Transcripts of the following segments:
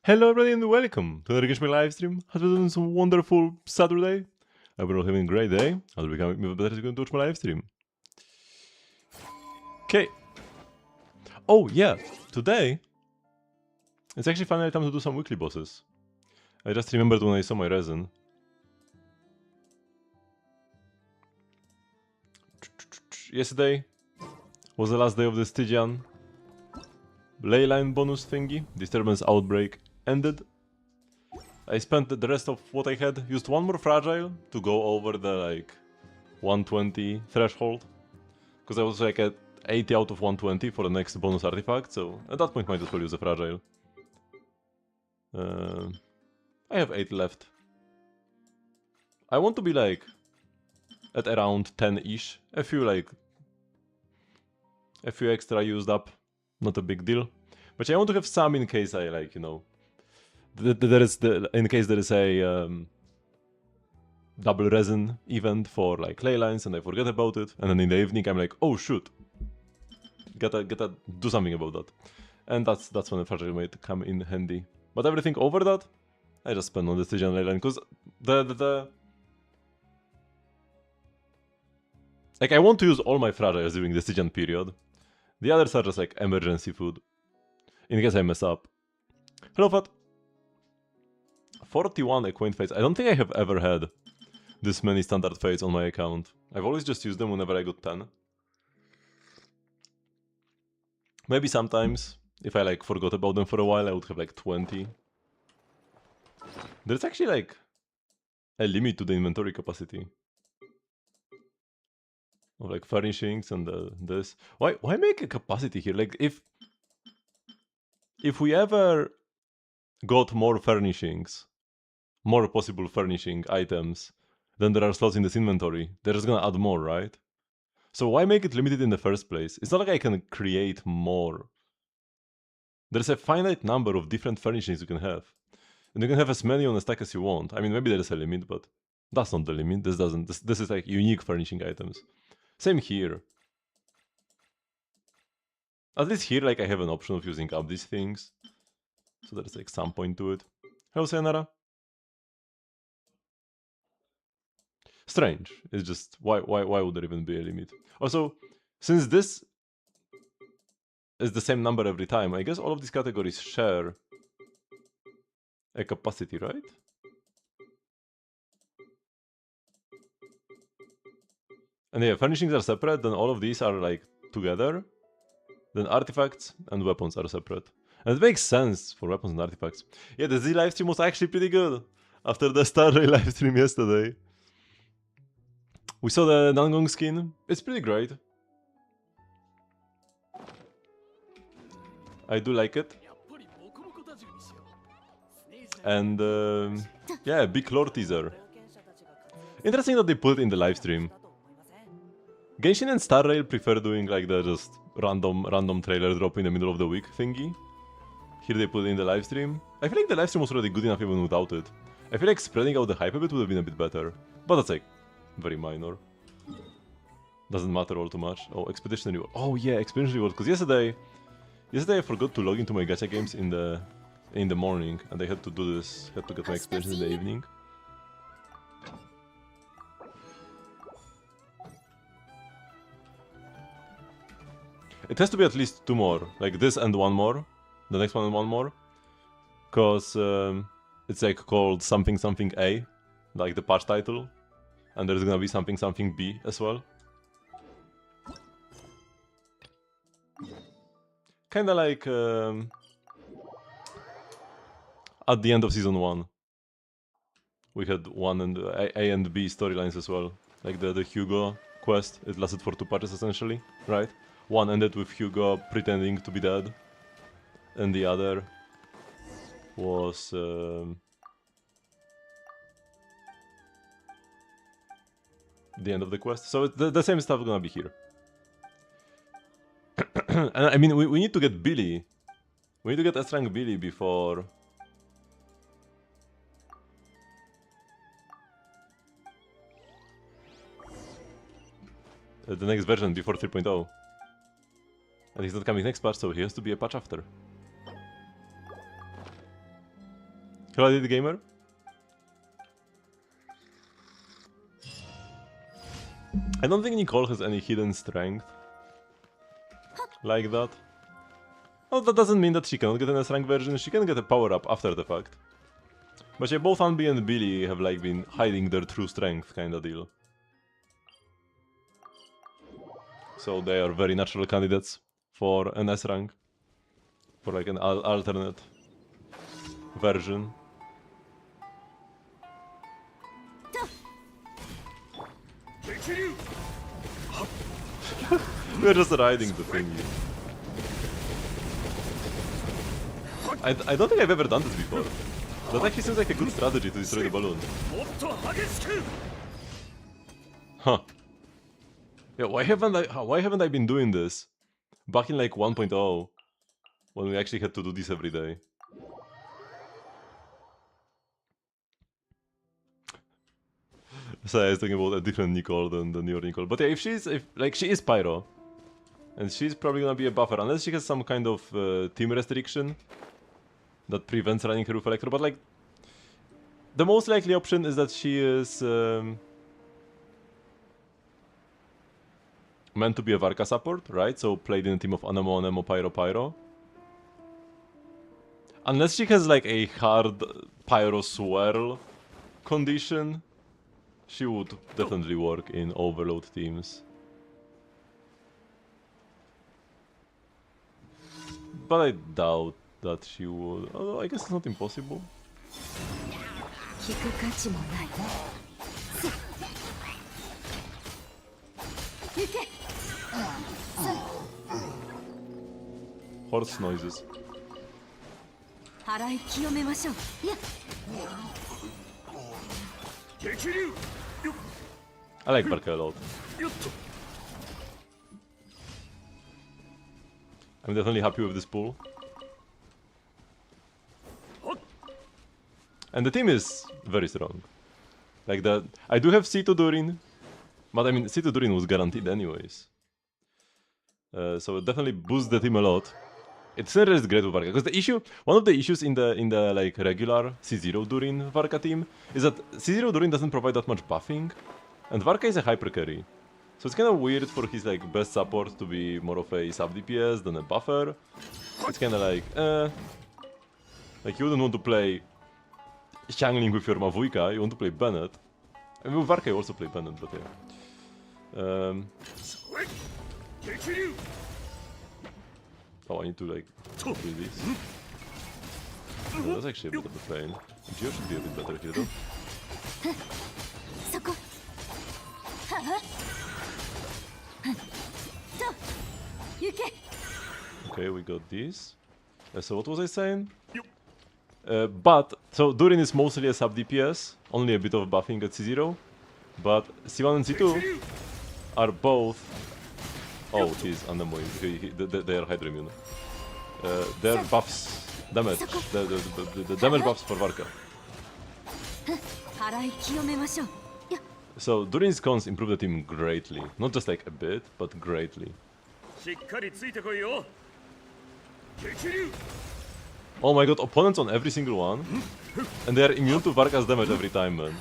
Hello everybody and welcome to another Genshin Impact livestream. Has been some wonderful Saturday. I hope you're all having a great day. I'll become even better to go to watch my livestream. Okay. Oh yeah, today it's actually finally time to do some weekly bosses. I just remembered when I saw my resin. Yesterday was the last day of the Stygian leyline bonus thingy. Disturbance outbreak ended. I spent the rest of what I had, used one more fragile to go over the like 120 threshold. Because I was like at 80 out of 120 for the next bonus artifact, so at that point might as well use a fragile. I have 8 left. I want to be like at around 10-ish. A few extra used up, not a big deal. But yeah, I want to have some in case I like, you know, in case there is a double resin event for like ley lines and I forget about it, and then in the evening I'm like, oh shoot, gotta do something about that. And that's when the fragile might come in handy. But everything over that, I just spend on the Stygian ley line, because like I want to use all my fragiles during the Stygian period. The others are just like emergency food, in case I mess up. Hello Fat! 41 acquaint fates. I don't think I have ever had this many standard fates on my account. I've always just used them whenever I got 10. Maybe sometimes, if I like forgot about them for a while, I would have like 20. There's actually like a limit to the inventory capacity of like furnishings and this. Why make a capacity here? Like if we ever got more furnishings, more possible furnishing items, then there are slots in this inventory. They're just gonna add more, right? So why make it limited in the first place? It's not like I can create more. There's a finite number of different furnishings you can have. And you can have as many on a stack as you want. I mean, maybe there's a limit, but that's not the limit. This is like unique furnishing items. Same here. At least here, like, I have an option of using up these things. So there's like some point to it. Hello, Sayonara. Strange. It's just, why would there even be a limit? Also, since this is the same number every time, I guess all of these categories share a capacity, right? And yeah, furnishings are separate, then all of these are like together. Then artifacts and weapons are separate. And it makes sense for weapons and artifacts. Yeah, the Z livestream was actually pretty good. After the Starray livestream yesterday. We saw the Nangong skin. It's pretty great. I do like it. And yeah, big lore teaser. Interesting that they put it in the livestream. Genshin and Star Rail prefer doing like the just random trailer drop in the middle of the week thingy. Here they put it in the livestream. I feel like the livestream was already good enough even without it. I feel like spreading out the hype a bit would have been a bit better. But that's like very minor. Doesn't matter all too much. Oh, Expedition Reward. Oh yeah, Expedition Reward. Because yesterday I forgot to log into my gacha games in the morning, and I had to do this. Had to get my expedition in the evening. It has to be at least 2 more, like this and 1 more. The next one and 1 more. Cause it's like called something something A, like the patch title. And there's gonna be something something B as well. Kinda like at the end of season 1. We had 1 and A and B storylines as well. Like the Hugo quest, it lasted for 2 patches essentially, right? One ended with Hugo pretending to be dead, and the other was the end of the quest. So the same stuff gonna be here. And I mean, we need to get Billy. We need to get S-rank Billy before the next version, before 3.0. And he's not coming next patch, so he has to be a patch after. Quality gamer? I don't think Nicole has any hidden strength like that. Well, that doesn't mean that she cannot get an S rank version, she can get a power up after the fact. But yeah, both Anbi and Billy have like been hiding their true strength kinda deal. So they are very natural candidates for an S rank. For like an alternate version. We're just riding the thingy. I don't think I've ever done this before. That actually seems like a good strategy to destroy the balloon. Huh. Yeah, why haven't I been doing this back in like 1.0 when we actually had to do this every day? So I was talking about a different Nicole than your Nicole. But yeah, if she is Pyro, and she's probably gonna be a buffer unless she has some kind of team restriction that prevents running her with Electro. But like, the most likely option is that she is meant to be a Varka support, right? So played in a team of Anemo, Anemo, Pyro, Pyro. Unless she has like a hard Pyro swirl condition, she would definitely work in overload teams. But I doubt that she would. Although I guess it's not impossible. Horse noises. I like Barca a lot. I'm definitely happy with this pool. And the team is very strong. Like that, I do have C2 Durin, but I mean C2 Durin was guaranteed anyways. So it definitely boosts the team a lot. It's not just great with Varka, because one of the issues in the like regular C0 Durin Varka team is that C0 Durin doesn't provide that much buffing, and Varka is a hyper carry. So it's kind of weird for his like best support to be more of a sub DPS than a buffer. It's kind of like, like you wouldn't want to play Xiangling with your Mavuika, you want to play Bennett. I mean with Varka you also play Bennett, but yeah. Oh, I need to like do this. No, that's actually a bit of a pain. Geo should be a bit better here though. Okay, we got this. So what was I saying? So Durin is mostly a sub DPS, only a bit of buffing at C0. But C1 and C2 are both... Oh, he's Anemo, they are Hydra immune. Their buffs, damage, the damage buffs for Varka. So Durin's cons improve the team greatly. Not just like a bit, but greatly. Oh my god, opponents on every single one. And they are immune to Varka's damage every time, man.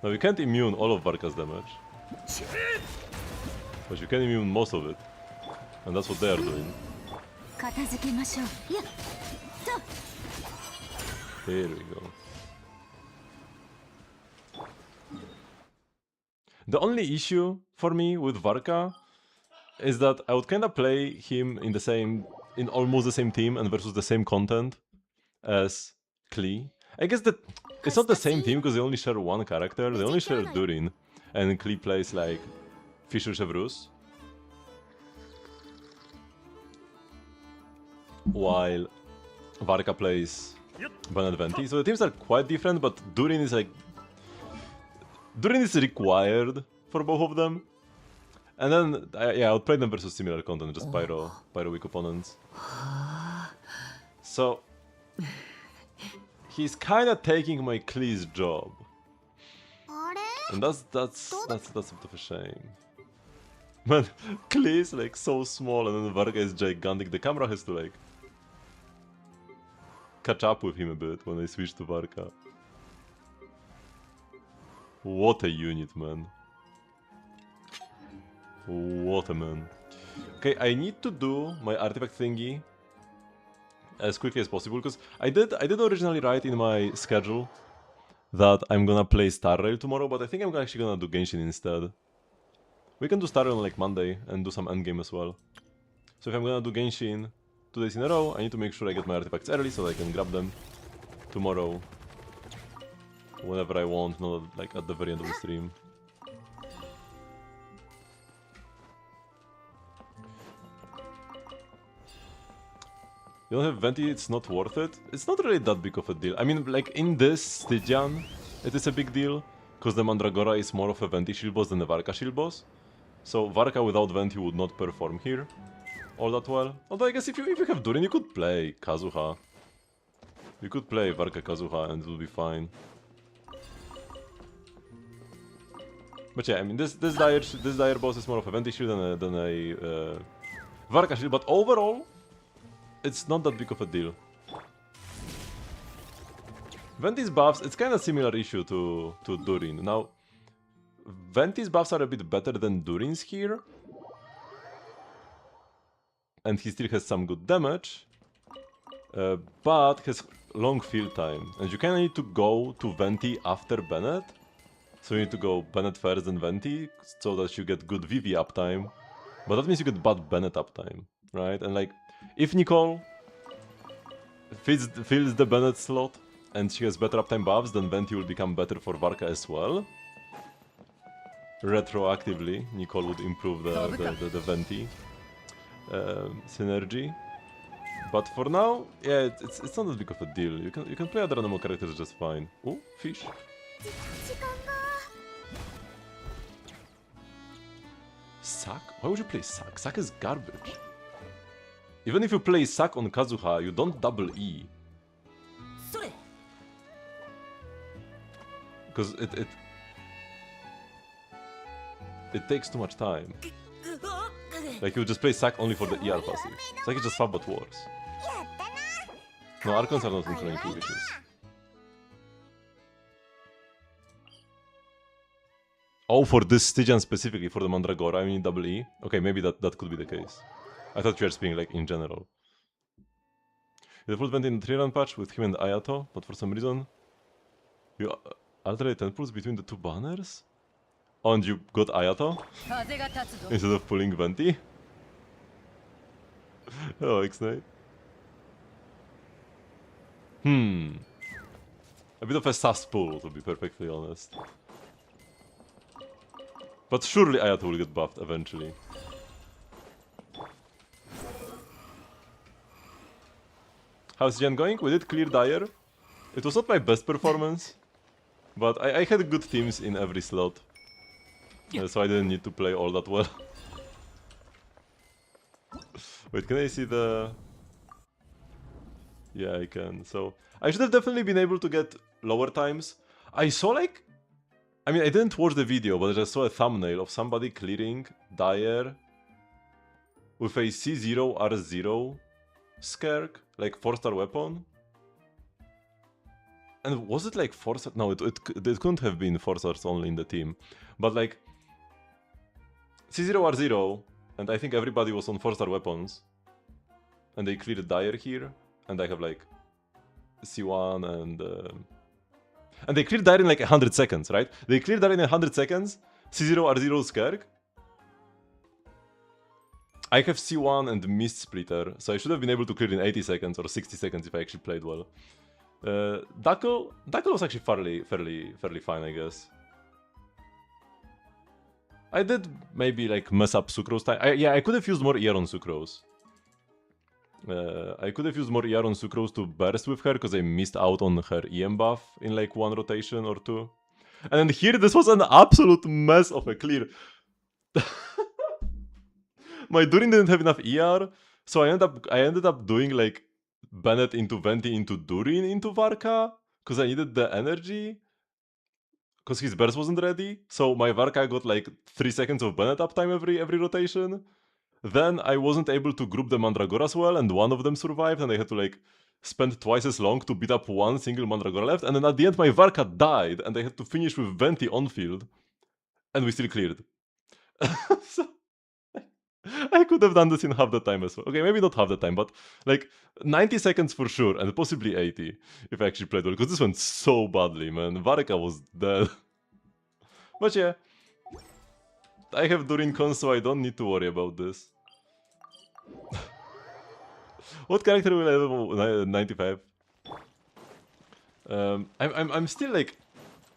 Now you can't immune all of Varka's damage. But you can immune most of it. And that's what they are doing. Here we go. The only issue for me with Varka is that I would kinda play him in almost the same team and versus the same content as Klee. I guess that it's not the same team because they only share one character, they only share Durin, and Klee plays like Fisher Chevrus. While Varka plays Bennett Venti. So the teams are quite different, but Durin is required for both of them. And then, yeah, I would play them versus similar content, just Pyro weak opponents. So, he's kinda taking my Klee's job. And that's a bit of a shame. Man, Klee is like so small and then Varka is gigantic, the camera has to like catch up with him a bit when I switch to Varka. What a unit, man. What a man. Okay, I need to do my artifact thingy as quickly as possible, because I did originally write in my schedule that I'm gonna play Star Rail tomorrow, but I think I'm actually gonna do Genshin instead. We can do Star Rail on like Monday and do some endgame as well. So if I'm gonna do Genshin 2 days in a row, I need to make sure I get my artifacts early so that I can grab them tomorrow whenever I want, not like at the very end of the stream. You don't have Venti, it's not worth it. It's not really that big of a deal. I mean, like in this Stygian, it is a big deal, because the Mandragora is more of a Venti shield boss than a Varka shield boss. So Varka without Venti would not perform here all that well. Although I guess if you have Durin, you could play Kazuha. You could play Varka Kazuha and it will be fine. But yeah, I mean this dire boss is more of a Venti shield than a Varka shield, but overall it's not that big of a deal. Venti's buffs, it's kind of similar issue to Durin. Now, Venti's buffs are a bit better than Durin's here. And he still has some good damage. But has long field time. And you kind of need to go to Venti after Bennett. So you need to go Bennett first and Venti, so that you get good VV uptime. But that means you get bad Bennett uptime, right? And like, if Nicole fills the Bennett slot and she has better uptime buffs, then Venti will become better for Varka as well. Retroactively, Nicole would improve the Venti synergy. But for now, yeah, it's not that big of a deal. You can play other animal characters just fine. Oh, fish. Sack? Why would you play Sack? Sack is garbage. Even if you play Sack on Kazuha, you don't double E. Because it takes too much time. Like you just play Sack only for the ER passive. It's like it's just fab but worse. No, Archons are not including two wishes. Oh, for this Stygian specifically, for the Mandragora, I mean double E? Okay, maybe that could be the case. I thought you were speaking like in general. You default went in the 3-run patch with him and Ayato, but for some reason you alternate 10 pulls between the two banners? Oh, and you got Ayato instead of pulling Venti? Oh, X-Knight. A bit of a sus pull, to be perfectly honest. But surely Ayato will get buffed eventually. How's Gen going? We did clear Dire. It was not my best performance, but I had good teams in every slot. So I didn't need to play all that well. Wait, can I see the... Yeah, I can. So I should have definitely been able to get lower times. I saw like... I mean, I didn't watch the video, but I just saw a thumbnail of somebody clearing Dire with a C0R0 Skerk, like 4-star weapon. And was it like 4-star? No, it couldn't have been 4-stars only in the team. But like C0R0, and I think everybody was on 4-star weapons. And they cleared Dire here, and I have like C1 and they cleared Dire in like 100 seconds, right? They cleared Dire in 100 seconds, C0R0 Skerk. I have C1 and Mist Splitter, so I should have been able to clear in 80 seconds or 60 seconds if I actually played well. Dactyl was actually fairly fine, I guess. I did maybe like mess up Sucrose time. Yeah, I could have used more ER on Sucrose. I could have used more ER on Sucrose to burst with her, because I missed out on her EM buff in like 1 rotation or 2. And then here, this was an absolute mess of a clear. My Durin didn't have enough ER, so I ended up doing like Bennett into Venti into Durin into Varka, because I needed the energy. Because his burst wasn't ready, so my Varka got like 3 seconds of Bennett uptime every rotation. Then I wasn't able to group the Mandragoras well, and one of them survived, and I had to like spent twice as long to beat up one single Mandragora left, and then at the end my Varka died, and I had to finish with Venti on field, and we still cleared. So, I could have done this in half the time as well. Okay, maybe not half the time, but like 90 seconds for sure, and possibly 80 if I actually played well, because this went so badly, man. Varka was dead. But yeah, I have Durin Con, so I don't need to worry about this. What character will I have 95? I'm still like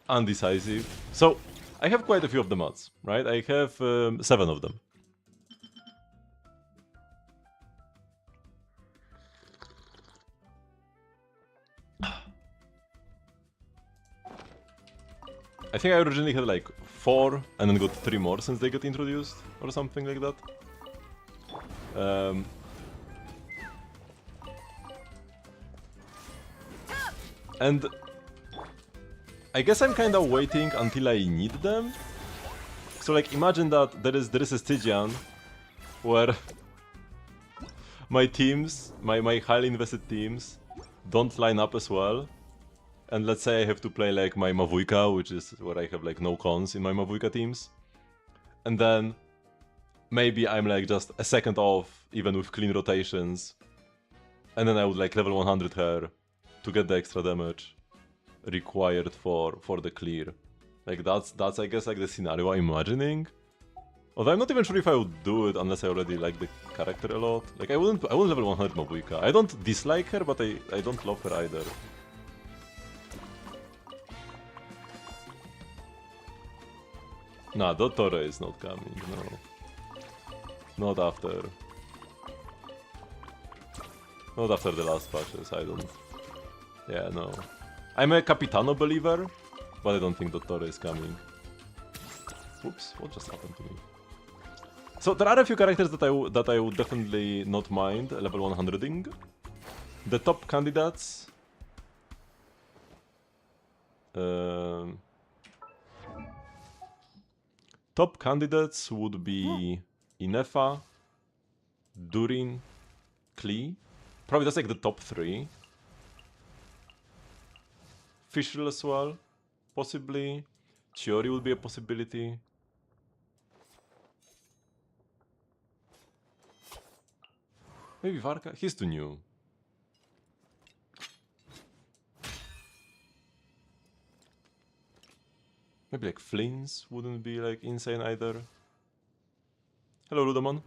undecisive. So I have quite a few of the mods, right? I have 7 of them. I think I originally had like 4 and then got 3 more since they got introduced or something like that. And I guess I'm kind of waiting until I need them. So like imagine that there is a Stygian where my teams, my highly invested teams don't line up as well. And let's say I have to play like my Mavuika, which is where I have like no cons in my Mavuika teams. And then maybe I'm like just a second off, even with clean rotations. And then I would like level 100 her to get the extra damage required for the clear. Like that's I guess like the scenario I'm imagining. Although I'm not even sure if I would do it unless I already like the character a lot. Like I wouldn't level 100 Mavuika. I don't dislike her, but I don't love her either. Nah, Dottore is not coming, no. Not after. Not after the last patches, I don't. Yeah, no. I'm a Capitano believer, but I don't think Dottore is coming. Whoops, what just happened to me? So there are a few characters that I would definitely not mind level 100ing. The top candidates. Top candidates would be Inefa, Durin, Klee. Probably that's like the top 3. Fischl as well, possibly. Chiori would be a possibility. Maybe Varka? He's too new. Maybe like Flins wouldn't be like insane either. Hello Ludamon.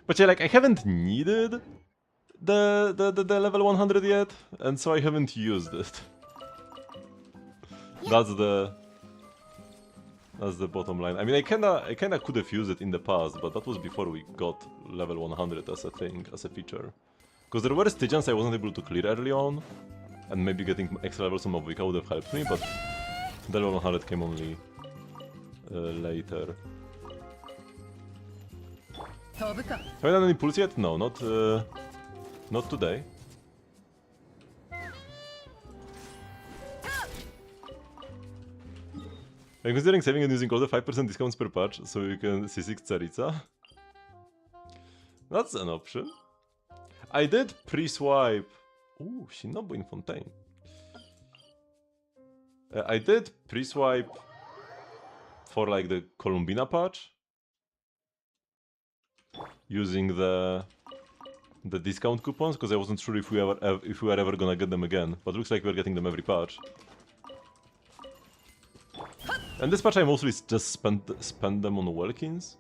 But yeah, like I haven't needed the level 100 yet, and so I haven't used it. That's the bottom line. I mean, I kinda could have used it in the past, but that was before we got level 100 as a thing, as a feature. Because there were Stygians I wasn't able to clear early on, and maybe getting extra levels on Mavuika would have helped me, but the level 100 came only later. Have I done any pulls yet? No, not today. I'm considering saving and using all the 5% discounts per patch so you can C6 Tsarica. That's an option. I did pre-swipe. Ooh, Shinobu in Fontaine. I did pre-swipe for like the Columbina patch using the discount coupons because I wasn't sure if we were ever gonna get them again. But looks like we're getting them every patch. And this patch I mostly just spend them on Welkins.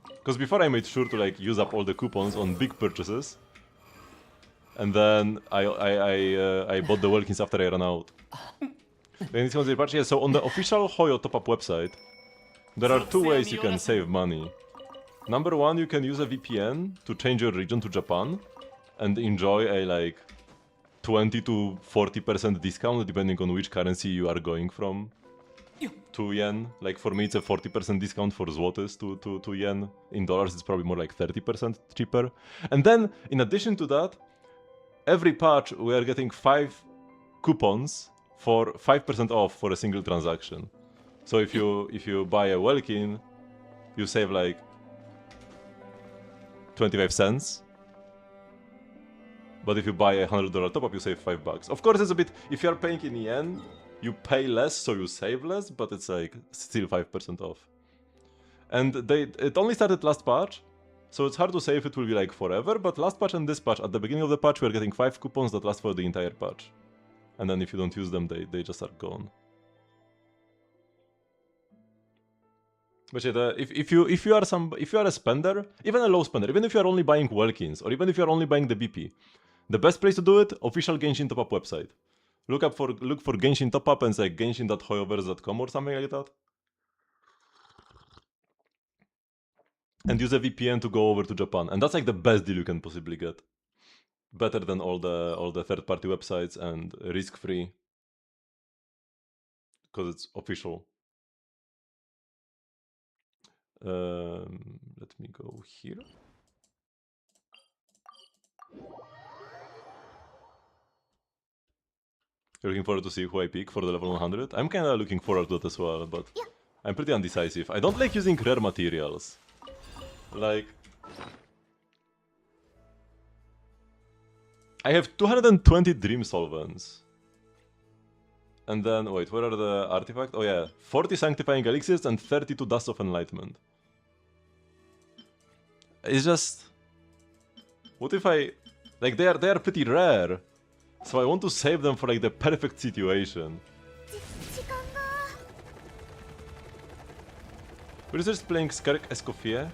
Because before I made sure to like use up all the coupons on big purchases. And then I bought the Welkins after I ran out. Then it's considered patch. Yeah, so on the official Hoyo top-up website, there are 2 ways you can save money. Number 1, you can use a VPN to change your region to Japan and enjoy a like 20 to 40% discount depending on which currency you are going from to yen. Like for me it's a 40% discount for zlotys to yen. In dollars it's probably more like 30% cheaper. And then in addition to that, every patch we are getting 5 coupons for 5% off for a single transaction. So if you buy a Welkin, you save like 25 cents. But if you buy a $100 top-up, you save $5. Of course, it's a bit... If you are paying in yen, you pay less, so you save less, but it's like still 5% off. And it only started last patch, so it's hard to say if it will be like forever, but last patch and this patch, at the beginning of the patch, we are getting 5 coupons that last for the entire patch. And then if you don't use them, they just are gone. But yeah, if you are a spender, even a low spender, even if you are only buying Welkins, or even if you are only buying the BP, the best place to do it, official Genshin top-up website. Look for Genshin top-up and say genshin.hoyoverse.com or something like that. And use a VPN to go over to Japan. And that's like the best deal you can possibly get. Better than all the third-party websites and risk-free. Because it's official. Let me go here. You're looking forward to see who I pick for the level 100? I'm kinda looking forward to that as well, but I'm pretty undecisive. I don't like using rare materials. Like... I have 220 Dream Solvents. And then, wait, where are the artifacts? Oh yeah, 40 Sanctifying Elixirs and 32 Dust of Enlightenment. It's just... What if I... Like, they are pretty rare. So I want to save them for like the perfect situation. We're just playing Skark Escoffier,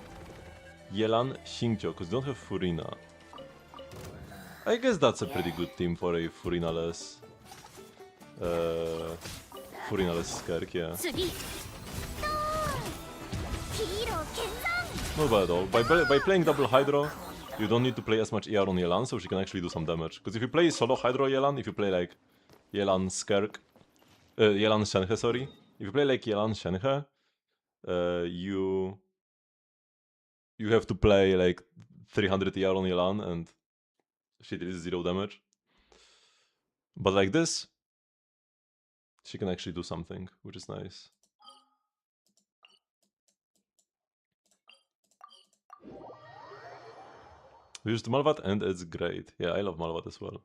Yelan, Xingqiu, because they don't have Furina. I guess that's a pretty good team for a Furina-less... Furina-less Skark, yeah. Not bad at all. By playing double Hydro, you don't need to play as much ER on Yelan, so she can actually do some damage. Because if you play solo Hydro Yelan, if you play like Yelan Skark... Yelan Shenhe, sorry. If you play like Yelan Shenhe, you have to play like 300 ER on Yelan and she deals 0 damage. But like this, she can actually do something, which is nice. We used Malvat and it's great. Yeah, I love Malvat as well.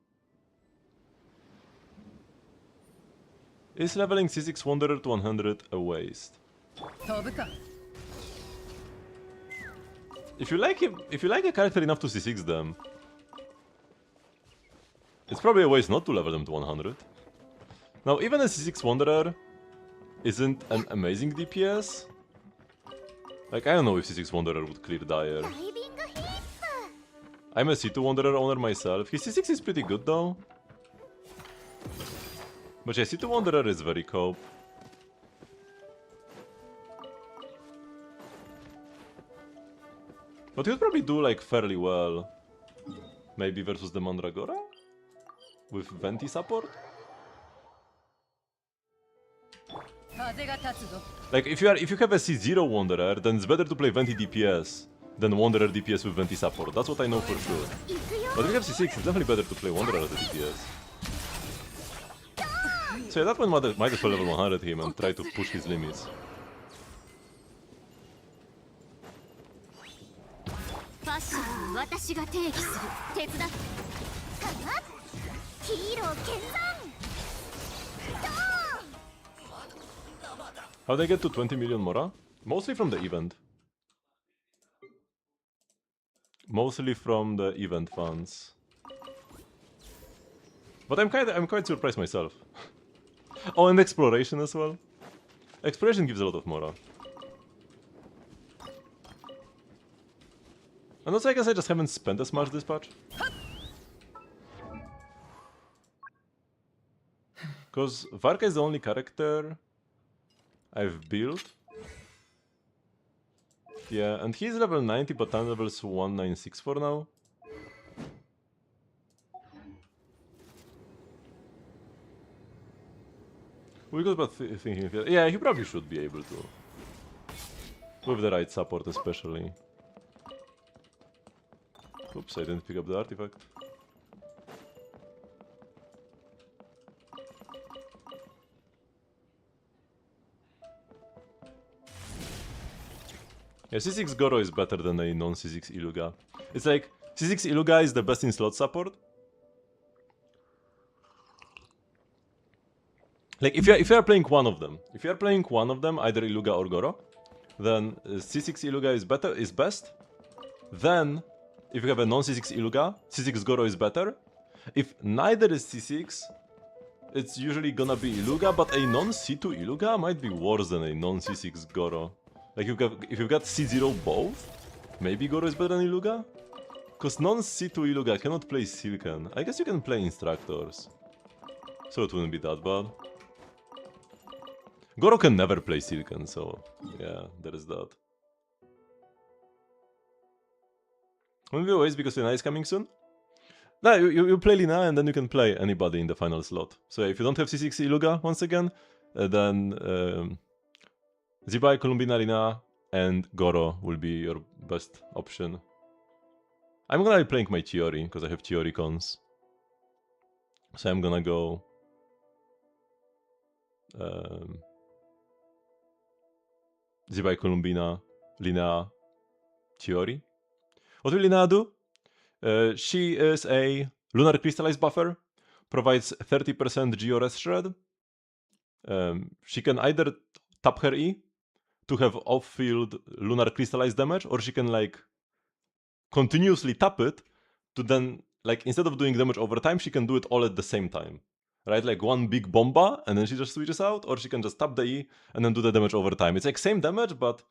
Is leveling C6 Wanderer to 100 a waste? If you like a character enough to C6 them, it's probably a waste not to level them to 100. Now, even a C6 Wanderer isn't an amazing DPS. Like, I don't know if C6 Wanderer would clear Dire. I'm a C2 Wanderer owner myself. His C6 is pretty good though. But yeah, C2 Wanderer is very cope. But he would probably do like fairly well. Maybe versus the Mandragora? With Venti support? Like if you have a C0 Wanderer, then it's better to play Venti DPS than Wanderer DPS with Venti support. That's what I know for sure. But if you have C6, it's definitely better to play Wanderer as a DPS. So yeah, that one might as well level 100 him and try to push his limits. How they get to 20 million Mora? Mostly from the event. Mostly from the event funds. But I'm quite surprised myself. Oh, and exploration as well. Exploration gives a lot of Mora. And also I guess I just haven't spent as much this patch. Because Varka is the only character I've built. Yeah, and he's level 90, but time level's 196 for now. We got about thinking, yeah, he probably should be able to. With the right support especially. Oops, I didn't pick up the artifact. Yeah, C6 Goro is better than a non-C6 Iluga. It's like, C6 Iluga is the best in slot support. Like, if you are playing one of them, either Iluga or Goro, then C6 Iluga is best. Then, if you have a non-C6 Iluga, C6 Goro is better. If neither is C6, it's usually gonna be Iluga, but a non-C2 Iluga might be worse than a non-C6 Goro. Like, if you've got C0 both, maybe Goro is better than Iluga? Because non-C2 Iluga cannot play Silken. I guess you can play Instructors. So it wouldn't be that bad. Goro can never play Silken, so yeah, there is that. Won't be always because Lina is coming soon? No, you play Lina and then you can play anybody in the final slot. So if you don't have C6 Iluga once again, then Zibai, Columbina, Lina, and Goro will be your best option. I'm gonna be playing my Chiori, because I have Chiori cons. So I'm gonna go... Zibai, Columbina, Lina, Chiori. What will Lina do? She is a Lunar Crystallized buffer, provides 30% GRS shred. She can either tap her E to have off-field Lunar Crystallized damage, or she can like continuously tap it to then, like, instead of doing damage over time, she can do it all at the same time. Right? Like one big bomba, and then she just switches out, or she can just tap the E and then do the damage over time. It's like same damage, but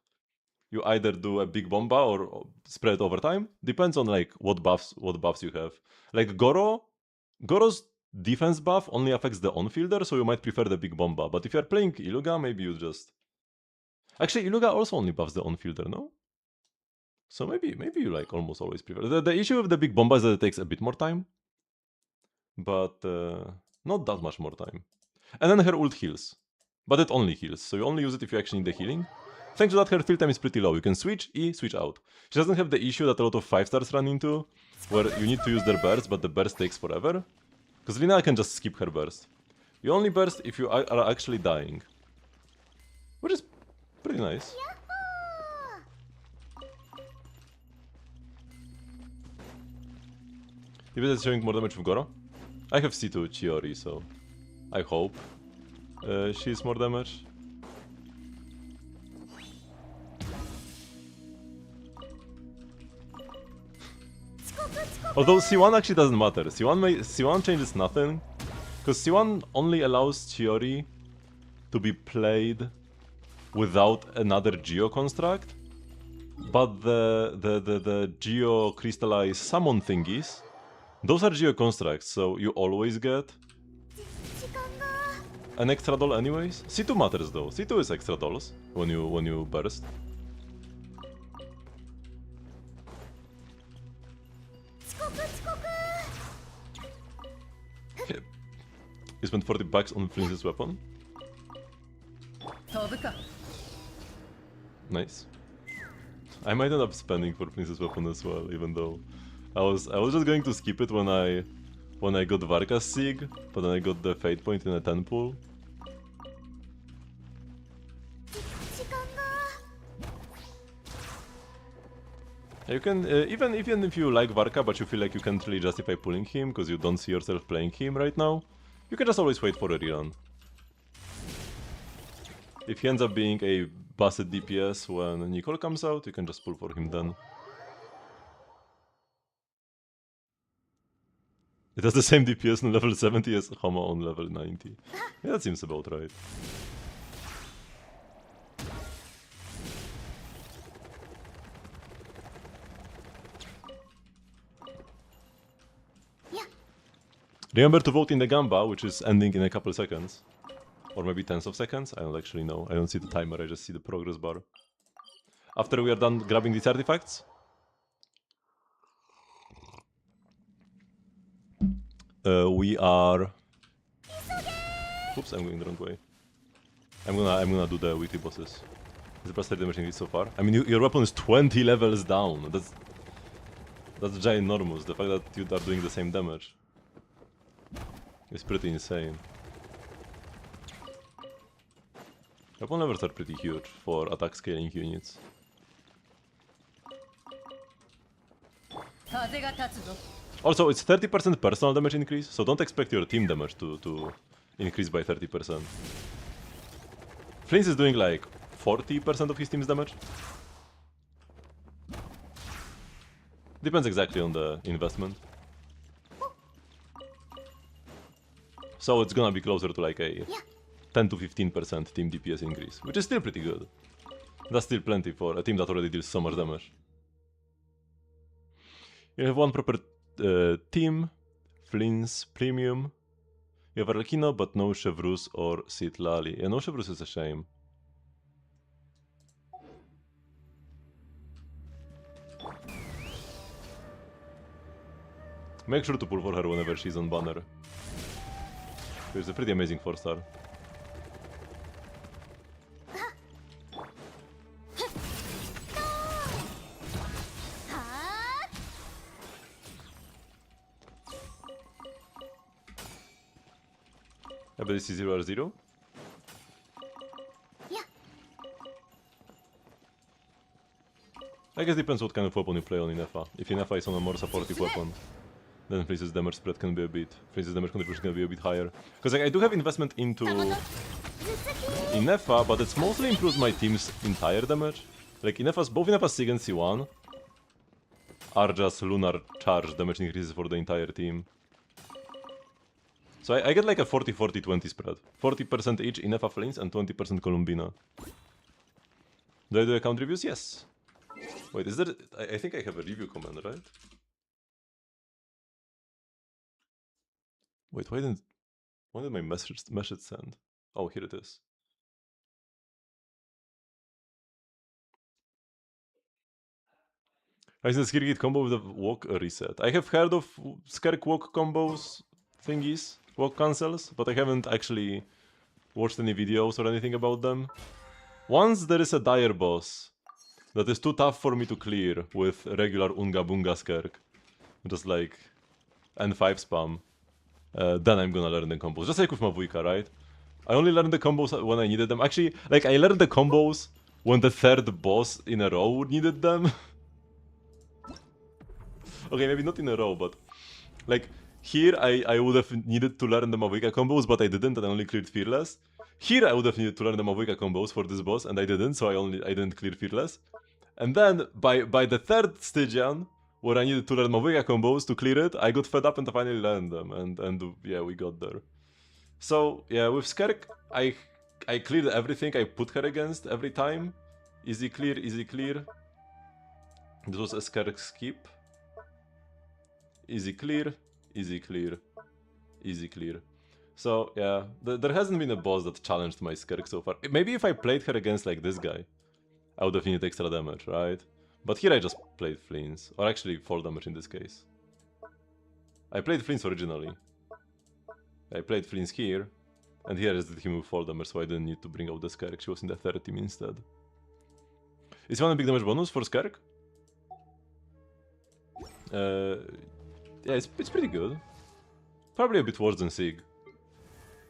you either do a big bomba or spread it over time. Depends on like what buffs you have. Like Goro's defense buff only affects the on-fielder, so you might prefer the big bomba. But if you're playing Iluga, maybe you just... Actually, Iluga also only buffs the on-fielder, no? So maybe you like almost always prefer... The issue with the big bomba is that it takes a bit more time. But not that much more time. And then her ult heals. But it only heals, so you only use it if you actually need the healing. Thanks to that, her fill time is pretty low. You can switch, E, switch out. She doesn't have the issue that a lot of 5-stars run into, where you need to use their burst, but the burst takes forever. Because Lina can just skip her burst. You only burst if you are actually dying. Which is pretty nice. If it's showing more damage with Goro. I have C2 Chiori, so I hope she's more damage. Although C1 actually doesn't matter. C1 changes nothing, because C1 only allows Chiori to be played without another Geo construct, but the Geo crystallized summon thingies, those are Geo constructs, so you always get an extra doll anyways. C2 matters though. C2 is extra dolls when you burst. You spent $40 on Princess weapon. Nice. I might end up spending for Princess weapon as well, even though I was just going to skip it when I got Varka's Sig, but then I got the Fate point in a 10 pool. You can even if you like Varka, but you feel like you can't really justify pulling him because you don't see yourself playing him right now, you can just always wait for a rerun. If he ends up being a busted DPS when Nicole comes out, you can just pull for him then. It has the same DPS on level 70 as Hama on level 90. Yeah, that seems about right. Remember to vote in the Gamba, which is ending in a couple seconds. Or maybe tens of seconds? I don't actually know. I don't see the timer, I just see the progress bar. After we are done grabbing these artifacts, we are... Oops, I'm going the wrong way. I'm gonna do the weekly bosses. Is the plus 30 damage increase so far? I mean, your weapon is 20 levels down. That's ginormous. The fact that you are doing the same damage is pretty insane. Weapon levels are pretty huge for attack scaling units. Also, it's 30% personal damage increase, so don't expect your team damage to increase by 30%. Flins is doing like 40% of his team's damage. Depends exactly on the investment. So it's gonna be closer to like a 10 to 15% team DPS increase, which is still pretty good. That's still plenty for a team that already deals so much damage. You have one proper team, Flins Premium. You have Arlecchino, but no Chevrus or Citlali. Yeah, no Chevrus is a shame. Make sure to pull for her whenever she's on banner. It's a pretty amazing 4-star. I bet this is 0R0. I guess depends what kind of weapon you play on Inefa. If Inefa is on a more supportive weapon, then Flince's damage spread can be a bit... Flince's damage contribution can be a bit higher. Because like, I do have investment into Inefa, but it's mostly improves my team's entire damage. Like both Inefa's Sig and C1 are just lunar charge damage increases for the entire team. So I get like a 40-40-20 spread. 40% each Inefa Flins and 20% Columbina. Do I do account reviews? Yes. Wait, is there... I think I have a review command, right? Wait, why did my message send? Oh, here it is. I see the Skirgit combo with a walk reset. I have heard of Skirk walk combos thingies, walk cancels, but I haven't actually watched any videos or anything about them. Once there is a dire boss that is too tough for me to clear with regular Unga Bunga Skirk, just like N5 spam, then I'm gonna learn the combos. Just like with Mavuika, right? I only learned the combos when I needed them. Actually, like I learned the combos when the third boss in a row needed them. Okay, maybe not in a row, but like here I would have needed to learn the Mavuika combos, but I didn't, and I only cleared Fearless. Here I would have needed to learn the Mavuika combos for this boss, and I didn't, so I didn't clear Fearless. And then by the third Stygian, where I needed to learn Mavuika combos to clear it, I got fed up and I finally learned them, and yeah, we got there. So yeah, with Skirk, I cleared everything I put her against every time. Easy clear, easy clear. This was a Skirk skip. Easy clear, easy clear, easy clear. So yeah, there hasn't been a boss that challenged my Skirk so far. Maybe if I played her against like this guy, I would have needed extra damage, right? But here I just played Flins, or actually 4 damage in this case. I played Flins originally. I played Flins here, and here is did him with 4 damage, so I didn't need to bring out the Skirk, she was in the third team instead. Is one a big damage bonus for Skirk? Yeah, it's pretty good. Probably a bit worse than Sig.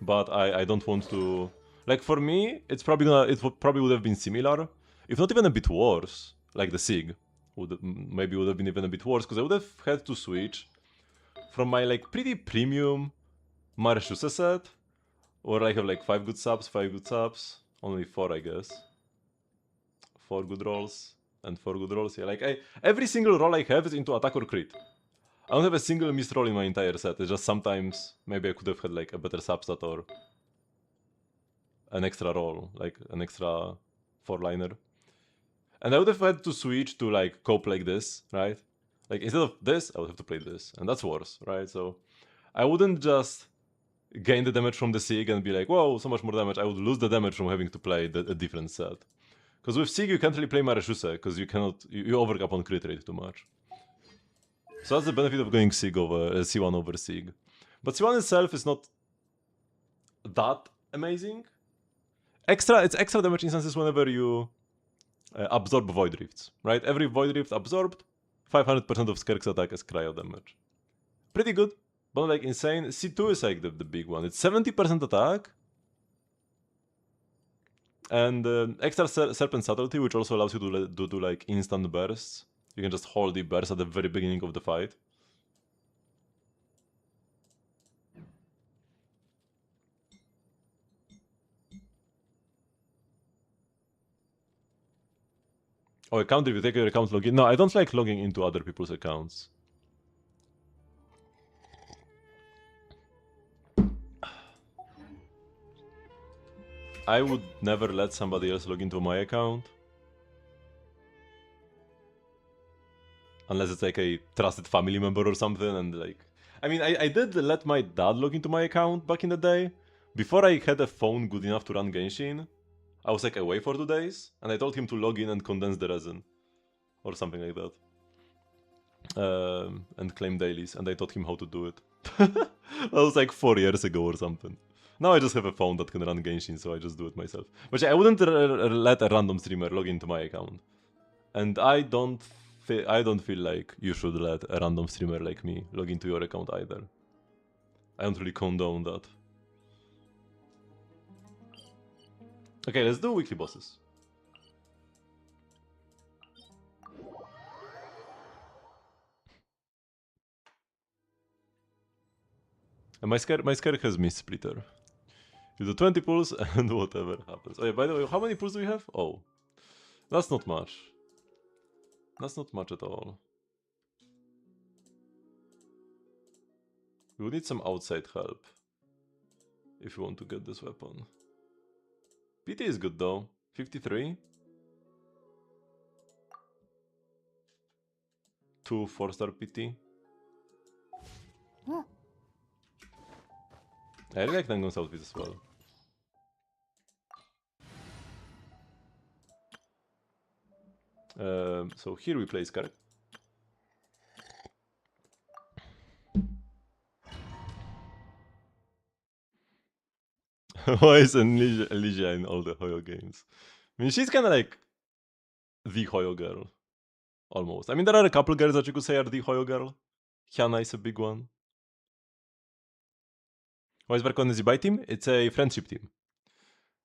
But I don't want to... Like, for me, it probably would have been similar. If not even a bit worse. Like the Sig. Maybe would have been even a bit worse, because I would have had to switch from my, like, pretty premium Mareshuse set, where I have, like, 5 good subs, only 4, I guess. 4 good rolls, and 4 good rolls, yeah. Like, every single roll I have is into attack or crit. I don't have a single missed roll in my entire set, it's just sometimes, maybe I could have had, like, a better substat or an extra roll, like, an extra 4-liner. And I would have had to switch to, like, cope like this, right? Like, instead of this, I would have to play this, and that's worse, right? So, I wouldn't just gain the damage from the Sig and be like, whoa, so much more damage. I would lose the damage from having to play a different set. Because with Sig, you can't really play Mareshuse, because you cannot, you overcap on crit rate too much. So that's the benefit of going Sig over C1 over Sig. But C1 itself is not that amazing. It's extra damage instances whenever you absorb Void Rifts, right? Every Void Rift absorbed, 500% of Skirk's attack is cryo damage. Pretty good, but like insane. C2 is like the big one. It's 70% attack. And extra Serpent Subtlety, which also allows you to do like instant bursts. You can just hold the burst at the very beginning of the fight. Oh, account if you take your account login. No, I don't like logging into other people's accounts. I would never let somebody else log into my account. Unless it's like a trusted family member or something, and like... I mean, I did let my dad log into my account back in the day. Before I had a phone good enough to run Genshin, I was like away for 2 days, and I told him to log in and condense the resin. Or something like that. And claim dailies, and I taught him how to do it. That was like 4 years ago or something. Now I just have a phone that can run Genshin, so I just do it myself. But yeah, I wouldn't let a random streamer log into my account. And I don't feel like you should let a random streamer like me log into your account either. I don't really condone that. Okay, let's do weekly bosses. And my scare has Mist Splitter. You do 20 pulls and whatever happens. Oh yeah, by the way, how many pulls do we have? Oh. That's not much. That's not much at all. We would need some outside help if you want to get this weapon. PT is good though. 53. 2 4-star PT. I really like Nangon's outfit as well. So here we play Scar. Why is Elysia in all the Hoyo games? I mean, she's kind of like the Hoyo girl. Almost. I mean, there are a couple girls that you could say are the Hoyo girl. Hyana is a big one. Why is Barkon a ZBI team? It's a friendship team.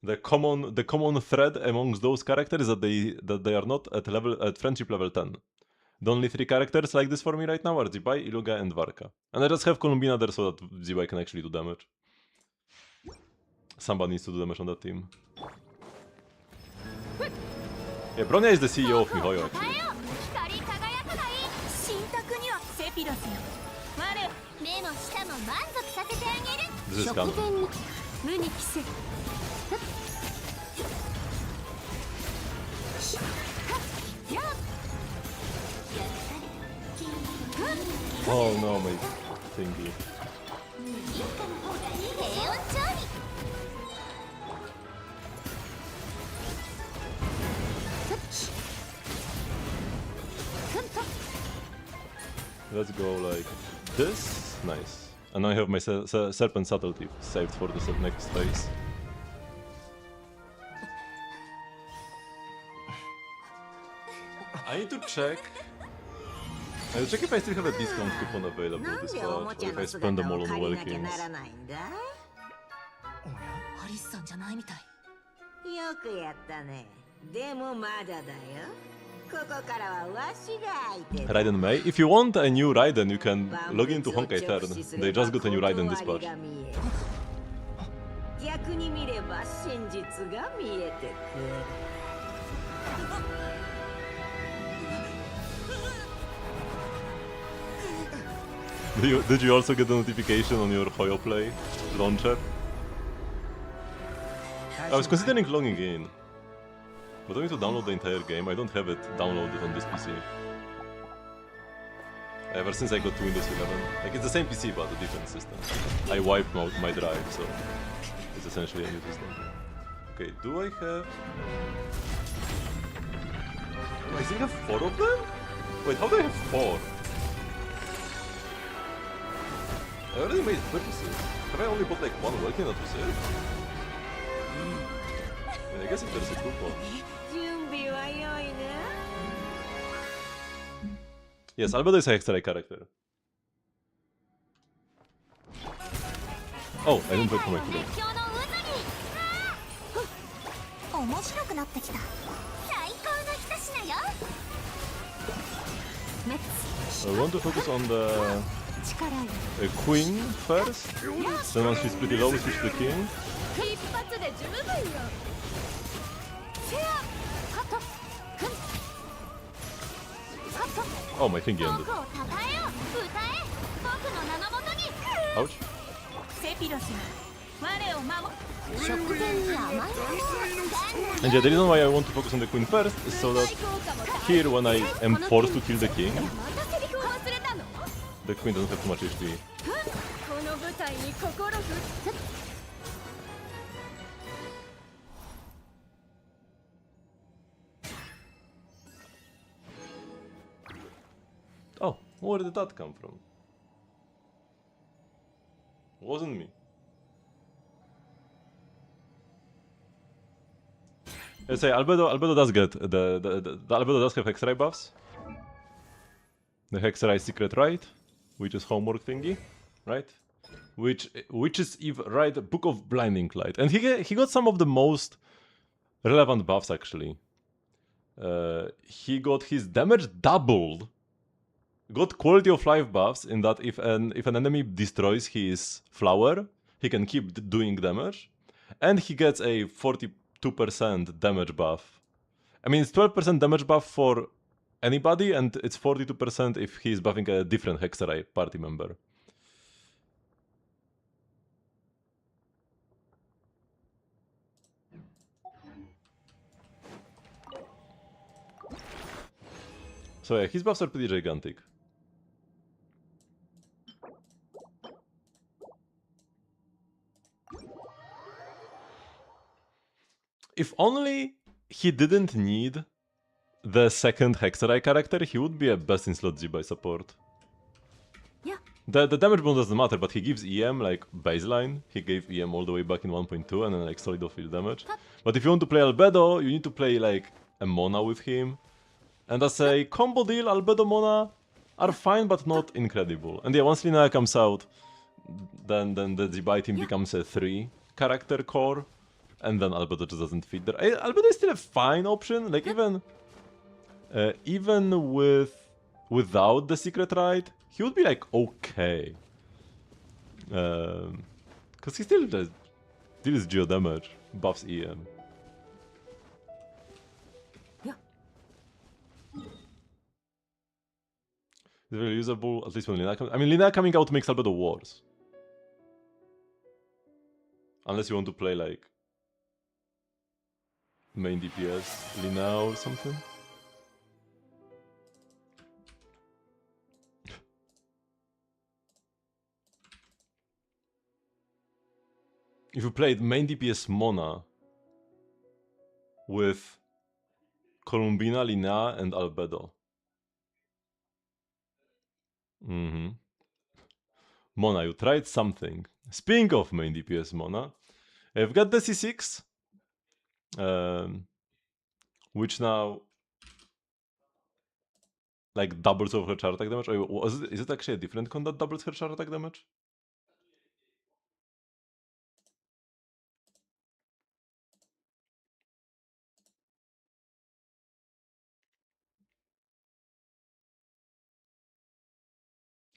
The common thread amongst those characters is that they are not at friendship level 10. The only 3 characters like this for me right now are ZBI, Iluga, and Varka. And I just have Columbina there so that ZBI can actually do damage. Somebody needs to do damage on that team. Yeah, Bronya is the CEO of MiHoYo actually. This is canon. Oh no, my thingy. Let's go like this. Nice. And now I have my Serpent Subtlety saved for the next phase. I need to check. I'll check if I still have a discount coupon available this patch, or if I spend them all on Welkins. Raiden May. If you want a new Raiden, you can log into Honkai Third. They just got a new Raiden this patch. Did you also get a notification on your Hoyo Play launcher? I was considering logging in, but I need to download the entire game. I don't have it downloaded on this PC. Ever since I got to Windows 11. Like, it's the same PC, but a different system. I wiped out my drive, so it's essentially a new system. Okay, do I have... Do I still have 4 of them? Wait, how do I have 4? I already made purchases. Have I only bought like 1 Welkin that was it? I guess if there's a coupon. Yes, Albedo is an extra character. Oh, I didn't wait for my cooldown. We want to focus on the queen first. Then once she's pretty low, we switch to the king. Oh, my thingy ended. Ouch. And yeah, the reason why I want to focus on the queen first is so that here, when I am forced to kill the king, the queen doesn't have too much HP. Oh, where did that come from? Wasn't me. Let's say Albedo does get the Albedo does have Hexerai buffs. The Hexerai secret right, which is homework thingy, right? Which is right, Book of Blinding Light, and he got some of the most relevant buffs actually. He got his damage doubled. Got quality of life buffs in that if an enemy destroys his flower, he can keep doing damage, and he gets a 42% damage buff. I mean, it's 12% damage buff for anybody, and it's 42% if he's buffing a different Hexerai party member. So yeah, his buffs are pretty gigantic. If only he didn't need the second Hexerai character, he would be a best in slot Z-Buy support. Yeah. The damage bonus doesn't matter, but he gives EM like baseline. He gave EM all the way back in 1.2 and then like solid off-field damage. But if you want to play Albedo, you need to play like a Mona with him. And as a combo deal, Albedo Mona are fine but not incredible. And yeah, once Linnea comes out, then the Z-Buy team becomes a 3 character core. And then Albedo just doesn't fit there. Albedo is still a fine option, like even without the secret right, he would be like okay. Cause he still deals geo damage, buffs EM. Yeah. It's very usable, at least when Linnea comes. I mean, Linnea coming out makes Albedo worse. Unless you want to play like main DPS, Linnea or something. If you played main DPS Mona with Columbina, Linnea, and Albedo. Mona, you tried something. Speaking of main DPS Mona, I've got the C6, which now like doubles of her char attack damage. Or is it actually a different con that doubles her char attack damage?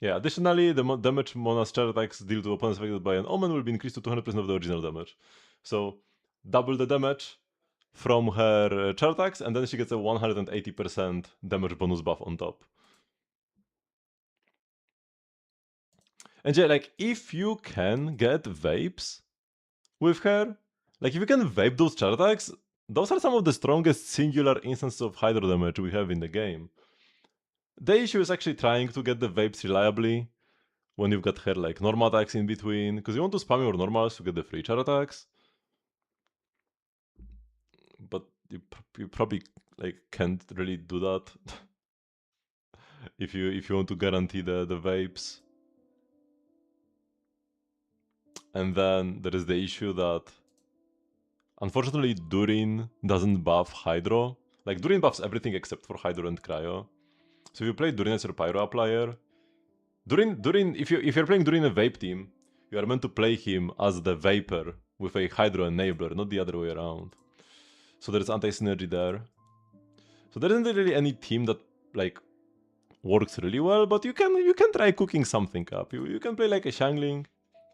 Yeah, additionally, the damage Mona's char attacks deal to opponents affected by an omen will be increased to 200% of the original damage. So, double the damage from her char attacks, and then she gets a 180% damage bonus buff on top. And yeah, like, if you can get vapes with her, like, if you can vape those char attacks, those are some of the strongest singular instances of hydro damage we have in the game. The issue is actually trying to get the vapes reliably when you've got her like normal attacks in between, because you want to spam your normals to get the free char attacks. But you probably like can't really do that if you want to guarantee the vapes. And then there is the issue that unfortunately Durin doesn't buff Hydro. Like Durin buffs everything except for Hydro and Cryo. So if you play Durin as your Pyro Applier, Durin, if you're playing Durin a Vape team, you are meant to play him as the Vapor with a Hydro Enabler, not the other way around. So there's anti-synergy there. So there isn't really any team that like works really well, but you can try cooking something up. You can play like a Xiangling.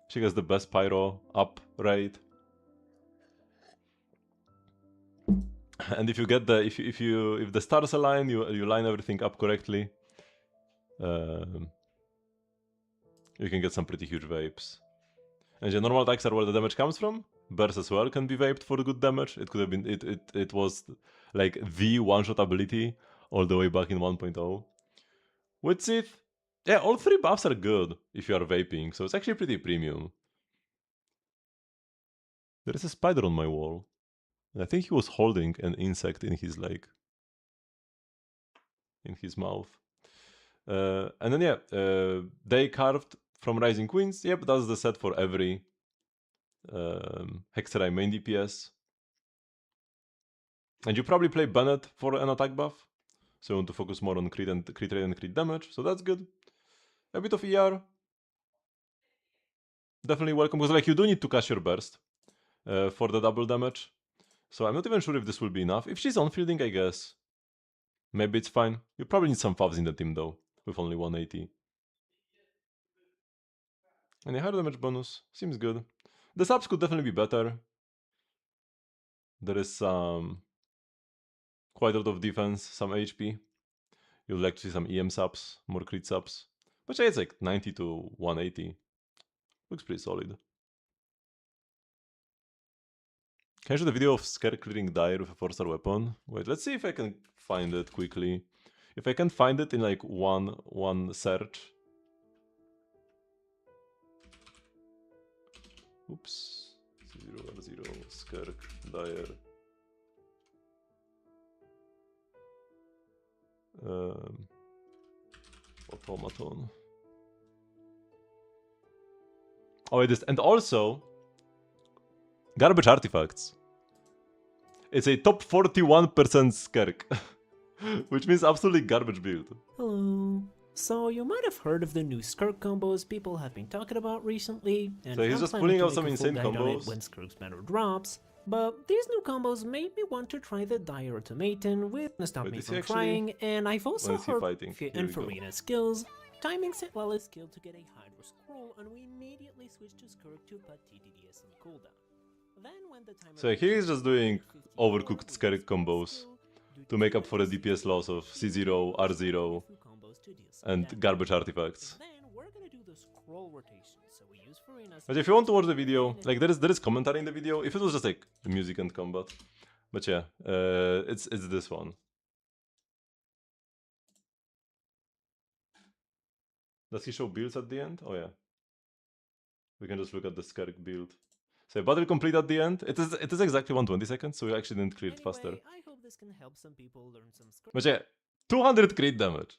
She has the best pyro up rate. And if you get the if the stars align, you line everything up correctly, you can get some pretty huge vapes. And the normal attacks are where the damage comes from. Burst as well can be vaped for good damage. It could have been it was like the one-shot ability all the way back in 1.0. With Sith, yeah, all three buffs are good if you are vaping, so it's actually pretty premium. There is a spider on my wall. I think he was holding an insect in his in his mouth. And then yeah, they carved from Rising Queens. Yep, that's the set for every Hexerai main DPS. And you probably play Bennett for an attack buff. So you want to focus more on crit rate and crit damage. So that's good. A bit of ER. Definitely welcome, because like you do need to cast your burst for the double damage. So I'm not even sure if this will be enough. If she's on-fielding, I guess maybe it's fine. You probably need some favs in the team though, with only 180. And a higher damage bonus seems good. The subs could definitely be better. There is quite a lot of defense, some HP. You'll like to see some EM subs, more crit subs. But yeah, it's like 90 to 180. Looks pretty solid. Can I show the video of Scare clearing Dire with a 4-star weapon? Wait, let's see if I can find it quickly. If I can find it in like one search. Oops. 0 Scare Dire. Automaton. Oh, it is. And also, garbage artifacts. It's a top 41% Skerk. Which means absolutely garbage build. Hello. So you might have heard of the new Skirk combos people have been talking about recently, and So he's I'm just planning pulling to out make some a full insane guide on combos. it when Skirk's banner drops. But these new combos made me want to try the Dire Automaton with Stop Wait, Me is he from actually- Trying, and I've also When is he heard fighting? Here and we go. Farina's skills. Timing set well is skill to get a Hydro Scroll, and we immediately switch to Skirk to put TDDS on cooldown. Then when the timer So here he's reaches just doing 54, overcooked we Skerk use combos skill, do to make up for the 2 DPS loss of C0, R0, combos to deal some and damage. garbage artifacts. Then we're gonna do the scroll rotation. So we use Farina's But if you want to watch the video, like there is commentary in the video. If it was just like music and combat, but yeah, it's this one. Does he show builds at the end? Oh yeah, we can just look at the Skerk build. So battle complete at the end. It is exactly 120 seconds, so we actually didn't clear it faster. Anyway, I hope this can help some people learn some But yeah, 200 crit damage.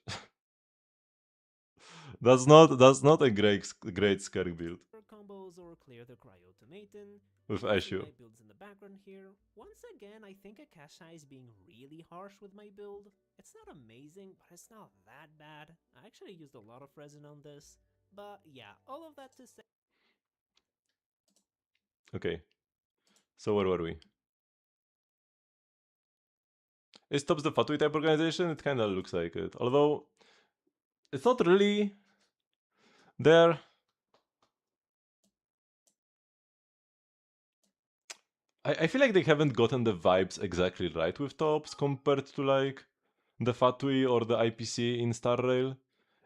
that's not a great Skerk build combos or clear the cryo automaton. with You can see Ashu. my builds in the background here. Once again, I think Akasha is being really harsh with my build. It's not amazing, but it's not that bad. I actually used a lot of resin on this. But yeah, all of that to say. Okay, so where were we? It stops the Fatui type organization. It kind of looks like it, although it's not really there. I feel like they haven't gotten the vibes exactly right with tops compared to like the Fatui or the IPC in Star Rail.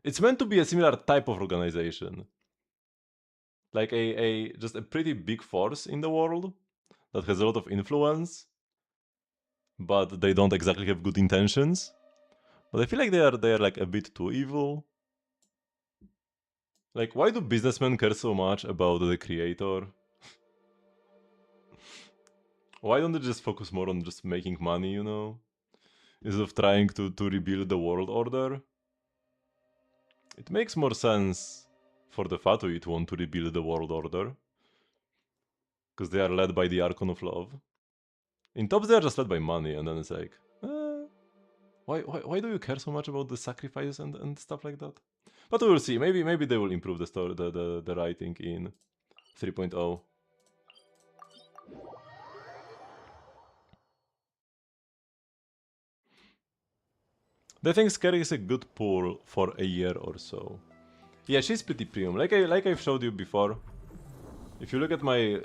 It's meant to be a similar type of organization. Like just a pretty big force in the world that has a lot of influence, but they don't exactly have good intentions. But I feel like they are like a bit too evil. Like, why do businessmen care so much about the creator? Why don't they just focus more on just making money, you know? Instead of trying to rebuild the world order? It makes more sense for the Fatui to want to rebuild the world order. Because they are led by the Archon of Love. In tops they are just led by money, and then it's like... Why do you care so much about the sacrifices and stuff like that? But we'll see. Maybe they will improve the story, the writing in 3.0. They think Skerry is a good pull for a year or so. Yeah, she's pretty premium. Like I've showed you before. If you look at my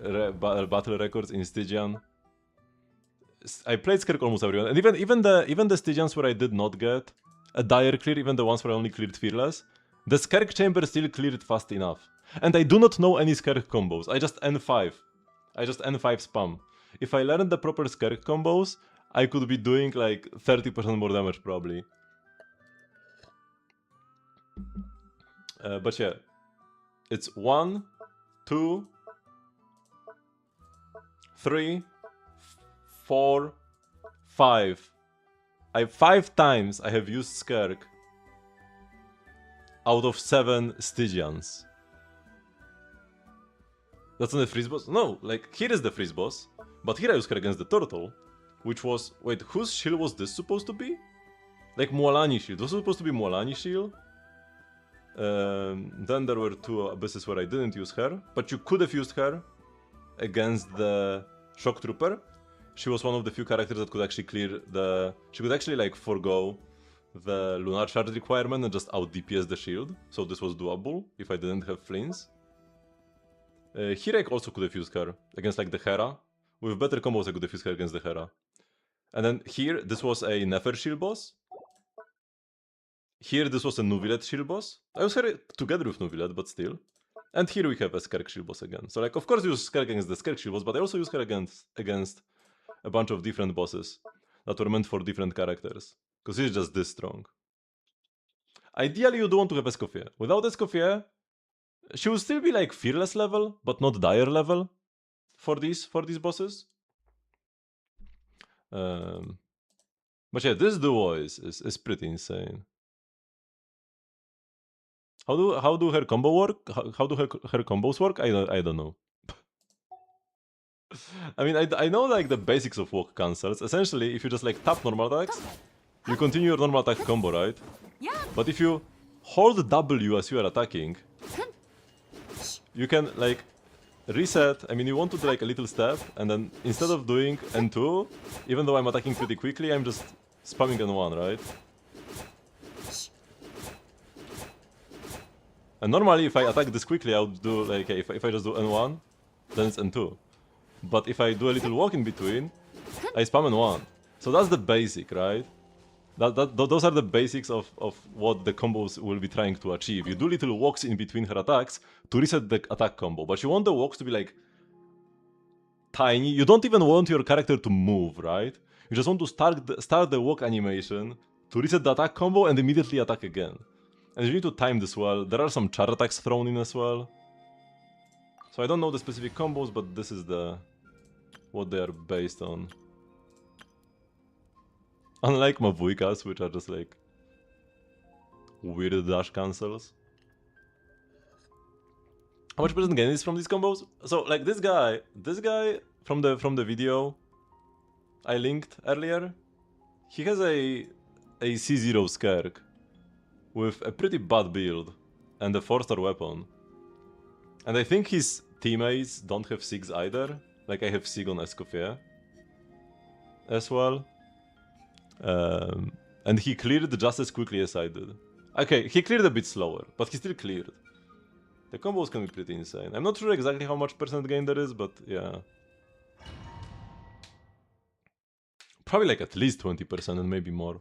battle records in Stygian, I played Skerk almost everyone, and even the Stygians where I did not get a dire clear, even the ones where I only cleared Fearless, the Skerk chamber still cleared fast enough. And I do not know any Skerk combos. I just N5. I just N5 spam. If I learned the proper Skerk combos, I could be doing like 30% more damage probably. But yeah, it's 1, 2, 3, 4, 5. 5 times I have used Skerk out of 7 Stygians. That's not the freeze boss? No, like here is the freeze boss. But here I used her against the turtle, which was... Wait, whose shield was this supposed to be? Like Mualani shield. Was it supposed to be Mualani shield? Then there were 2 abysses where I didn't use her, but you could have used her against the Shock Trooper. She was one of the few characters that could actually clear the... She could actually like forgo the Lunar Charge requirement and just out DPS the shield, so this was doable if I didn't have Flames. Here I also could have used her against like the Hera. With better combos I could have used her against the Hera. And then here, this was a Nefer shield boss. Here this was a Nuvilet shield boss. I used her together with Nuvilet, but still. And here we have a Skerk shield boss again. So like, of course I use Skerk against the Skerk shield boss, but I also use her against a bunch of different bosses that were meant for different characters. Because she's just this strong. Ideally you do want to have Escoffier. Without Escoffier, she will still be like Fearless level, but not Dire level for these bosses. But yeah, this duo is pretty insane. How do her combo work? How do her combos work? I don't know. I mean, I know like the basics of walk cancels. Essentially, if you just like tap normal attacks, you continue your normal attack combo, right? But if you hold W as you are attacking, you can like reset. I mean, you want to do like a little step, and then instead of doing N2, even though I'm attacking pretty quickly, I'm just spamming N1, right? And normally, if I attack this quickly, I would do like, if I just do N1, then it's N2. But if I do a little walk in between, I spam N1. So that's the basic, right? Those are the basics of what the combos will be trying to achieve. You do little walks in between her attacks to reset the attack combo, but you want the walks to be like tiny. You don't even want your character to move, right? You just want to start the walk animation to reset the attack combo and immediately attack again. And you need to time this well. There are some charge attacks thrown in as well. So I don't know the specific combos, but this is what they are based on. Unlike Mavuikas, which are just like weird dash cancels. How much percent gain is from these combos? So like this guy from the video I linked earlier, he has a C0 Skerk with a pretty bad build and a 4-star weapon. And I think his teammates don't have Sigs either. Like I have Sig on Escoffier as well. And he cleared just as quickly as I did. Okay, he cleared a bit slower, but he still cleared. The combos can be pretty insane. I'm not sure exactly how much percent gain there is, but yeah. Probably like at least 20% and maybe more.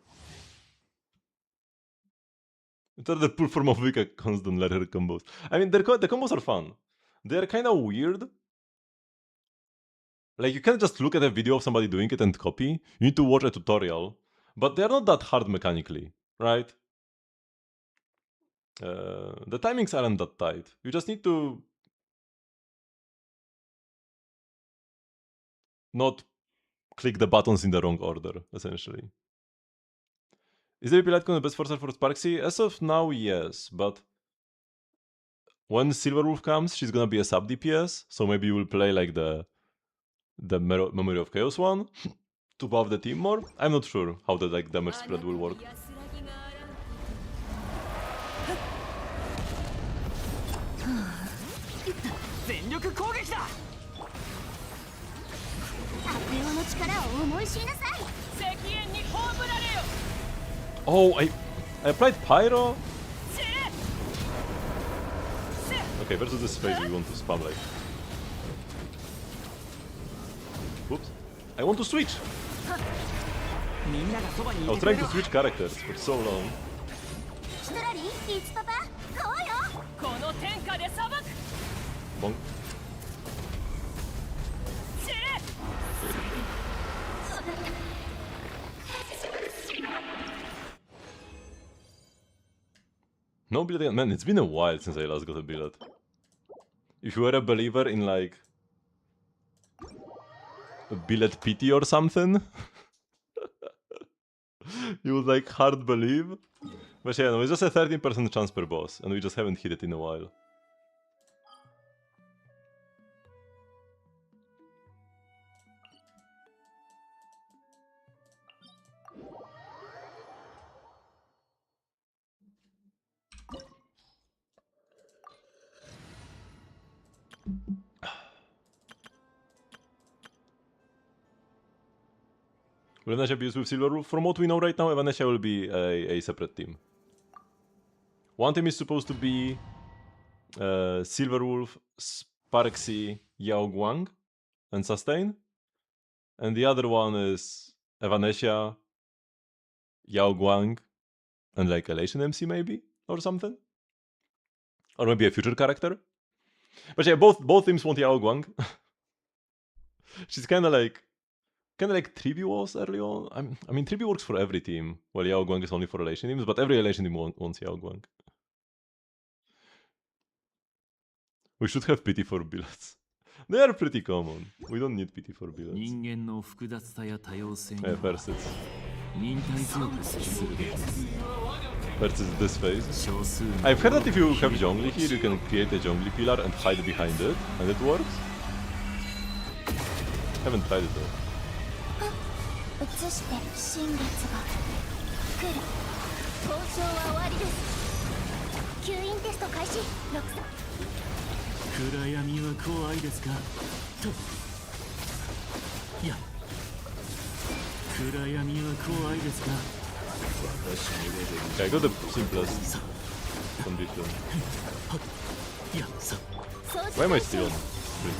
It's the pull form of Vika constant letter combos. I mean, the combos are fun. They're kind of weird. Like, you can't just look at a video of somebody doing it and copy. You need to watch a tutorial. But they're not that hard mechanically, right? The timings aren't that tight. You just need to not click the buttons in the wrong order, essentially. Is the BP Litecoin the best forcer for Sparksy? As of now, yes, but when Silverwolf comes, she's gonna be a sub DPS, so maybe you will play like the Memory of Chaos one to buff the team more. I'm not sure how the like damage spread will work. Oh, I applied Pyro? Okay, versus this phase we want to spam like... Whoops. I want to switch! I was trying to switch characters for so long. Bonk. No billet again. Man, it's been a while since I last got a billet. If you were a believer in like... a billet pity or something, you would like hard believe. But yeah, no, it's just a 13% chance per boss, and we just haven't hit it in a while. Will Evanescia be used with Silverwolf? From what we know right now, Evanescia will be a separate team. One team is supposed to be Silverwolf, Sparksy, Yao Guang, and Sustain. And the other one is Evanescia, Yao Guang, and like Elation MC maybe? Or something? Or maybe a future character? But yeah, both teams want Yao Guang. She's kinda like 3B was early on. I mean 3B works for every team, while Yao Guang is only for Elation teams, but every Elation team wants Yao Guang. We should have pity for billets. They are pretty common. We don't need pity for billets. Yeah, first it's... First is this phase. I've heard that if you have Zhongli here, you can create a Zhongli pillar and hide behind it, and it works. Haven't tried it though. Okay, I got the simplest condition. Why am I still on sprint?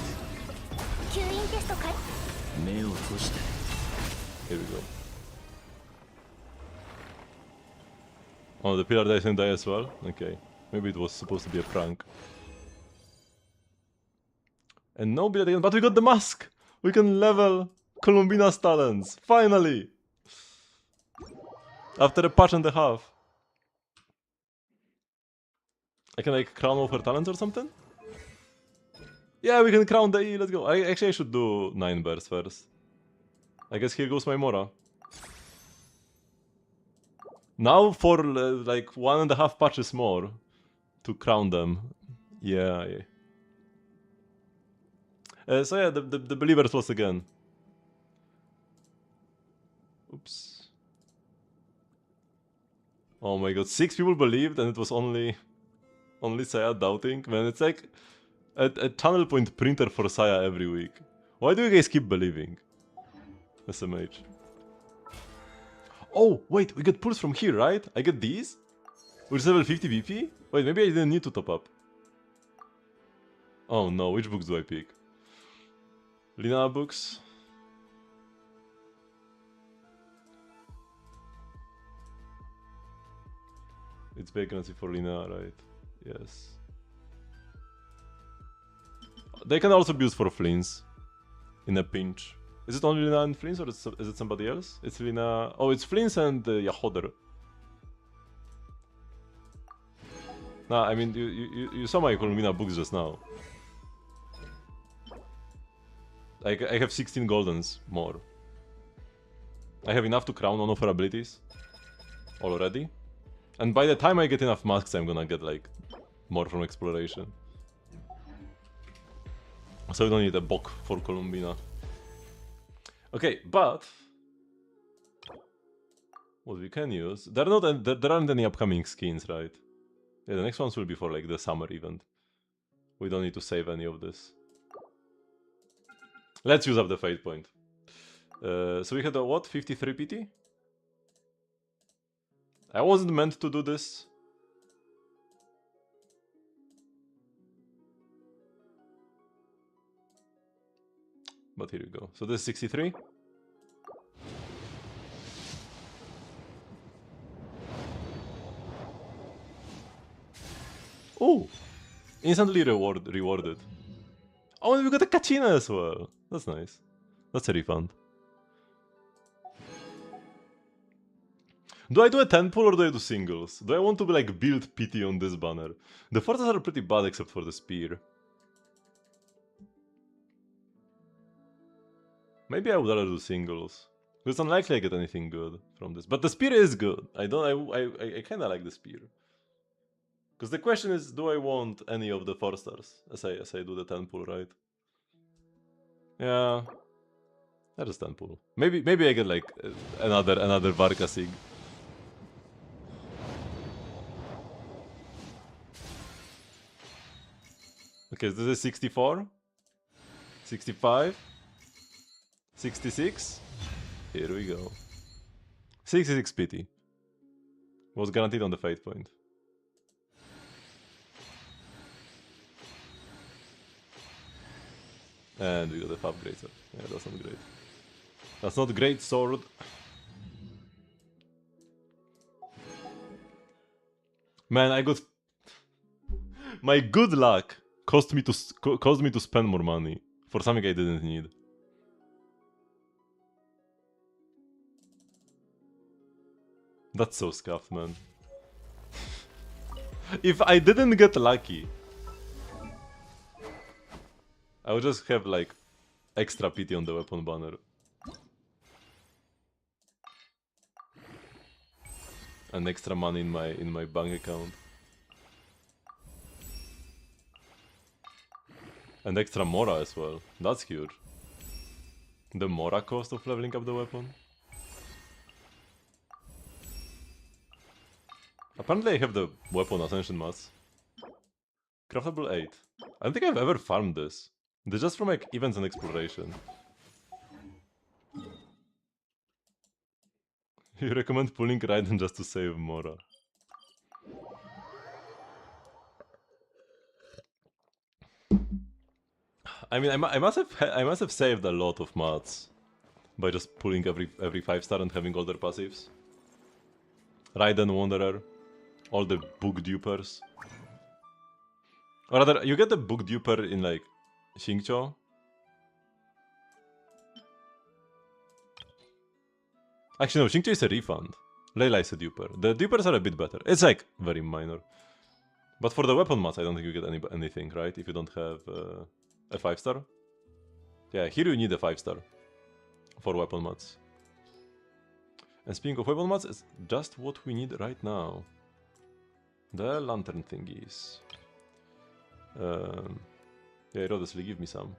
Here we go. Oh, the pillar doesn't die as well? Okay. Maybe it was supposed to be a prank. And no billet again, but we got the mask! We can level Columbina's talents! Finally! After a patch and a half. I can like crown all her talents or something? Yeah, we can crown the E, let's go. I should do 9 bears first. I guess here goes my Mora. Now for like 1.5 patches more to crown them. Yeah. So yeah, the believers lost again. Oops. Oh my god, 6 people believed and it was only Saya doubting? Man, it's like a channel point printer for Saya every week. Why do you guys keep believing? SMH. Oh, wait, we get pulls from here, right? I get these? Which is level 50 BP? Wait, maybe I didn't need to top up. Oh no, which books do I pick? Lina books? It's vacancy for Lina, right? Yes. They can also be used for Flins. In a pinch. Is it only Lina and Flins or is it somebody else? It's Lina... Oh, it's Flins and Yahoder. Nah, I mean, you saw my Columbina books just now. I have 16 goldens more. I have enough to crown one of her abilities. Already. And by the time I get enough masks, I'm gonna get like more from exploration. So we don't need a Bok for Columbina. Okay, but what we can use... There aren't any upcoming skins, right? Yeah, the next ones will be for like the summer event. We don't need to save any of this. Let's use up the fate point. So we had a what? 53 PT? I wasn't meant to do this. But here you go. So this is 63. Oh! Instantly rewarded. Oh, and we got a Kachina as well. That's nice. That's a refund. Do I do a 10 pull or do I do singles? Do I want to like build pity on this banner? The forces are pretty bad except for the spear. Maybe I would rather do singles. It's unlikely I get anything good from this. But the spear is good. I kinda like the spear. Because the question is, do I want any of the 4 stars as I do the 10 pull, right? Yeah. I just 10 pull. Maybe I get like another Varka Sig. Okay, so this is 64, 65, 66. Here we go. 66 pity. Was guaranteed on the fate point. And we got the Fab Great Sword. Yeah, that's not great. That's not great sword. Man, I got... My good luck caused me to spend more money for something I didn't need. That's so scuffed, man. If I didn't get lucky, I would just have like extra pity on the weapon banner. And extra money in my bank account. And extra Mora as well. That's huge. The Mora cost of leveling up the weapon. Apparently I have the weapon Ascension Mass. Craftable 8. I don't think I've ever farmed this. This is just from like events and exploration. You recommend pulling Raiden just to save Mora. I mean, I must have saved a lot of mats by just pulling every 5-star and having all their passives. Raiden, Wanderer, all the book dupers. Or rather, you get the book duper in like Xingqiu. Actually, no, Xingqiu is a refund. Layla is a duper. The dupers are a bit better. It's like very minor. But for the weapon mats, I don't think you get anything, right? If you don't have a 5-star. Yeah, here you need a 5-star for weapon mats. And speaking of weapon mats, it's just what we need right now. The lantern thingies. Yeah, Rodesly, give me some.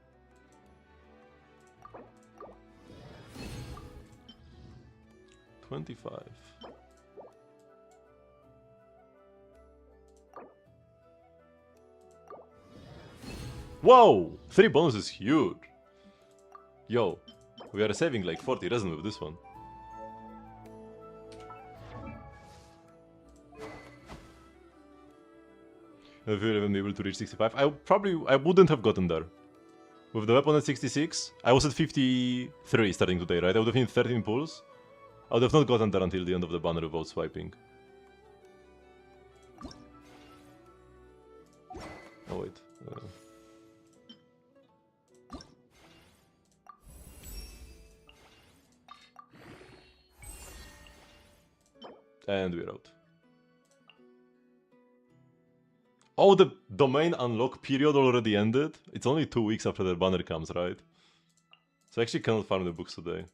$25. Whoa! 3 bonus is huge! Yo, we are saving like 40 resin with this one. If we were even able to reach 65, I wouldn't have gotten there. With the weapon at 66, I was at 53 starting today, right? I would have needed 13 pulls. I would have not gotten there until the end of the banner without swiping. Oh wait. And we're out. Oh, the domain unlock period already ended? It's only 2 weeks after the banner comes, right? So I actually cannot farm the books today.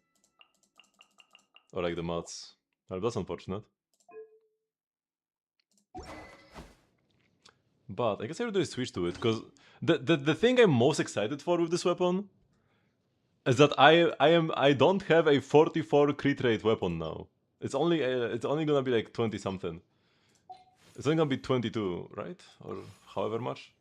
Or like the mats. Well, that's unfortunate. But I guess I would do a switch to it, because the thing I'm most excited for with this weapon is that I don't have a 44 crit rate weapon now. It's only gonna be like 20 something. It's only gonna be 22, right? Or however much.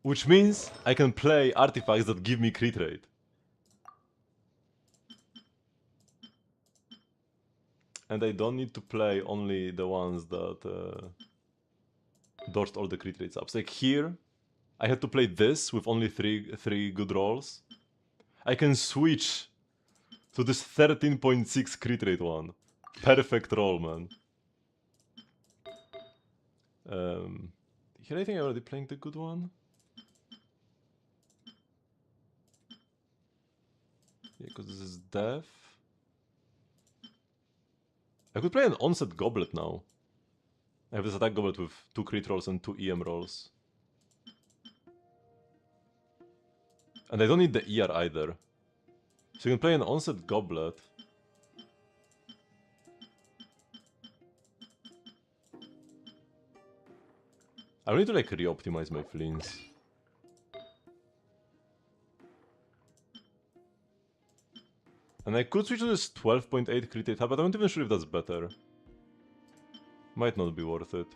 Which means I can play artifacts that give me crit rate. And I don't need to play only the ones that dodged all the crit rates up. So like here, I had to play this with only three good rolls. I can switch to this 13.6 crit rate one. Perfect roll, man. Here I think I'm already playing the good one. Yeah, because this is death. I could play an onset goblet now. I have this attack goblet with 2 crit rolls and 2 EM rolls. And I don't need the ER either. So you can play an onset goblet. I need to like re-optimize my fleens. And I could switch to this 12.8 crit rate, but I'm not even sure if that's better. Might not be worth it.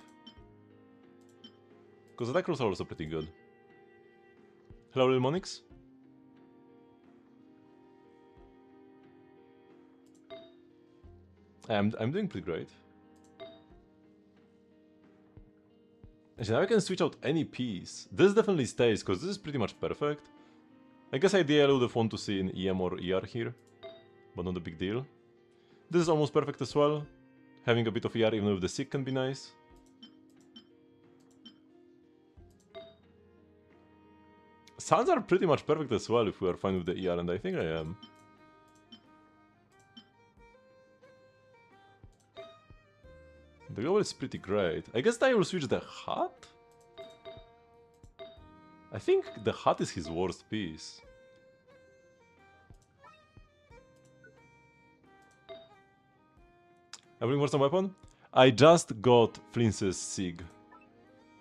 Because attack rolls are also pretty good. Hello, Lil Monix? I'm doing pretty great. Actually, now I can switch out any piece. This definitely stays, because this is pretty much perfect. I guess ideally I would have wanted to see an EM or ER here, but not a big deal. This is almost perfect as well. Having a bit of ER even with the Sig can be nice. Suns are pretty much perfect as well if we are fine with the ER, and I think I am. The global is pretty great. I guess I will switch the hat? I think the hat is his worst piece. Everything worth some weapon? I just got Flince's Sig.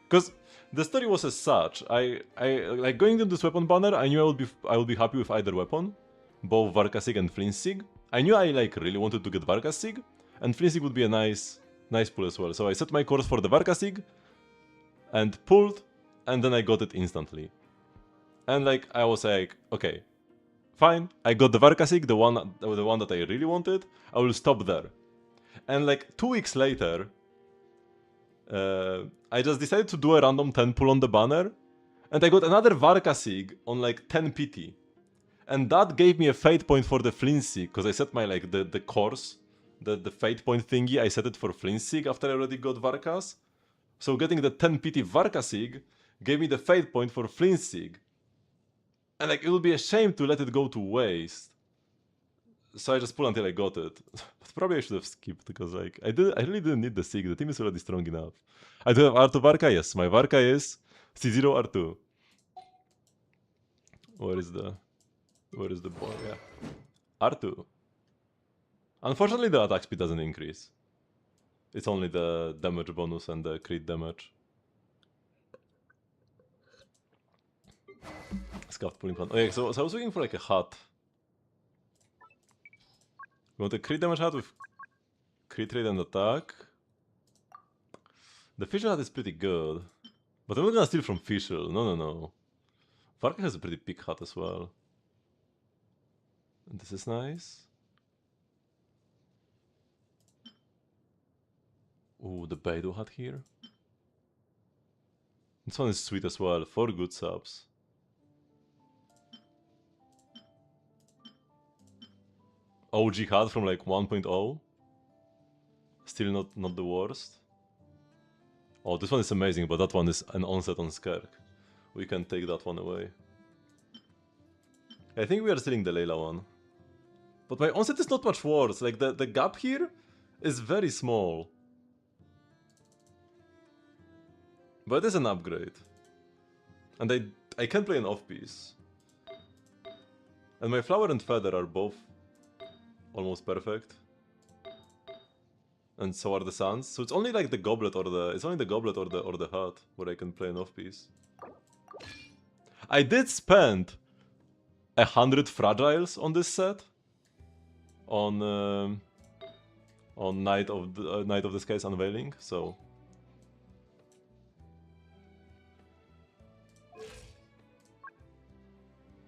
Because the story was as such. I like going into this weapon banner, I knew I would be happy with either weapon. Both Varka Sig and Flint Sig. I knew I like really wanted to get Varka Sig, and Flint Sig would be a nice pull as well. So I set my course for the Varka Sig and pulled, and then I got it instantly. And like I was like, okay, fine, I got the Varka Sig, the one that I really wanted. I will stop there. And like 2 weeks later, I just decided to do a random 10 pull on the banner, and I got another Varka Sig on like 10 PT. And that gave me a fate point for the Flint Sig, because I set my like the course, the fate point thingy, I set it for Flint Sig after I already got Varkas. So getting the 10 PT Varka Sig gave me the fate point for Flint Sig. And like it would be a shame to let it go to waste. So I just pulled until I got it. But probably I should have skipped, because like I really didn't need the Sig, the team is already strong enough. I do have R2 Varka, yes, my Varka is C0 R2. Where is the boy? Yeah. R2. Unfortunately the attack speed doesn't increase. It's only the damage bonus and the crit damage. Scuffed pulling plan. Okay, so I was looking for like a hat. You want a crit damage hat with crit rate and attack? The Fischl hat is pretty good. But I'm not gonna steal from Fischl. No. Varka has a pretty big hat as well. And this is nice. Ooh, the Beidou hat here. This one is sweet as well. 4 good subs. OG hat from like 1.0. Still not the worst. Oh, this one is amazing, but that one is an onset on Skerk. We can take that one away. I think we are stealing the Layla one. But my onset is not much worse. Like the gap here is very small. But it is an upgrade. And I can play an off-piece. And my Flower and Feather are both almost perfect. And so are the Suns. So it's only like the Goblet or the Hat where I can play an off-piece. I did spend 100 Fragiles on this set. On Night of the Skies Unveiling, so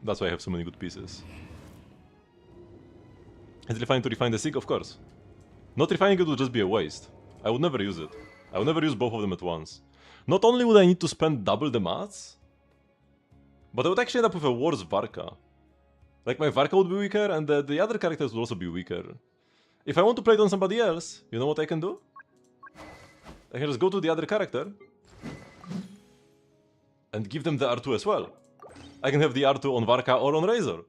that's why I have so many good pieces. Is it fine to refine the Sig? Of course. Not refining it would just be a waste. I would never use it. I would never use both of them at once. Not only would I need to spend double the mats, but I would actually end up with a worse Varka. Like, my Varka would be weaker, and the other characters would also be weaker. If I want to play it on somebody else, you know what I can do? I can just go to the other character and give them the R2 as well. I can have the R2 on Varka or on Razor.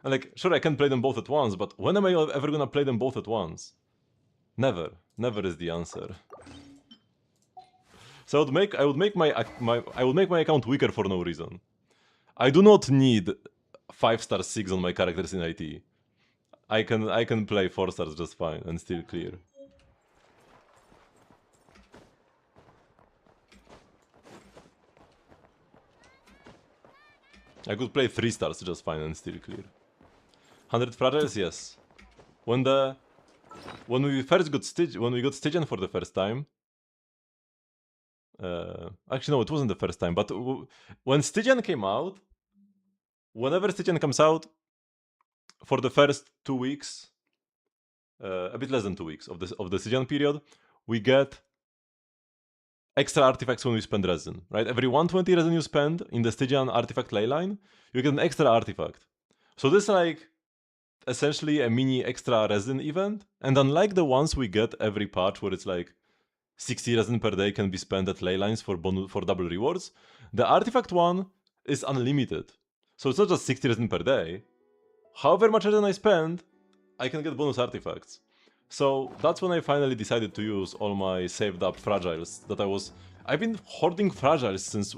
And like, sure, I can play them both at once, but when am I ever gonna play them both at once? Never. Never is the answer. So I would make my account weaker for no reason. I do not need 5-star 6 on my characters in IT. I can play 4 stars just fine and still clear. I could play 3 stars just fine and still clear. 100 fragiles, yes. When we got Stygian for the first time. Actually, no, it wasn't the first time. But when Stygian came out, whenever Stygian comes out, for the first 2 weeks, a bit less than 2 weeks of the Stygian period, we get extra artifacts when we spend resin, right? Every 120 resin you spend in the Stygian artifact leyline, you get an extra artifact. So this is like essentially a mini extra resin event, and unlike the ones we get every patch where it's like 60 resin per day can be spent at leylines for double rewards, the artifact one is unlimited. So it's not just 60 resin per day. However much resin I spend, I can get bonus artifacts. So that's when I finally decided to use all my saved up fragiles that I've been hoarding fragiles since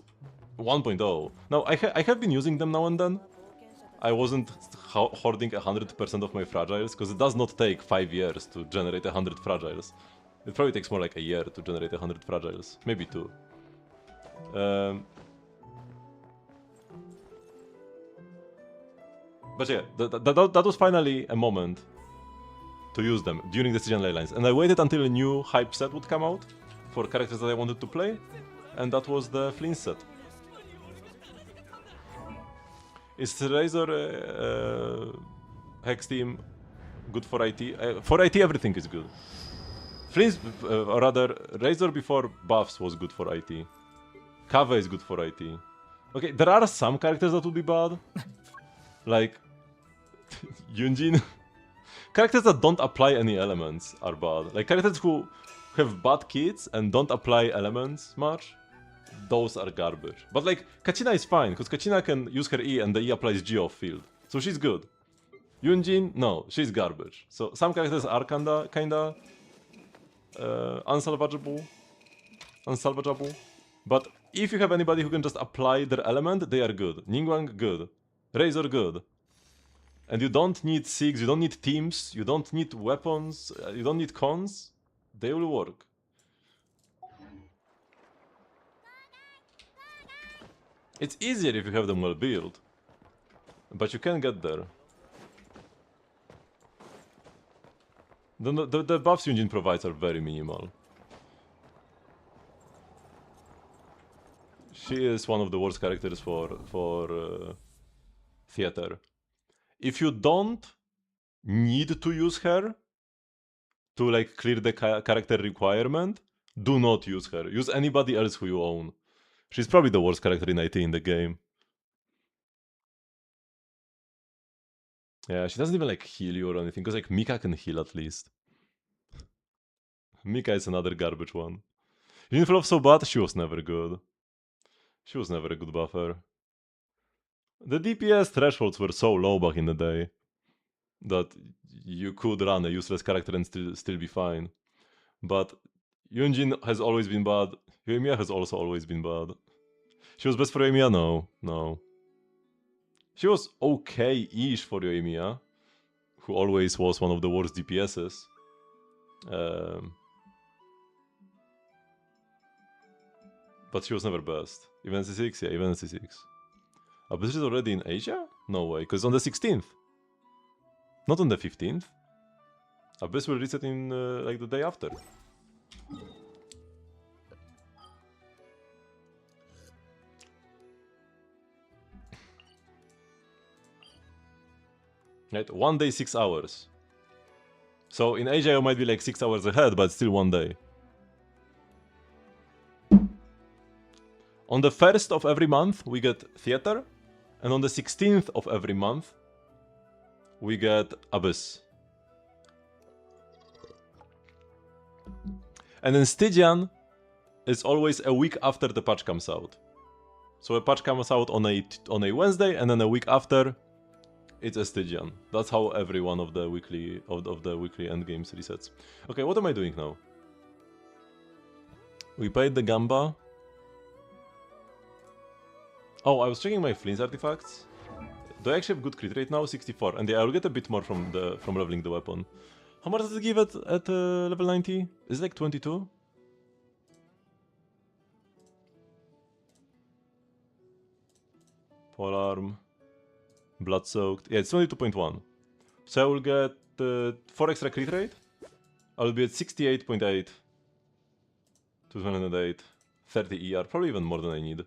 1.0. Now, I have been using them now and then. I wasn't hoarding 100% of my fragiles, because it does not take 5 years to generate 100 fragiles. It probably takes more like a year to generate 100 fragiles. Maybe 2. But yeah, that was finally a moment to use them during the Stygian leylines. And I waited until a new hype set would come out for characters that I wanted to play, and that was the Flynn set. Is Razor Hex team good for IT? For IT, everything is good. Flynn's, or rather, Razor before buffs was good for IT. Kava is good for IT. Okay, there are some characters that would be bad. Like Yunjin. Characters that don't apply any elements are bad. Like characters who have bad kits and don't apply elements much, those are garbage. But like, Kachina is fine, because Kachina can use her E and the E applies G off field. So she's good. Yunjin, no, she's garbage. So some characters are kinda unsalvageable. But if you have anybody who can just apply their element, they are good. Ningguang, good. Razor, good. And you don't need SIGs, you don't need teams, you don't need weapons, you don't need cons. They will work. It's easier if you have them well built, but you can get there. The buffs Yunjin provides are very minimal. She is one of the worst characters for theater. If you don't need to use her to like clear the character requirement, do not use her. Use anybody else who you own. She's probably the worst character in IT in the game. Yeah, she doesn't even like heal you or anything, because like Mika can heal at least. Mika is another garbage one. Unifull of so bad, she was never good. She was never a good buffer. The DPS thresholds were so low back in the day that you could run a useless character and still be fine. But Yunjin has always been bad. Yoimiya has also always been bad. She was best for Yoimiya? No. She was okay-ish for Yoimiya, who always was one of the worst DPSs. But she was never best. Even C6? Yeah, even C6. Abyss is already in Asia? No way, because on the 16th. Not on the 15th. Abyss will reset in like the day after. Right, 1 day 6 hours. So in Asia, I might be like 6 hours ahead, but still one day. On the 1st of every month, we get Theater. And on the 16th of every month, we get Abyss. And then Stygian is always a week after the patch comes out. So a patch comes out on a Wednesday, and then a week after, it's a Stygian. That's how every one of the weekly endgames resets. Okay, what am I doing now? We paid the Gamba. Oh, I was checking my Flints artifacts. Do I actually have good crit rate now? 64. And yeah, I'll get a bit more from leveling the weapon. How much does it give at level 90? Is it like 22? Polearm. Blood soaked. Yeah, it's 22.1. So I will get 4 extra crit rate. I'll be at 68.8. 208. 30 ER. Probably even more than I need.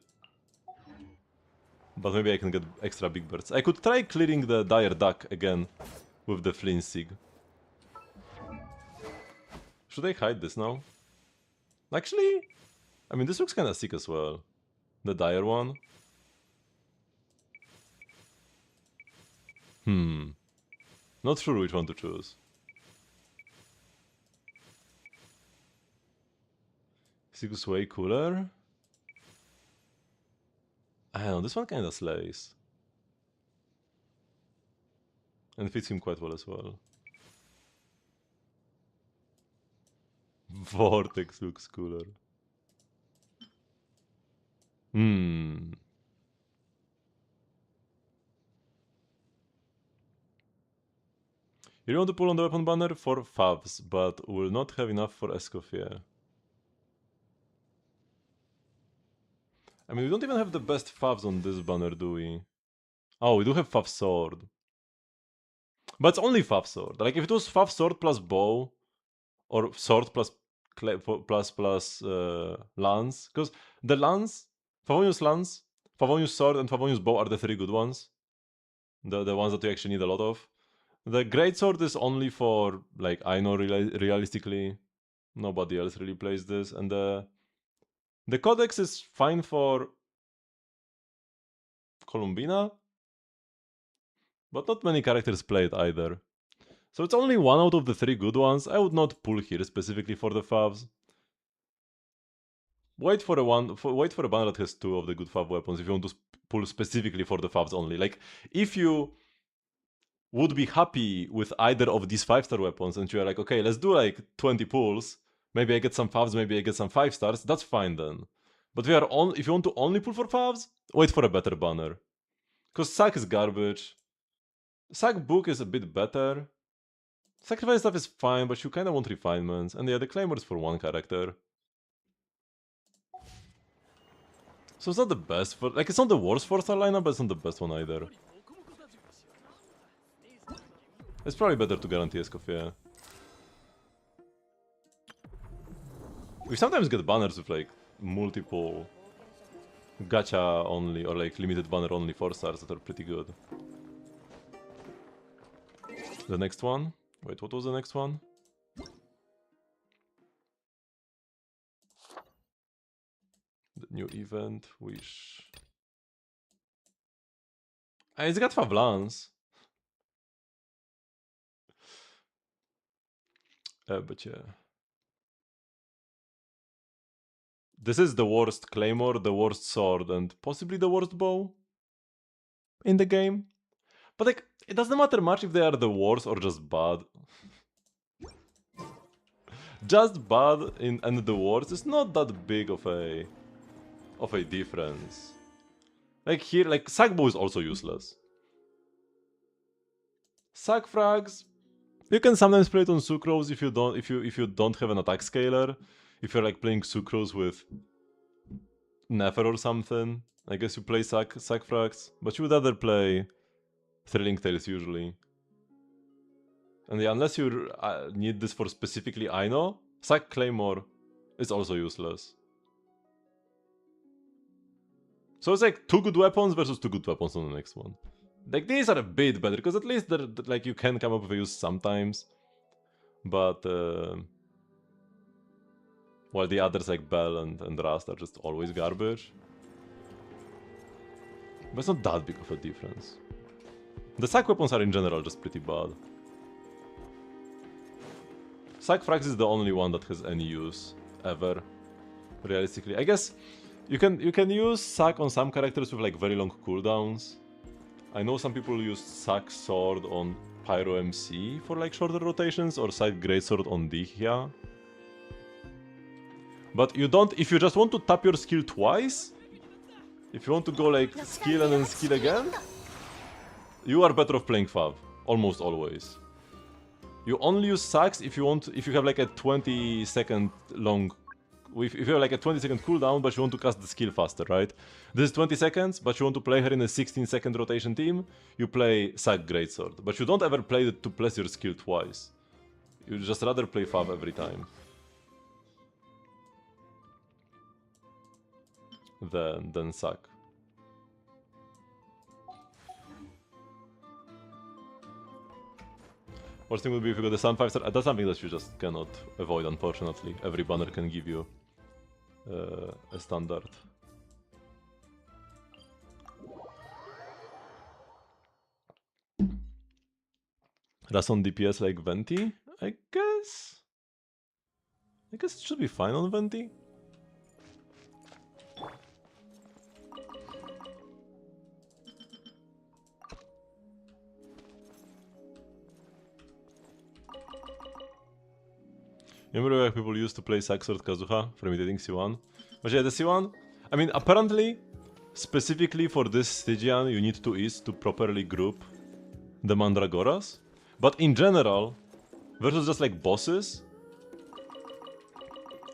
But maybe I can get extra big birds. I could try clearing the Dire Duck again with the Flint Sig. Should I hide this now? Actually, I mean, this looks kinda sick as well. The Dire one. Not sure which one to choose. Sig's way cooler. I don't know, this one kinda slays. And fits him quite well as well. Vortex looks cooler. You want to pull on the weapon banner for Favs, but will not have enough for Escoffier. I mean, we don't even have the best Favs on this banner, do we? Oh, we do have Fav Sword. But it's only Fav Sword. Like, if it was Fav Sword plus Bow, or Sword plus Lance, because the Lance, Favonius Lance, Favonius Sword, and Favonius Bow are the 3 good ones. The ones that you actually need a lot of. The Greatsword is only for, like, I know realistically, nobody else really plays this, and the Codex is fine for Columbina, but not many characters play it either. So it's only one out of the 3 good ones. I would not pull here specifically for the Favs. Wait for a banner that has 2 of the good Fav weapons if you want to pull specifically for the Favs only. Like, if you would be happy with either of these 5-star weapons and you're like, okay, let's do like 20 pulls, maybe I get some Favs, maybe I get some 5 stars, that's fine then. But if you want to only pull for Favs, wait for a better banner. Because Sack is garbage. Sack Book is a bit better. Sacrifice stuff is fine, but you kinda want refinements. And yeah, the Claymore is for 1 character. So it's not the best for, like, it's not the worst 4-star lineup, but it's not the best one either. It's probably better to guarantee Escoffier. We sometimes get banners with like multiple gacha only or like limited banner only 4 stars that are pretty good. The next one? Wait, what was the next one? The new event, Wish. It's got Fablance. But yeah. This is the worst Claymore, the worst Sword, and possibly the worst Bow in the game. But like, it doesn't matter much if they are the worst or just bad. Just bad and the worst is not that big of a difference. Like here, like Sack Bow is also useless. Sack Frags, you can sometimes play it on Sucrose if you don't have an attack scaler. If you're like playing Sucrose with Nefer or something, I guess you play Sack Frags, but you would rather play Thrilling Tales usually. And yeah, unless you need this for specifically Aino, Sack Claymore is also useless. So it's like 2 good weapons versus 2 good weapons on the next one. Like, these are a bit better, because at least like you can come up with a use sometimes. But while the others like Bell and Rust are just always garbage. But it's not that big of a difference. The sack weapons are in general just pretty bad. Sack Frax is the only one that has any use ever. Realistically, I guess you can use sack on some characters with like very long cooldowns. I know some people use sack sword on Pyro MC for like shorter rotations, or sack greatsword on Dihya. But you don't, if you just want to tap your skill twice, if you want to go like skill and then skill again, you are better off playing Fav, almost always. You only use sacks if you have like a 20-second long, if you have like a 20-second cooldown, but you want to cast the skill faster, right? This is 20 seconds, but you want to play her in a 16-second rotation team, you play sack greatsword. But you don't ever play it to place your skill twice. You just rather play Fav every time. Than sack. Worst thing would be if you got the Sun 5-star. That's something that you just cannot avoid, unfortunately. Every banner can give you a standard. Ras on DPS like Venti? I guess it should be fine on Venti. Remember where people used to play Saxord Kazuha for imitating C1? But yeah, the C1, I mean, apparently, specifically for this Stygian, you need 2Es to properly group the Mandragoras. But in general, versus just like bosses,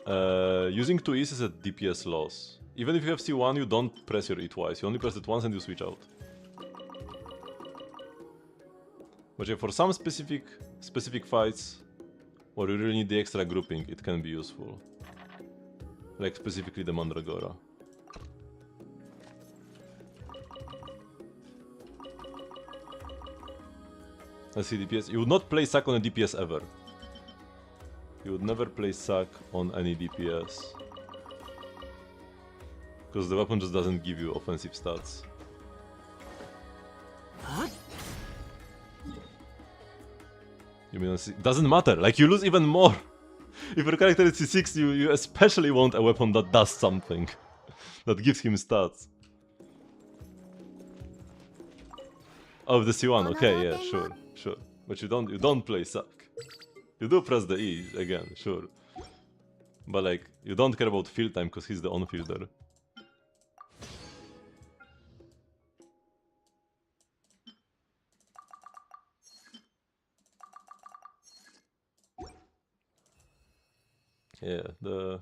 using 2Es is a DPS loss. Even if you have C1, you don't press your E twice, you only press it once and you switch out. But yeah, for some specific fights, or you really need the extra grouping, it can be useful. Like specifically the Mandragora. Let's see DPS. You would not play sack on a DPS ever. You would never play sack on any DPS. Because the weapon just doesn't give you offensive stats. You mean it doesn't matter, like you lose even more. If your character is C6, you especially want a weapon that does something. That gives him stats. Oh, the C1, okay, yeah, sure. But you don't play sack. You do press the E again, sure. But like, you don't care about field time because he's the on-fielder. Yeah, the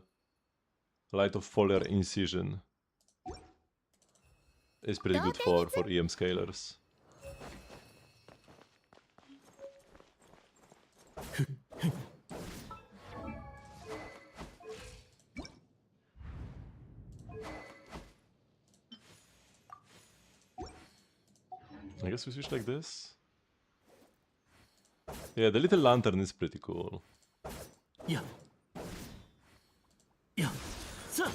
Light of Foliar Incision is pretty good for EM scalers. I guess we switch like this. Yeah, the little lantern is pretty cool. Yeah. Yeah. So.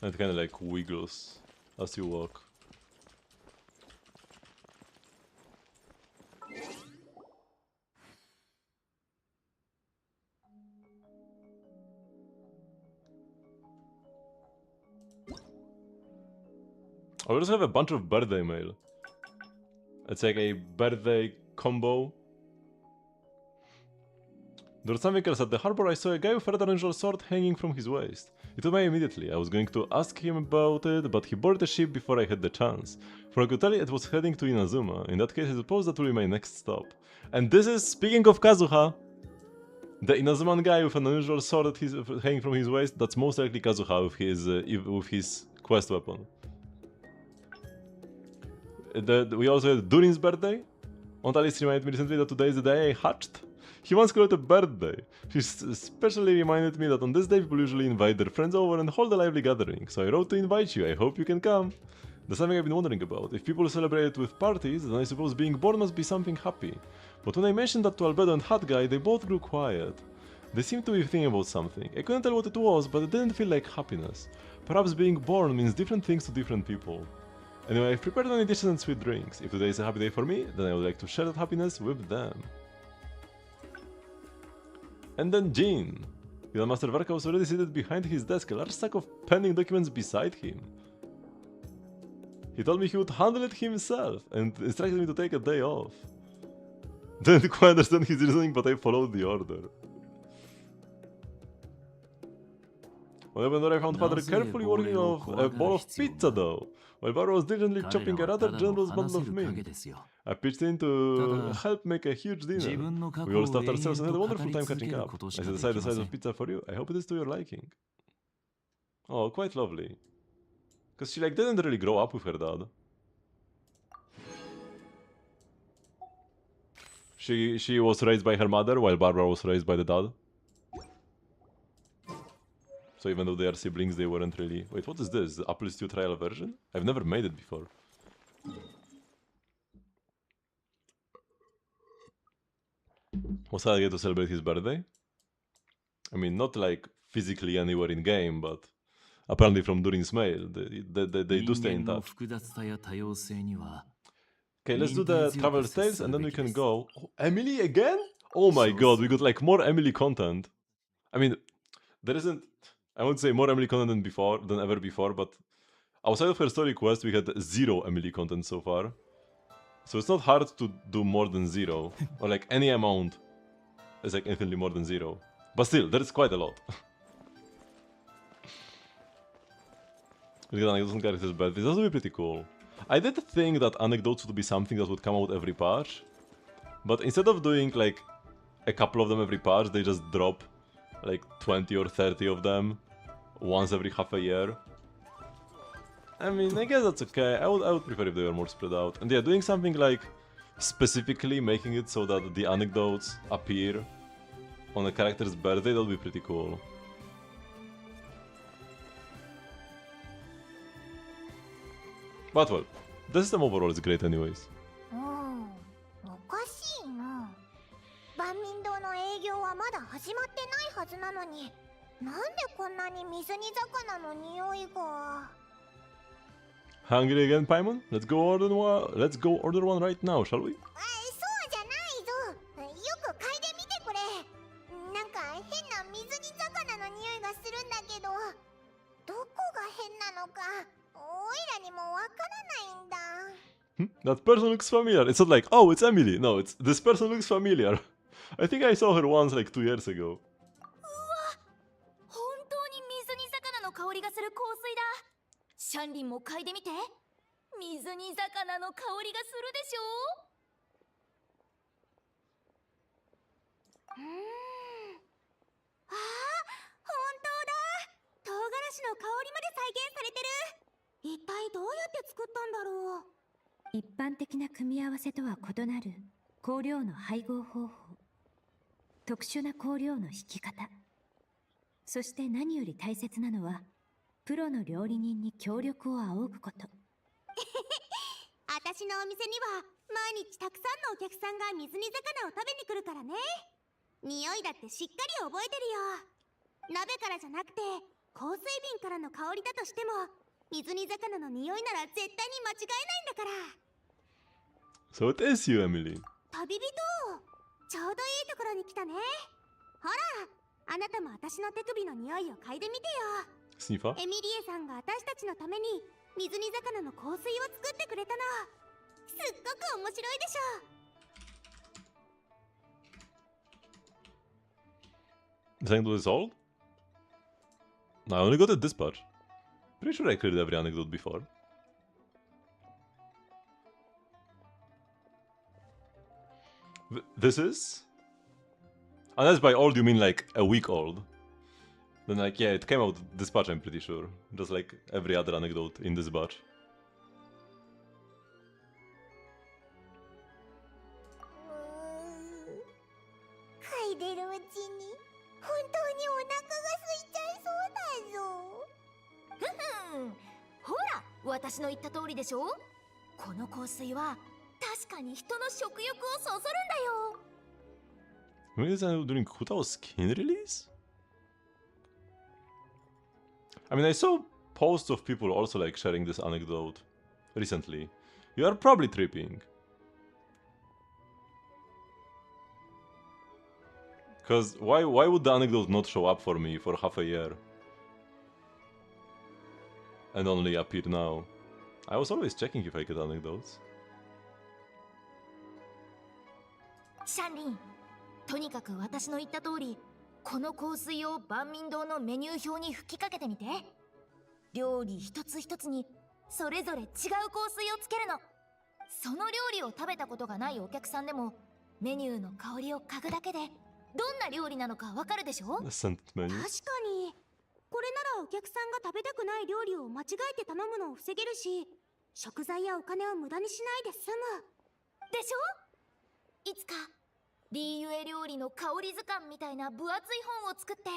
It kind of like wiggles as you walk. I also have a bunch of birthday mail. It's like a birthday combo. There was something else at the harbor. I saw a guy with a red unusual sword hanging from his waist. It took me immediately. I was going to ask him about it, but he boarded the ship before I had the chance. For I could tell it was heading to Inazuma. In that case, I suppose that will be my next stop. And this is, speaking of Kazuha, the Inazuman guy with an unusual sword that he's hanging from his waist, that's most likely Kazuha with his quest weapon. We also had Durin's birthday. Ontalis reminded me recently that today is the day I hatched. He once called it a birthday. She especially reminded me that on this day people usually invite their friends over and hold a lively gathering. So I wrote to invite you. I hope you can come. There's something I've been wondering about. If people celebrate it with parties, then I suppose being born must be something happy. But when I mentioned that to Albedo and Hot Guy, they both grew quiet. They seemed to be thinking about something. I couldn't tell what it was, but it didn't feel like happiness. Perhaps being born means different things to different people. Anyway, I've prepared many dishes and sweet drinks. If today is a happy day for me, then I would like to share that happiness with them. And then Jean. While Master Varka was already seated behind his desk, a large stack of pending documents beside him. He told me he would handle it himself, and instructed me to take a day off. Didn't quite understand his reasoning, but I followed the order. When I went there, I found Father carefully working off a bowl of pizza dough, while Barbara was diligently chopping a rather generous bundle of mint. I pitched in to help make a huge dinner. We all stuffed ourselves and had a wonderful time catching up. I set aside the size of pizza for you. I hope it is to your liking. Oh, quite lovely. Because she didn't really grow up with her dad. She was raised by her mother, while Barbara was raised by the dad. So even though they are siblings, they weren't really... Wait, what is this? The apple stew trial version? I've never made it before. Was I get to celebrate his birthday? I mean, not physically anywhere in game, but apparently from Durin's mail, they do stay in touch. Okay, let's do the travel tales and then we can go... Oh, Emily again? Oh my god, we got more Emily content. I mean, there isn't... I won't say more Emily content than ever before, but outside of her story quest, we had 0 Emily content so far. So it's not hard to do more than 0, or any amount is infinitely more than 0. But still, there is quite a lot. Anecdotes on characters' birthdays, that would be pretty cool. I did think that anecdotes would be something that would come out every patch, but instead of doing a couple of them every patch, they just drop 20 or 30 of them once every half a year. I mean, I guess that's okay. I would prefer if they were more spread out. And yeah, doing something specifically making it so that the anecdotes appear on a character's birthday, that would be pretty cool. But well, the system overall is great anyways. おかしいな。万民堂の営業はまだ始まってないはずなのに、なんでこんなに水煮魚の匂いが。Hungry again, Paimon? Let's go order one right now, shall we? そうじゃないぞ。よく嗅いでみてくれ。なんか変な水煮魚の匂いがするんだけど、どこが変なのか、おいらにもわからないんだ。That person looks familiar. It's not oh, it's Emily. No, it's this person looks familiar. I think I saw her once 2 years ago. 本当に水煮魚の香りがする香水だ。シャンリンも嗅いでみて。水煮魚の香りがするでしょ。ああ、本当だ。唐辛子の香りまで再現されてる。一体どうやって作ったんだろう。一般的な組み合わせとは異なる香料の配合方法、特殊な香料の引き方、そして何より大切なのはプロの料理人に協力を仰ぐこと。私のお店には毎日たくさんのお客さんが水煮魚を食べに来るからね。匂いだってしっかり覚えてるよ。鍋からじゃなくて香水瓶からの香りだとしても、水煮魚の匂いなら絶対に間違いないんだから。So it is you, Emily. 旅人、ちょうどいいところに来たね。ほら、あなたも私の手首の匂いを嗅いでみてよ。Sniffer? エミリエさんが私たちのために水煮魚の香水を作ってくれたの。すっごく面白いでしょ。This anecdote is old? No, I only got it this patch. Pretty sure I cleared every anecdote before. This is? Unless by old you mean a week old. Then yeah, it came out this patch, I'm pretty sure. Just every other anecdote in this batch. 嗅いでるうちに本当にお腹が空いちゃいそうだぞ。ふふん、ほら、私の言った通りでしょ。この香水は確かに人の食欲をそそるんだよ。 When is I doing Kutao skin release? I mean, I saw posts of people also like sharing this anecdote recently. You are probably tripping. Cause why would the anecdote not show up for me for half a year? And only appear now? I was always checking if I get anecdotes. シャンリン、とにかく私の言った通り、この香水を万民堂のメニュー表に吹きかけてみて。料理一つ一つにそれぞれ違う香水をつけるの。その料理を食べたことがないお客さんでもメニューの香りを嗅ぐだけでどんな料理なのかわかるでしょ。 The scent menu. 確かにこれならお客さんが食べたくない料理を間違えて頼むのを防げるし、食材やお金を無駄にしないで済むでしょ。いつかリーユエ料理の香り図鑑みたいな分厚い本を作って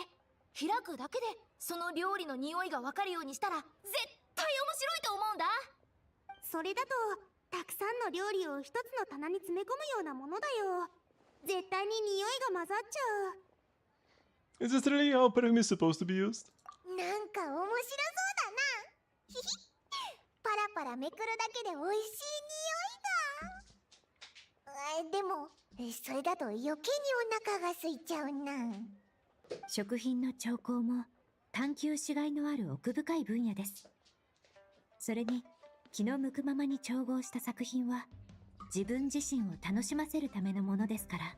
開くだけでその料理の匂いがわかるようにしたら絶対面白いと思うんだ。それだとたくさんの料理を一つの棚に詰め込むようなものだよ。絶対に匂いが混ざっちゃう。 Is this really how perfume is supposed to be used? なんか面白そうだな。ひひパラパラめくるだけで美味しい匂いが。でもそれだと余計にお腹が空いちゃうな。食品の調香も探求しがいのある奥深い分野です。それに気の向くままに調合した作品は自分自身を楽しませるためのものですから、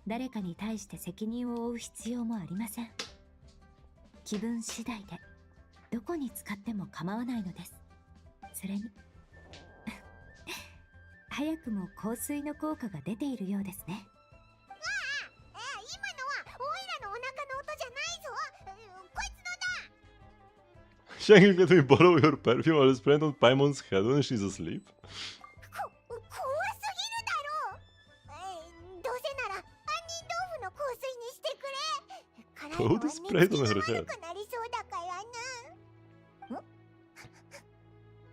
誰かに対して責任を負う必要もありません。気分次第でどこに使っても構わないのです。それに早くも香水の効果が出ているようですね。今のはオイラのお腹の音じゃないぞ。こいつのだ。 Shang, let me borrow your perfume. I'll spray it on Paimon's head when she's asleep. 怖すぎるだろう。どうせなら杏仁豆腐の香水にしてくれ。辛いのは Put 寝 a つ spray き on が her 悪 head. くなりそうだからな。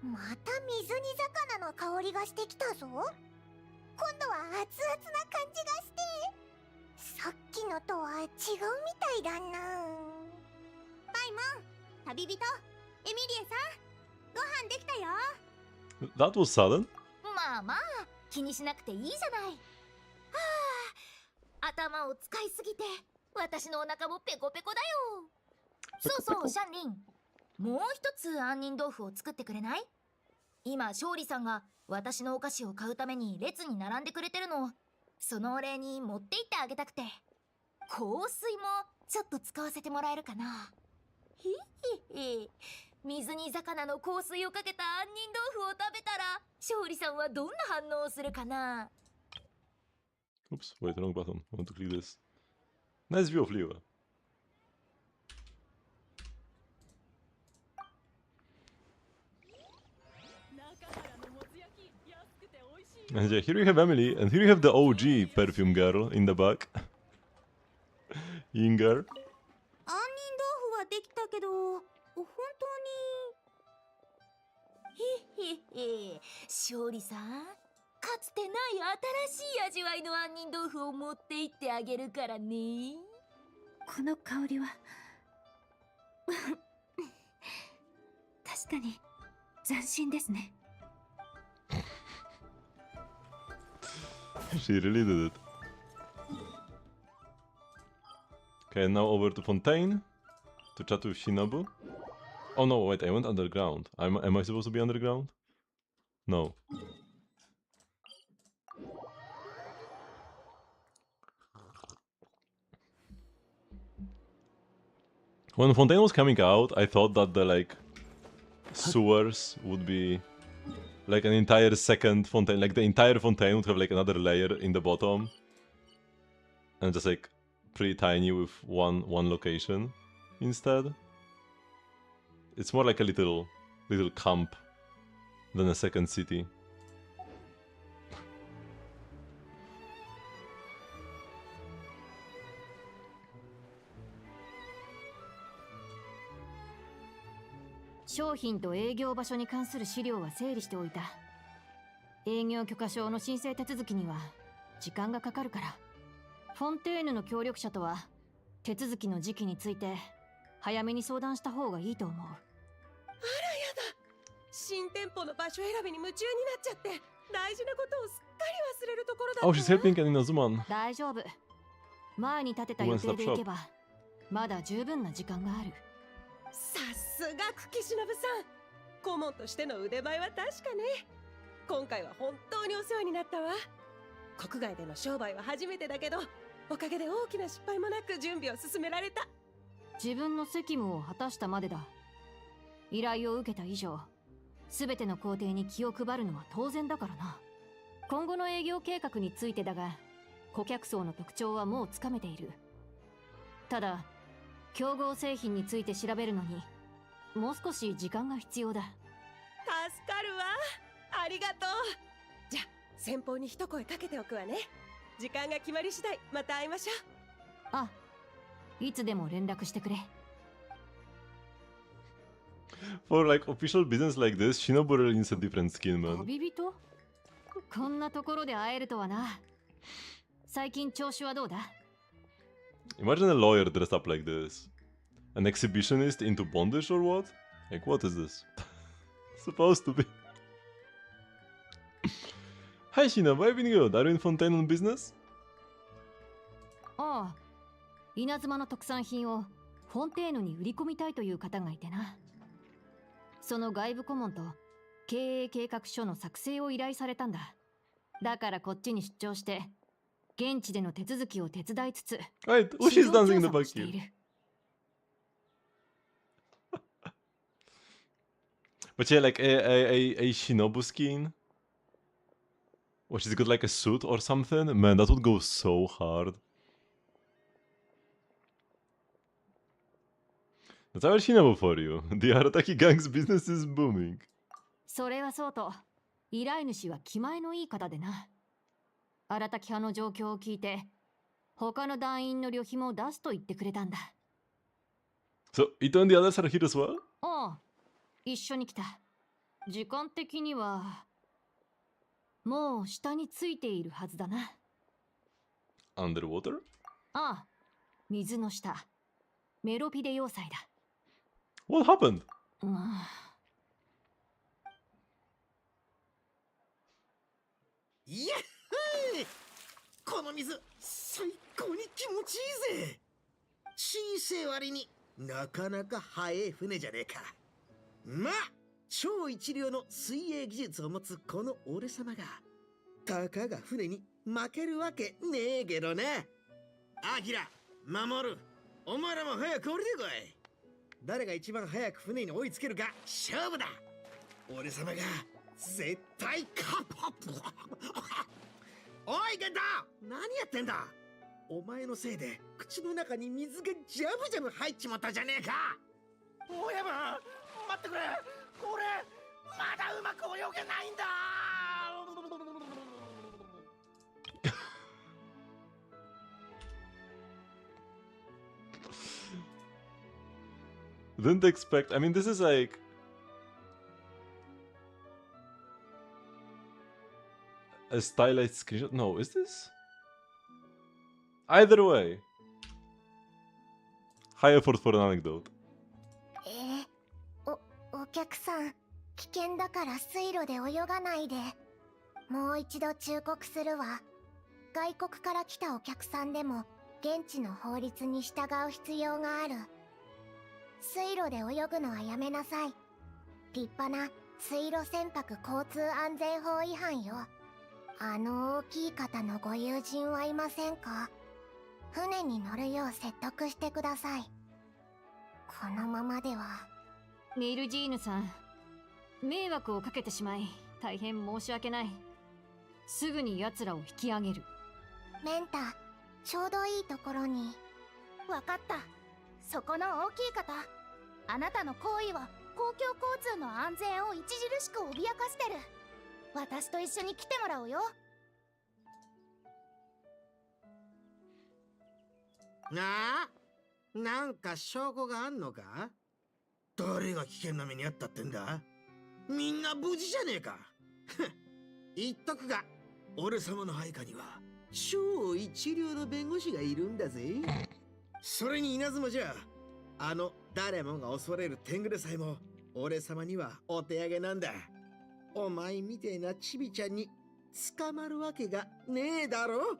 また水煮魚の香りがしてきたぞ。今度は熱々な感じがして、さっきのとは違うみたいだな。パイモン、旅人、エミリエさん、ご飯できたよ。 That was sudden. まあまあ気にしなくていいじゃない。はあ、頭を使いすぎて私のお腹もペコペコだよ。そうそうシャンリン、もう一つ杏仁豆腐を作ってくれない？今勝利さんが私のお菓子を買うために列に並んでくれてるの。そのお礼に持って行ってあげたくて。香水もちょっと使わせてもらえるかな。ひひひ、水煮魚の香水をかけた杏仁豆腐を食べたら勝利さんはどんな反応をするかな。 Oops, wait, wrong button. I want to click this. Nice view of Leo. And yeah, here you have Emily, and here you have the OG perfume girl in the back. Inger. 杏仁豆腐はできたけど、本当に。へへへ、勝利さん、かつてない新しい味わいの杏仁豆腐を持って行ってあげるからね。この香りは確かに斬新ですね。She really did it. Okay, now over to Fontaine to chat with Shinobu. Oh no, wait, I went underground. Am I supposed to be underground? No. When Fontaine was coming out, I thought that the like sewers would be like an entire second Fontaine, like the entire Fontaine would have like another layer in the bottom, and just like pretty tiny with one location instead. It's more like a little camp than a second city. 商品と営業場所に関する資料は整理しておいた。営業許可証の申請手続きには時間がかかるから、フォンテーヌの協力者とは手続きの時期について早めに相談した方がいいと思う。あらやだ、新店舗の場所選びに夢中になっちゃって大事なことをすっかり忘れるところだった Oh, わ。 she's helping an Inazuman. 大丈夫。前に立てた予定でいけばまだ十分な時間がある。さすが久喜忍さん、顧問としての腕前は確かね。今回は本当にお世話になったわ。国外での商売は初めてだけど、おかげで大きな失敗もなく準備を進められた。自分の責務を果たしたまでだ。依頼を受けた以上、全ての工程に気を配るのは当然だからな。今後の営業計画についてだが、顧客層の特徴はもうつかめている。ただ競合製品について調べるのにもう少し時間が必要だ。助かるわ、ありがとう。じゃあ先方に一声かけておくわね。時間が決まり次第また会いましょう。あ、いつでも連絡してくれ。 For like official business like this, Shinobu really needs a different skin, man. 旅人？こんなところで会えるとはな。最近調子はどうだ？ Imagine a lawyer dressed up like this. An exhibitionist into bondage or what? Like, what is this? Supposed to be. Hi Shinobu, I've been good. Are you in Fontaine on business? ああ、稲妻の特産品をフォンテーヌに売り込みたいという方がいてな。その外部顧問と経営計画書の作成を依頼されたんだ。だからこっちに出張して現地での手続きを手伝いつつ Wait, oh, she's dancing in the 市場調査 back をしてい here. る。 But yeah, like a Shinobu skin. Or she's got like a suit or something. Man, that would go so hard. That's our Shinobu for you. The Arataki gang's business is booming. それはそうと、依頼主は気前のいい方でな。荒滝派の状況を聞いて、他の団員の旅費も出すと言ってくれたんだ。So, Ito and the others are here as well? ああ、一緒に来た。時間的にはもう下についているはずだな。Underwater? ああ、水の下。メロピデ要塞だ。What happened? いやっほー、この水最高に気持ちいいぜ。小せえ割になかなか速い船じゃねえか。まあ超一流の水泳技術を持つこの俺様がたかが船に負けるわけねえけどね。アキラ、守る、お前らも早く降りてこい。誰が一番早く船に追いつけるか勝負だ。俺様が絶対勝つ。おいゲンタ、何やってんだ。お前のせいで口の中に水がジャブジャブ入っちまったじゃねえか。おやば、待ってくれ、俺まだうまく泳げないんだ。Didn't expect. I mean, this is like a stylized screenshot. No, is this? Either way, high effort for an anecdote. お客さん、危険だから水路で泳がないで。もう一度忠告するわ。外国から来たお客さんでも現地の法律に従う必要がある。水路で泳ぐのはやめなさい。立派な水路船舶交通安全法違反よ。あの大きい方のご友人はいませんか？船に乗るよう説得してください。このままでは。ミルジーヌさん、迷惑をかけてしまい大変申し訳ない。すぐに奴らを引き上げる。メンタ、ちょうどいいところに。わかった。そこの大きい方、あなたの行為は公共交通の安全を著しく脅かしてる。私と一緒に来てもらおうよ。なあ、なんか証拠があんのか？誰が危険な目にあったってんだ？みんな無事じゃねえか。言っとくが、俺様の配下には超一流の弁護士がいるんだぜ。それに稲妻じゃ、誰もが恐れる天狗でさえも俺様にはお手上げなんだ。お前みてえなチビちゃんに捕まるわけがねえだろ。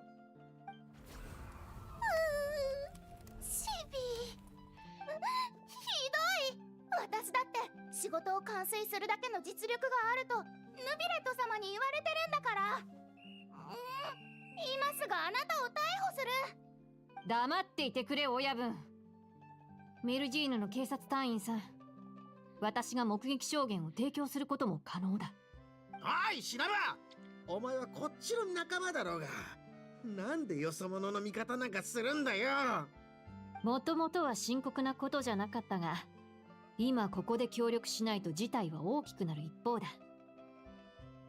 チビひどい。私だって仕事を完遂するだけの実力があるとヌビレット様に言われてるんだから。今すぐあなたを逮捕する。黙っていてくれ親分。メルジーヌの警察隊員さん、私が目撃証言を提供することも可能だ。おいシナバ、お前はこっちの仲間だろうが、なんでよそ者の味方なんかするんだよ。もともとは深刻なことじゃなかったが、今ここで協力しないと事態は大きくなる一方だ。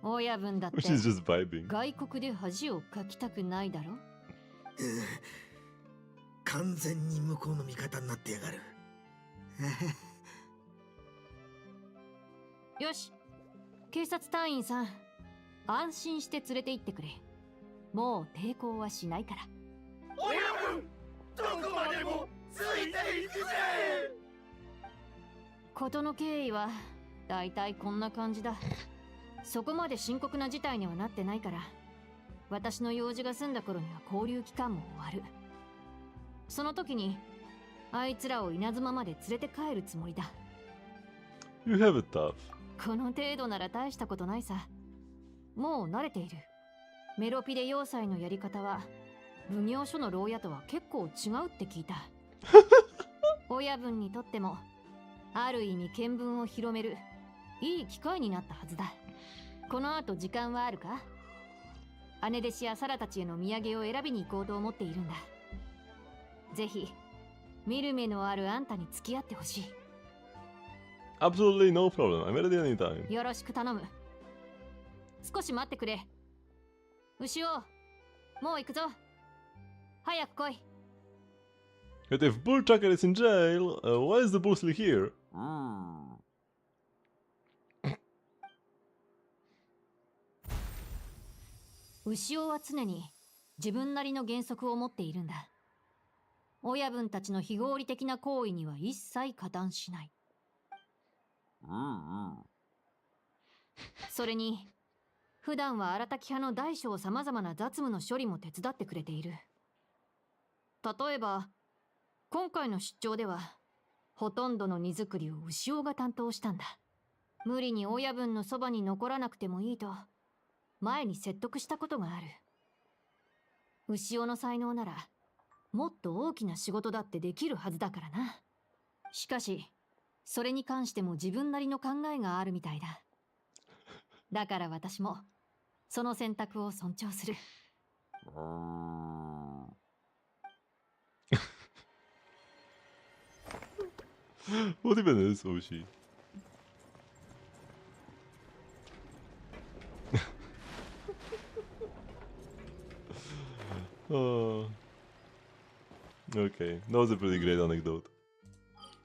親分だって She's just vibing. 外国で恥をかきたくないだろ。完全に向こうの味方になってやがる。よし、警察隊員さん、安心して連れて行ってくれ。もう抵抗はしないから。親分、どこまでもついていくぜ。事の経緯はだいたいこんな感じだ。そこまで深刻な事態にはなってないから、私の用事が済んだ頃には勾留期間も終わる。その時にあいつらを稲妻まで連れて帰るつもりだ。 You have it tough. この程度なら大したことないさ。もう慣れている。メロピデ要塞のやり方は奉行所の牢屋とは結構違うって聞いた。親分にとってもある意味見聞を広めるいい機会になったはずだ。この後時間はあるか？姉弟子やサラたちへの土産を選びに行こうと思っているんだ。ぜひ見る目のあるあんたに付き合ってほしい。 Absolutely no problem. I'm ready anytime. よろしく頼む。少し待ってくれ。牛尾、もう行くぞ。早く来い。 But if Bullchucker is in jail, why is the bull still here? 牛尾は常に自分なりの原則を持っているんだ。親分たちの非合理的な行為には一切加担しない。それに普段は荒滝派の大小さまざまな雑務の処理も手伝ってくれている。例えば今回の出張ではほとんどの荷造りを牛尾が担当したんだ。無理に親分のそばに残らなくてもいいと前に説得したことがある。牛尾の才能ならもっと大きな仕事だってできるはずだからな。しかしそれに関しても自分なりの考えがあるみたいだ。だから私もその選択を尊重する。What even is Oshi? Okay, that was a pretty great anecdote.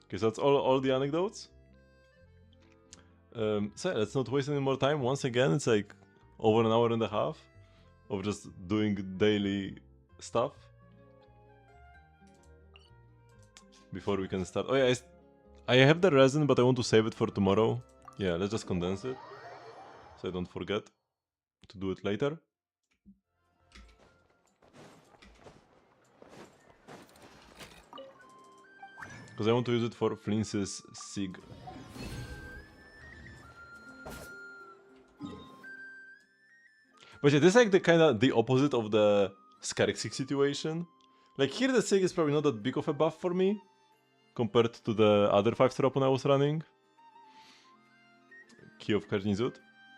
Okay, so that's all the anecdotes. So let's not waste any more time. Once again, it's like over an hour and a half of just doing daily stuff before we can start. Oh yeah, I have the resin, but I want to save it for tomorrow. Yeah, let's just condense it so I don't forget to do it later. Because I want to use it for Flince's Sig. But yeah, this is like the kind of the opposite of the Scarrick Sig situation. Like here the Sig is probably not that big of a buff for me compared to the other 5-star weapon I was running. Key of Karnizut.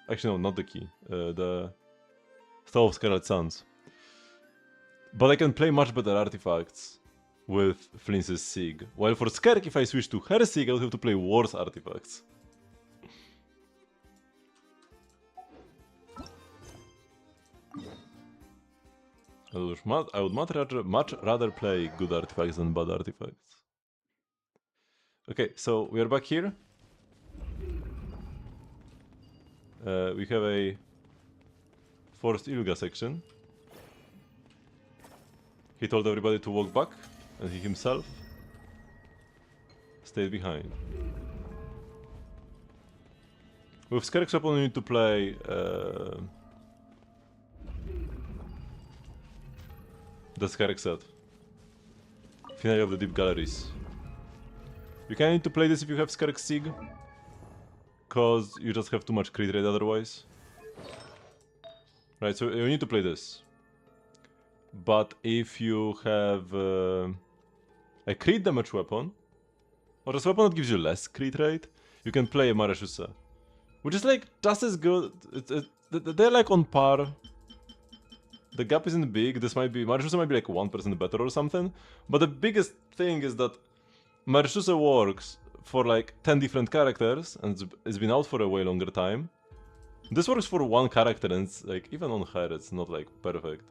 Actually no, not the key. The Staff of Scarlet Suns. But I can play much better artifacts with Flince's Sig. While for Scarrick, if I switch to her Sig, I would have to play worse artifacts. I would much rather play good artifacts than bad artifacts. Okay, so we are back here. We have a forced Ilga section. He told everybody to walk back, and he himself stayed behind. With Skerk's weapon, you need to play the Skerk set. Finale of the Deep Galleries. You kinda need to play this if you have Skerk Sig, cause you just have too much crit rate otherwise. Right, so you need to play this. But if you have a crit damage weapon, or just a weapon that gives you less crit rate, you can play a Mareshusa. Which is like just as good. They're like on par. The gap isn't big. This might be Mareshusa might be like 1% better or something. But the biggest thing is that Mareshusa works for like 10 different characters and it's been out for a way longer time. This works for one character and it's like even on her it's not like perfect.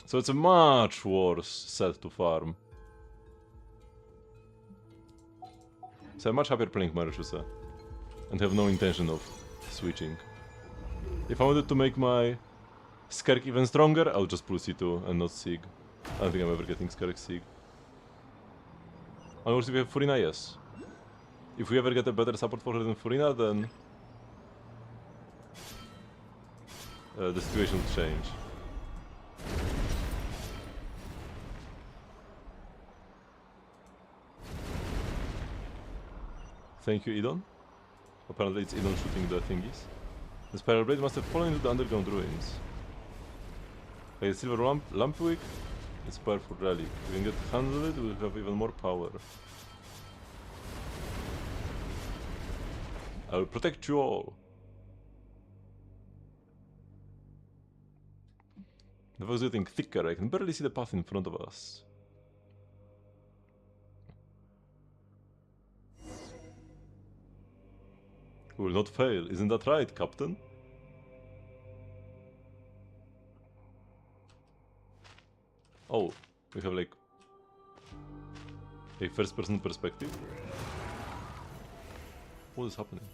So it's a much worse set to farm. So I'm much happier playing Mareshusa. And have no intention of switching. If I wanted to make my Skerk even stronger, I'll just pull C2 and not Sig. I don't think I'm ever getting Skerk Sig. Unless if we have Furina, yes. If we ever get a better support for her than Furina, then the situation will change. Thank you, Idon. Apparently it's Idon shooting the thingies. The Spiral Blade must have fallen into the underground ruins. Like a silver lampwick, it's a powerful relic. If we can get hands of it, we'll have even more power. I will protect you all. The fog is getting thicker, I can barely see the path in front of us. We will not fail, isn't that right, Captain? Oh, we have like a first-person perspective? What is happening?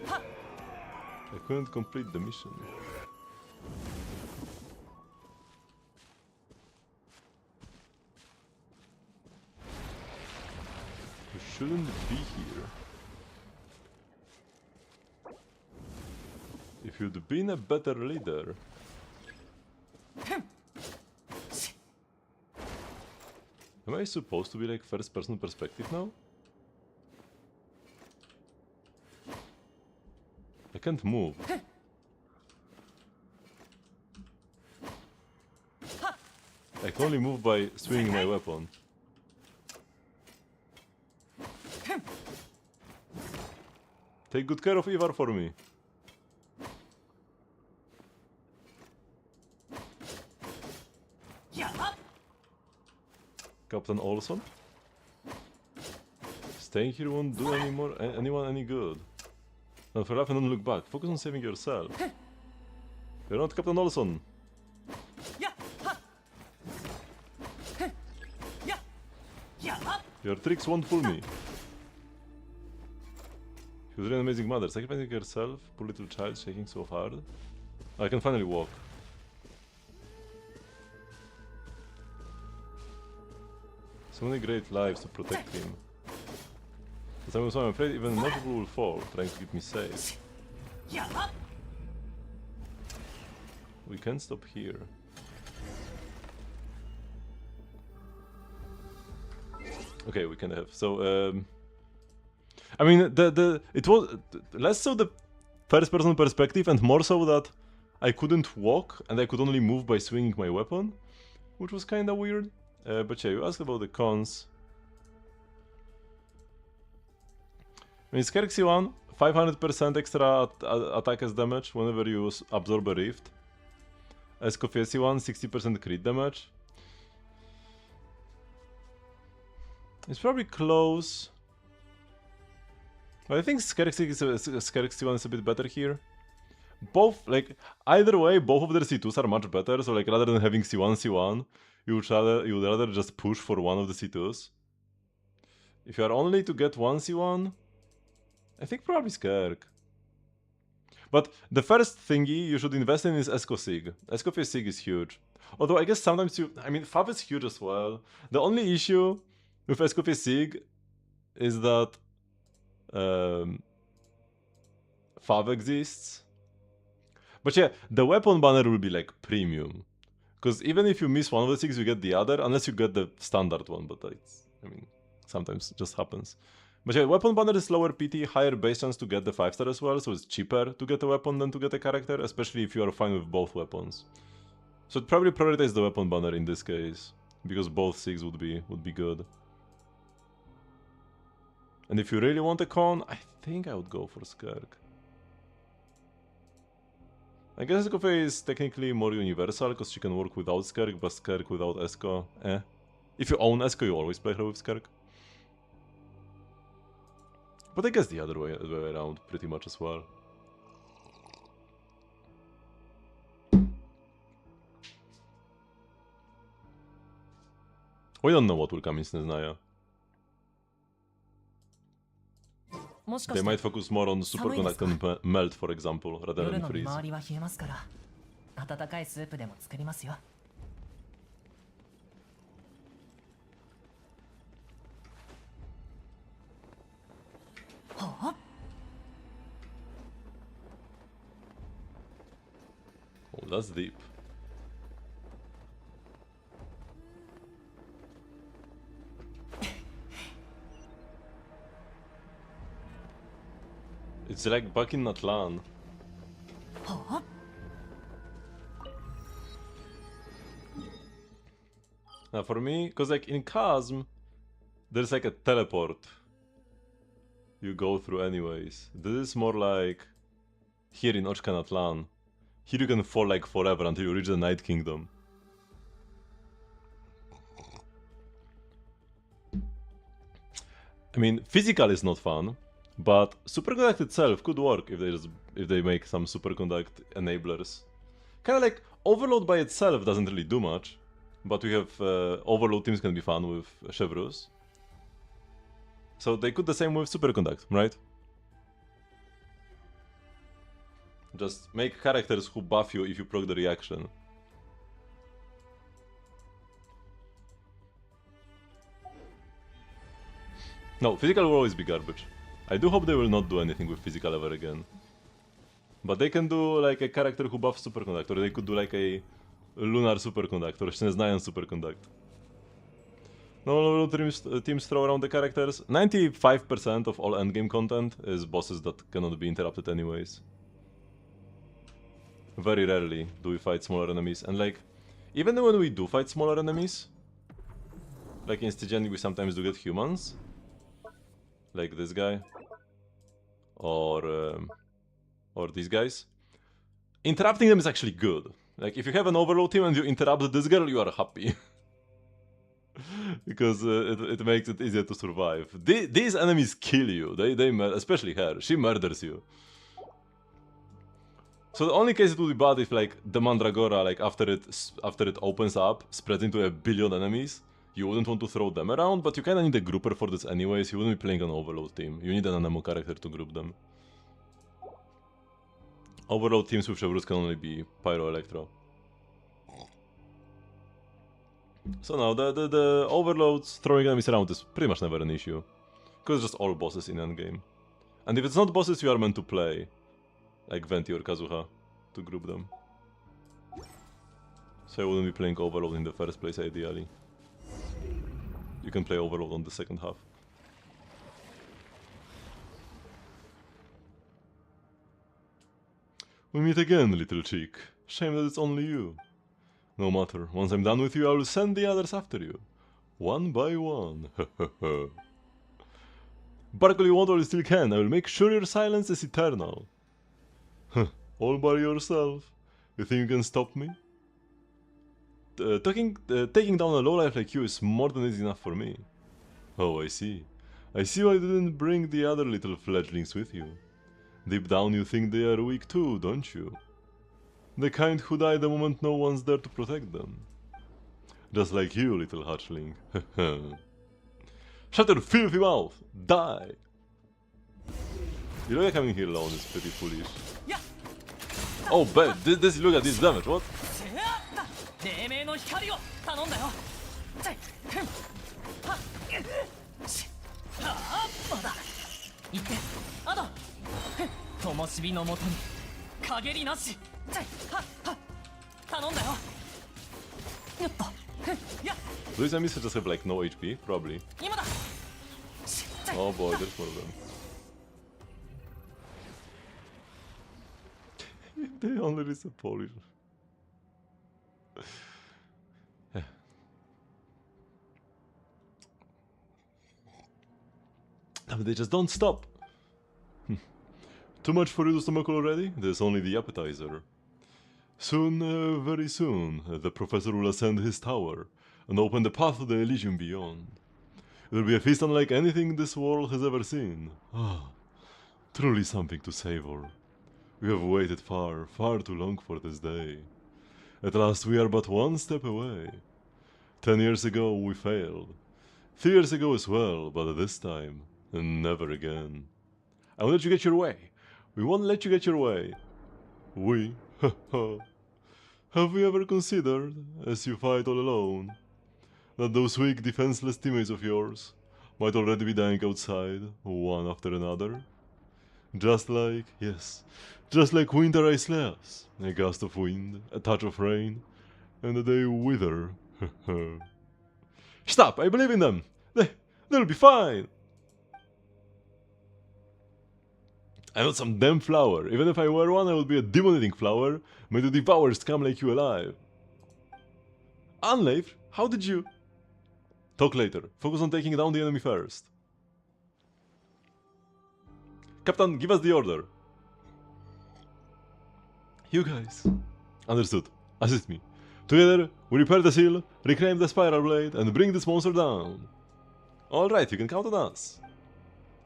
I couldn't complete the mission. You shouldn't be here. If you'd been a better leader. Am I supposed to be like first-person perspective now? I can't move. I can only move by swinging my weapon. Take good care of Ivar for me. Captain Olson? Staying here won't do anyone any good. And for life and don't look back. Focus on saving yourself. You're not Captain Olson. Your tricks won't fool me. She was really an amazing mother. Sacrificing herself, poor little child, shaking so hard. I can finally walk. So many great lives to protect him. As I'm afraid even more people will fall, trying to keep me safe. We can't stop here. Okay, we can have. So, I mean, it was less so the first-person perspective, and more so that I couldn't walk and I could only move by swinging my weapon, which was kind of weird. But yeah, you asked about the cons. I mean, Skerk C1, 500% extra attack as damage whenever you absorb a rift. Escoffier C1, 60% crit damage. It's probably close. But I think Skerk C1 is a bit better here. both, like, either way, both of their C2s are much better, so like rather than having C1, C1, you would rather just push for one of the C2s. If you are only to get one C1, I think probably Skerk. But the first thingy you should invest in is Esco Sig. Esco Sig is huge. Although I guess sometimes I mean, Fav is huge as well. The only issue with Esco Sig is that Fav exists. But yeah, the weapon banner will be like premium. Because even if you miss one of the six, you get the other, unless you get the standard one, but that's, I mean, sometimes it just happens. But yeah, weapon banner is lower PT, higher base chance to get the 5-star as well, so it's cheaper to get a weapon than to get a character, especially if you are fine with both weapons. So I'd probably prioritize the weapon banner in this case, because both SIGs would be good. And if you really want a con, I think I would go for Skerk. I guess Esco is technically more universal, because she can work without Skerk, but Skerk without Esco, eh. If you own Esco, you always play her with Skerk. But I guess the other way around pretty much as well. We don't know what will come in Sneznaya. They might focus more on superconduct and melt, for example, rather than freeze. 周りは冷えますから温かいスープでも作りますよ Oh, that's deep. It's like back in Atlan. Now for me, cause like in Chasm, there's like a teleport you go through anyways. This is more like here in Ochkan Atlan. Here you can fall like forever until you reach the Night Kingdom. I mean, physical is not fun, but superconduct itself could work if they make some superconduct enablers. Kind of like Overload by itself doesn't really do much, but we have Overload teams can be fun with Chevrus. So they could the same with superconduct, right? Just make characters who buff you if you proc the reaction. No, physical will always be garbage. I do hope they will not do anything with physical ever again. But they can do like a character who buffs superconduct, or they could do like a lunar superconduct, or Sneznayan superconduct. No teams throw around the characters. 95% of all endgame content is bosses that cannot be interrupted anyways. Very rarely do we fight smaller enemies, and like, even when we do fight smaller enemies, like in Stygian we sometimes do get humans, like this guy, or these guys. Interrupting them is actually good. Like if you have an overload team and you interrupt this girl, you are happy. Because it makes it easier to survive. These enemies kill you, especially her, she murders you. So the only case it would be bad if like the Mandragora, like after it opens up, spreads into a billion enemies, you wouldn't want to throw them around, but you kinda need a grouper for this anyways, you wouldn't be playing an overload team, you need an Anemo character to group them. Overload teams with Chevrus can only be Pyro Electro. So now the overloads throwing enemies around is pretty much never an issue. Because it's just all bosses in endgame. And if it's not bosses you are meant to play, like Venti or Kazuha, to group them. So I wouldn't be playing Overload in the first place ideally. You can play Overload on the second half. We meet again, little chick. Shame that it's only you. No matter, once I'm done with you, I will send the others after you. One by one. Barkle you want while you still can, I will make sure your silence is eternal. All by yourself? You think you can stop me? Taking down a lowlife like you is more than easy enough for me. Oh, I see. I see why you didn't bring the other little fledglings with you. Deep down you think they are weak too, don't you? The kind who die the moment no one's there to protect them. Just like you, little hatchling. Shut your filthy mouth! Die! You know, coming here alone is pretty foolish. Oh, bad! Look at this damage, what? 黎明の光を頼んだよ。まだ行ってあと灯火のもとに陰りなし。頼んだよ。よっと。These enemies just have like no HP, probably. 今だ。 Oh boy, there's more of them. They only reset Polish. No, but they just don't stop. Too much for you to stomach already? There's only the appetizer. Soon, very soon, the professor will ascend his tower and open the path to the Elysium beyond. It will be a feast unlike anything this world has ever seen. Ah, truly something to savor. We have waited far, far too long for this day. At last we are but one step away. 10 years ago we failed. 3 years ago as well, but this time, never again. I won't let you get your way. We won't let you get your way. We? Have we ever considered, as you fight all alone, that those weak, defenseless teammates of yours might already be dying outside, one after another? Just like, yes, just like winter ice layers. A gust of wind, a touch of rain, and they wither. Stop! I believe in them! They'll be fine! I'm not some damn flower. Even if I were one, I would be a demon-eating flower, made to devour scum like you alive. Unleif, how did you... Talk later. Focus on taking down the enemy first. Captain, give us the order. You guys. Understood. Assist me. Together, we repair the seal, reclaim the spiral blade, and bring this monster down. Alright, you can count on us.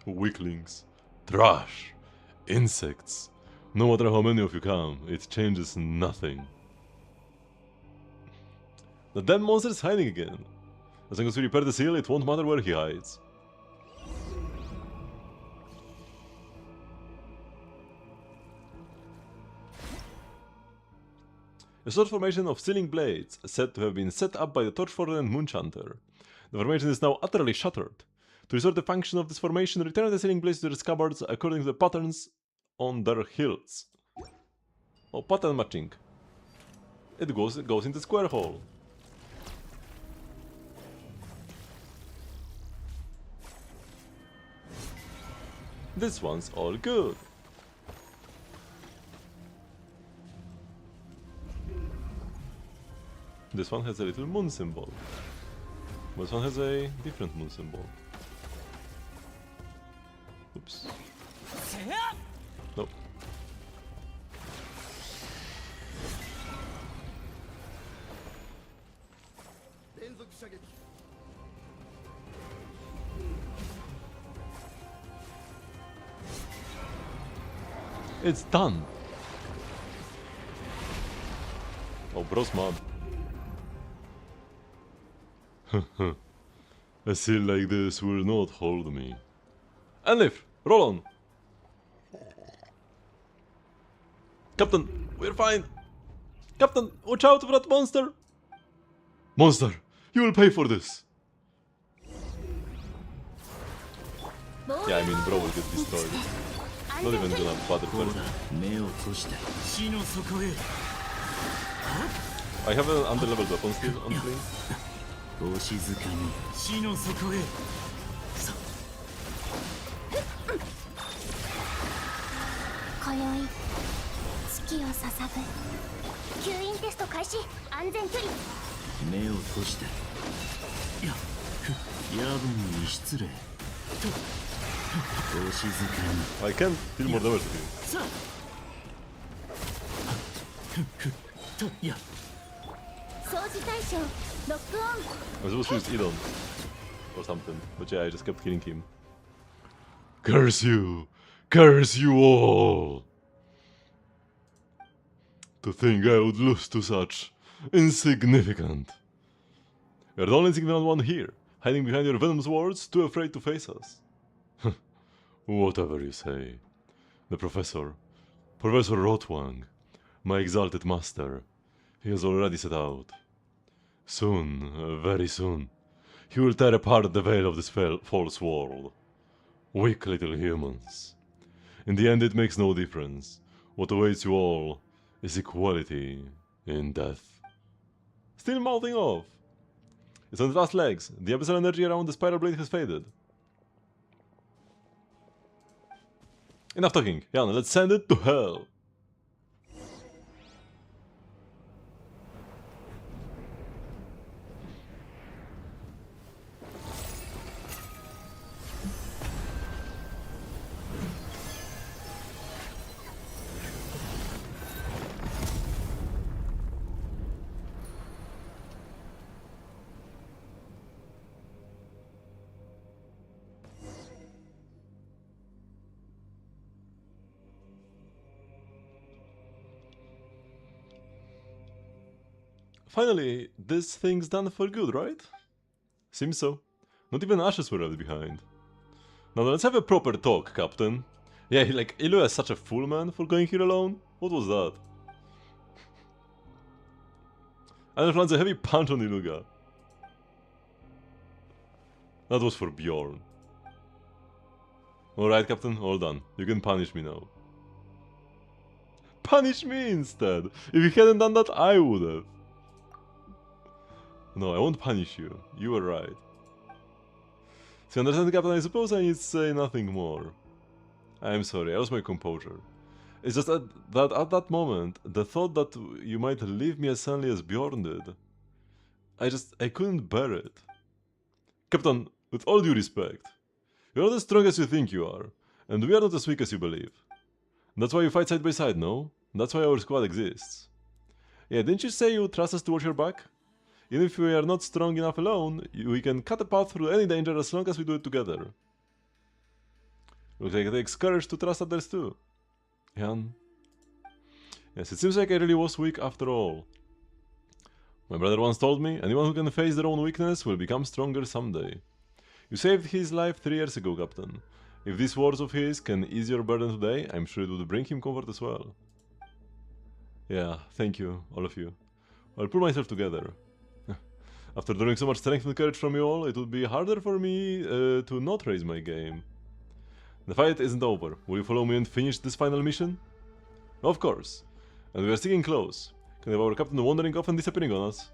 Weaklings. Trash. Insects. No matter how many of you come, it changes nothing. The damn monster is hiding again. As long as we repair the seal, it won't matter where he hides. A short formation of sealing blades, said to have been set up by the Torchforder and Moonchanter. The formation is now utterly shattered. To restore the function of this formation, return the sealing blades to their scabbards according to the patterns on their hilts. Oh, pattern matching. It goes in the square hole. This one's all good. This one has a little moon symbol. This one has a different moon symbol. Oops. Nope. It's done! Oh, bro's mad. A seal like this will not hold me. Enlif, roll on! Captain, we're fine! Captain, watch out for that monster! Monster, you will pay for this! Yeah, I mean, bro will get destroyed. Not even gonna bother first. I have an under-leveled weapon skill on screen. 星塚に死の底へ。今宵月を捧ぐ。吸引テスト開始。安全距離。目を閉じて。夜分に失礼。星塚に。 I can deal more damage to you. さあ。や。掃除対象ロックオン。 I was supposed to use Edon or something, but yeah, I just kept killing him. Curse you! Curse you all! To think I would lose to such insignificant. You're the only insignificant one here, hiding behind your venomous words, too afraid to face us. Whatever you say. The Professor Rotwang, my exalted master, he has already set out. Soon, very soon, he will tear apart the veil of this false world. Weak little humans. In the end, it makes no difference. What awaits you all is equality in death. Still mouthing off. It's on its last legs. The abyssal energy around the spiral blade has faded. Enough talking. Jan, let's send it to hell. Finally, this thing's done for good, right? Seems so. Not even ashes were left behind. Now let's have a proper talk, Captain. Yeah, like, Ilu is such a fool, man, for going here alone? What was that? And lands a heavy punch on Iluga. That was for Bjorn. Alright, Captain, all done. You can punish me now. Punish me instead! If you hadn't done that, I would have. No, I won't punish you. You were right. So you understand, Captain, I suppose I need to say nothing more. I'm sorry, I lost my composure. It's just that at that moment, the thought that you might leave me as suddenly as Bjorn did, I couldn't bear it. Captain, with all due respect, you're not as strong as you think you are, and we are not as weak as you believe. That's why you fight side by side, no? That's why our squad exists. Yeah, didn't you say you trust us to watch your back? Even if we are not strong enough alone, we can cut a path through any danger as long as we do it together. Looks like it takes courage to trust others too. Jan? Yes, it seems like I really was weak after all. My brother once told me, anyone who can face their own weakness will become stronger someday. You saved his life 3 years ago, Captain. If these words of his can ease your burden today, I'm sure it would bring him comfort as well. Yeah, thank you, all of you. I'll pull myself together. After drawing so much strength and courage from you all, it would be harder for me to not raise my game. The fight isn't over. Will you follow me and finish this final mission? Of course. And we are sticking close. Can have our captain wandering off and disappearing on us.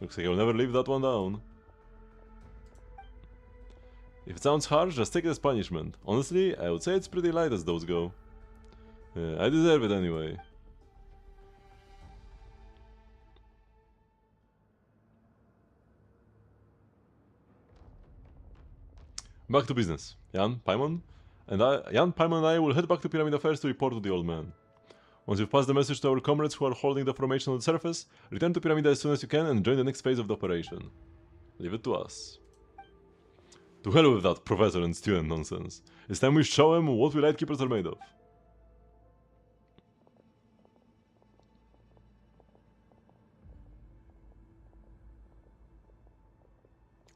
Looks like I'll never leave that one down. If it sounds harsh, just take it as punishment. Honestly, I would say it's pretty light as those go. I deserve it anyway. Back to business. Jan, Paimon, and I will head back to Pyramid Affairs to report to the old man. Once you've passed the message to our comrades who are holding the formation on the surface, return to Pyramid as soon as you can and join the next phase of the operation. Leave it to us. To hell with that professor and student nonsense. It's time we show him what we Lightkeepers are made of.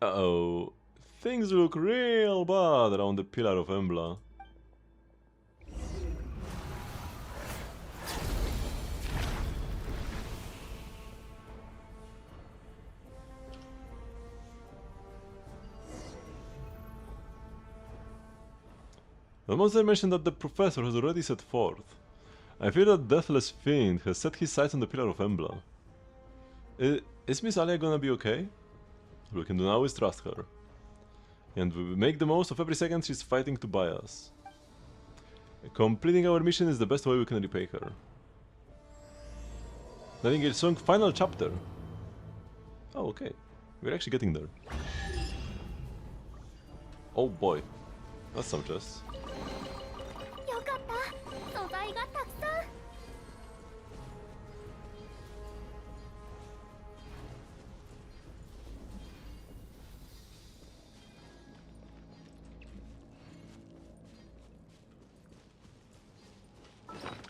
Uh-oh. Things look real bad around the Pillar of Embla. The monster mentioned that the professor has already set forth. I fear that Deathless Fiend has set his sights on the Pillar of Embla. Is Miss Alia gonna be okay? All we can do now is trust her. And we make the most of every second she's fighting to buy us. Completing our mission is the best way we can repay her. Nightingale Song final chapter. Oh, okay. We're actually getting there. Oh boy. That's some chest. よかった素材がたくさん Alright,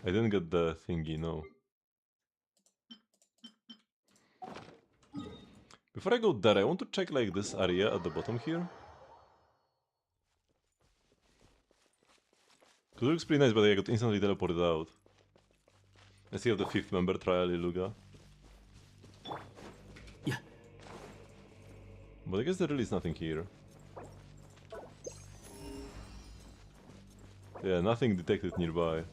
I didn't get the thingy, no. Before I go there, I want to check like this area at the bottom here. Because it looks pretty nice, but I got instantly teleported out. Let's see how the 5th member trial Iluga. Yeah. But I guess there really is nothing here. Yeah, nothing detected nearby.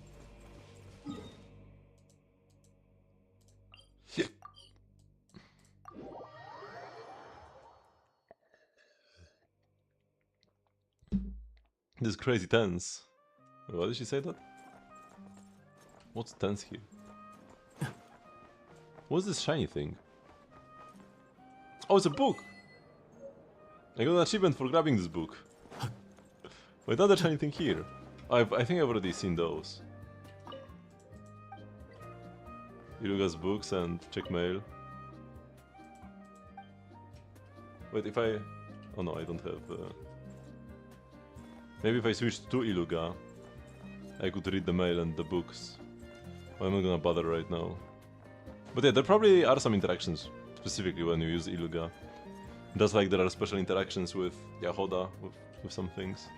This is crazy tense. Why did she say that? What's tense here? What's this shiny thing? Oh, it's a book! I got an achievement for grabbing this book. Wait, another shiny thing here. I think I've already seen those. Iluga's books and check mail. Wait, if I... Oh no, I don't have... Maybe if I switched to Iluga, I could read the mail and the books. Well, I'm not gonna bother right now. But yeah, there probably are some interactions, specifically when you use Iluga. Just like there are special interactions with Yahoda, with some things.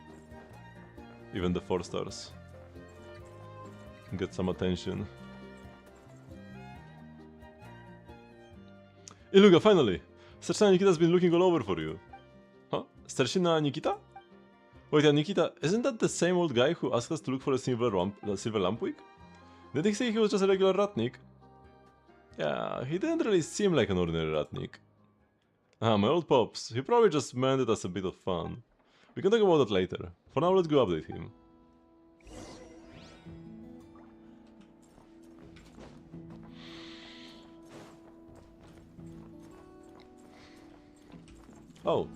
Even the 4 stars. Get some attention. Iluga, finally! Starshina Nikita's been looking all over for you. Huh? Starshina Nikita? Wait, Nikita, isn't that the same old guy who asked us to look for a silver lampwick? Did he say he was just a regular ratnik? Yeah, he didn't really seem like an ordinary ratnik. Ah, my old pops. He probably just meant it as a bit of fun. We can talk about that later. For now, let's go update him. Oh.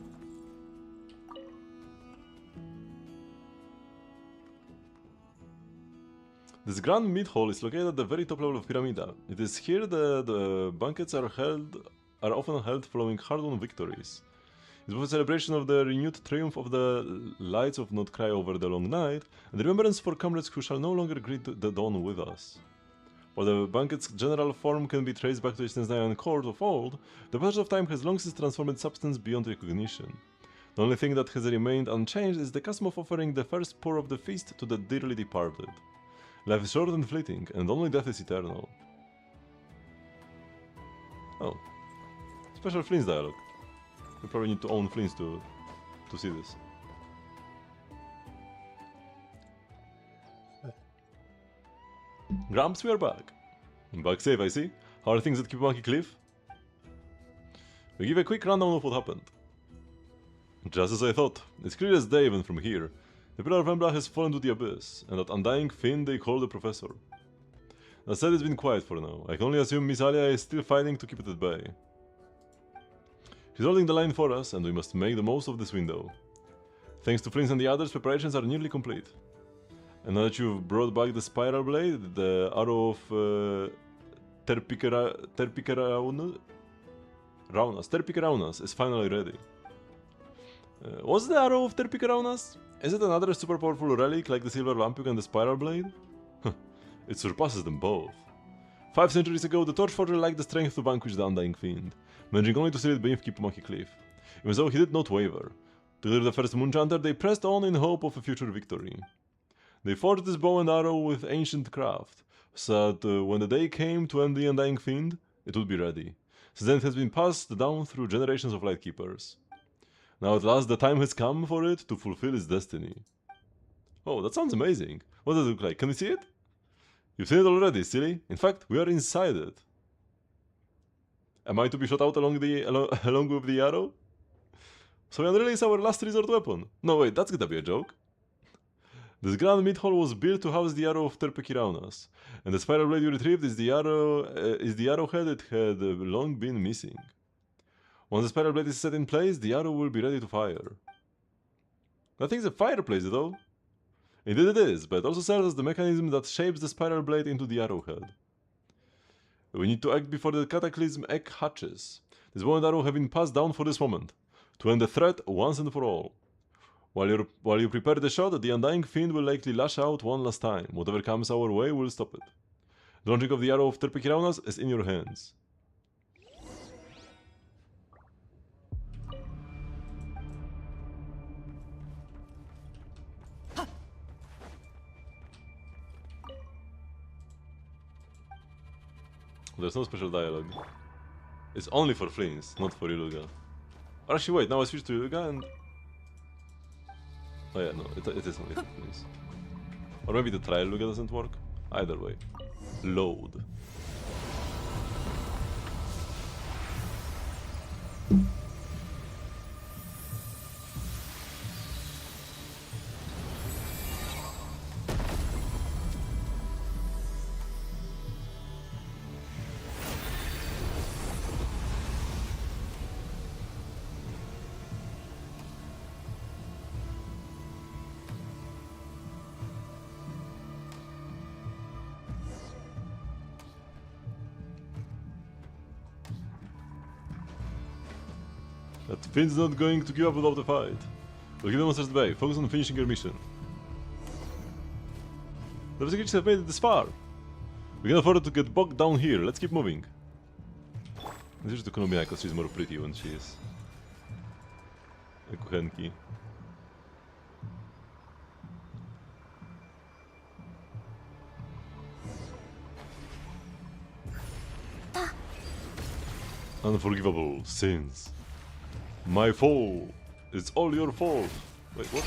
This grand meat hall is located at the very top level of Pyramida. It is here that the banquets are often held following hard-won victories. It's both a celebration of the renewed triumph of the lights of not cry over the long night, and remembrance for comrades who shall no longer greet the dawn with us. While the banquet's general form can be traced back to its Nesnayan court of old, the passage of time has long since transformed substance beyond recognition. The only thing that has remained unchanged is the custom of offering the first pour of the feast to the dearly departed. Life is short and fleeting, and only death is eternal. Oh. Special Flints dialogue. You probably need to own Flints to see this. Gramps, we are back. Back safe, I see. How are things at Keep Monkey Cliff? We give a quick rundown of what happened. Just as I thought, it's clear as day even from here. The Pillar of Embla has fallen to the abyss, and that undying fiend they call the Professor. That said, it's been quiet for now. I can only assume Miss Alia is still fighting to keep it at bay. She's holding the line for us, and we must make the most of this window. Thanks to Flints and the others, preparations are nearly complete. And now that you've brought back the Spiral Blade, the arrow of Terpicaraunas is finally ready. What's the arrow of Terpicaraunas? Is it another super powerful relic like the Silver Lampwick and the Spiral Blade? It surpasses them both. 5 centuries ago, the Torchforger lacked the strength to vanquish the Undying Fiend, managing only to seal it beneath Kipumaki Cliff. Even so, he did not waver. To clear the first Moonchanter, they pressed on in hope of a future victory. They forged this bow and arrow with ancient craft, so that when the day came to end the Undying Fiend, it would be ready. Since then it has been passed down through generations of Lightkeepers. Now at last the time has come for it to fulfill its destiny. Oh, that sounds amazing. What does it look like? Can we see it? You've seen it already, silly. In fact, we are inside it. Am I to be shot out along with the arrow? So Yanrele is our last resort weapon. No wait, that's gonna be a joke. This grand meat hall was built to house the arrow of Terpekiraunas, and the spiral blade you retrieved is the arrowhead it had long been missing. Once the spiral blade is set in place, the arrow will be ready to fire. That thing's a fireplace, though. Indeed it is, but it also serves as the mechanism that shapes the spiral blade into the arrowhead. We need to act before the cataclysm egg hatches. This bow and arrow have been passed down for this moment, to end the threat once and for all. While you prepare the shot, the Undying Fiend will likely lash out one last time. Whatever comes our way will stop it. The launching of the arrow of Terpekiraunas is in your hands. There's no special dialogue. It's only for Fleens, not for Iluga. Actually, wait, now I switch to Iluga and... Oh yeah, no, it is only for Fleens. Or maybe the trial Iluga doesn't work. Either way. Load. That Finn's not going to give up without a fight. We'll give the monsters the bay. Focus on finishing your mission. The investigators have made it this far. We can afford to get bogged down here. Let's keep moving. This is to Konomiya because she's more pretty when she is a kuchenki. Unforgivable sins. My fall. It's all your fault. Wait, what?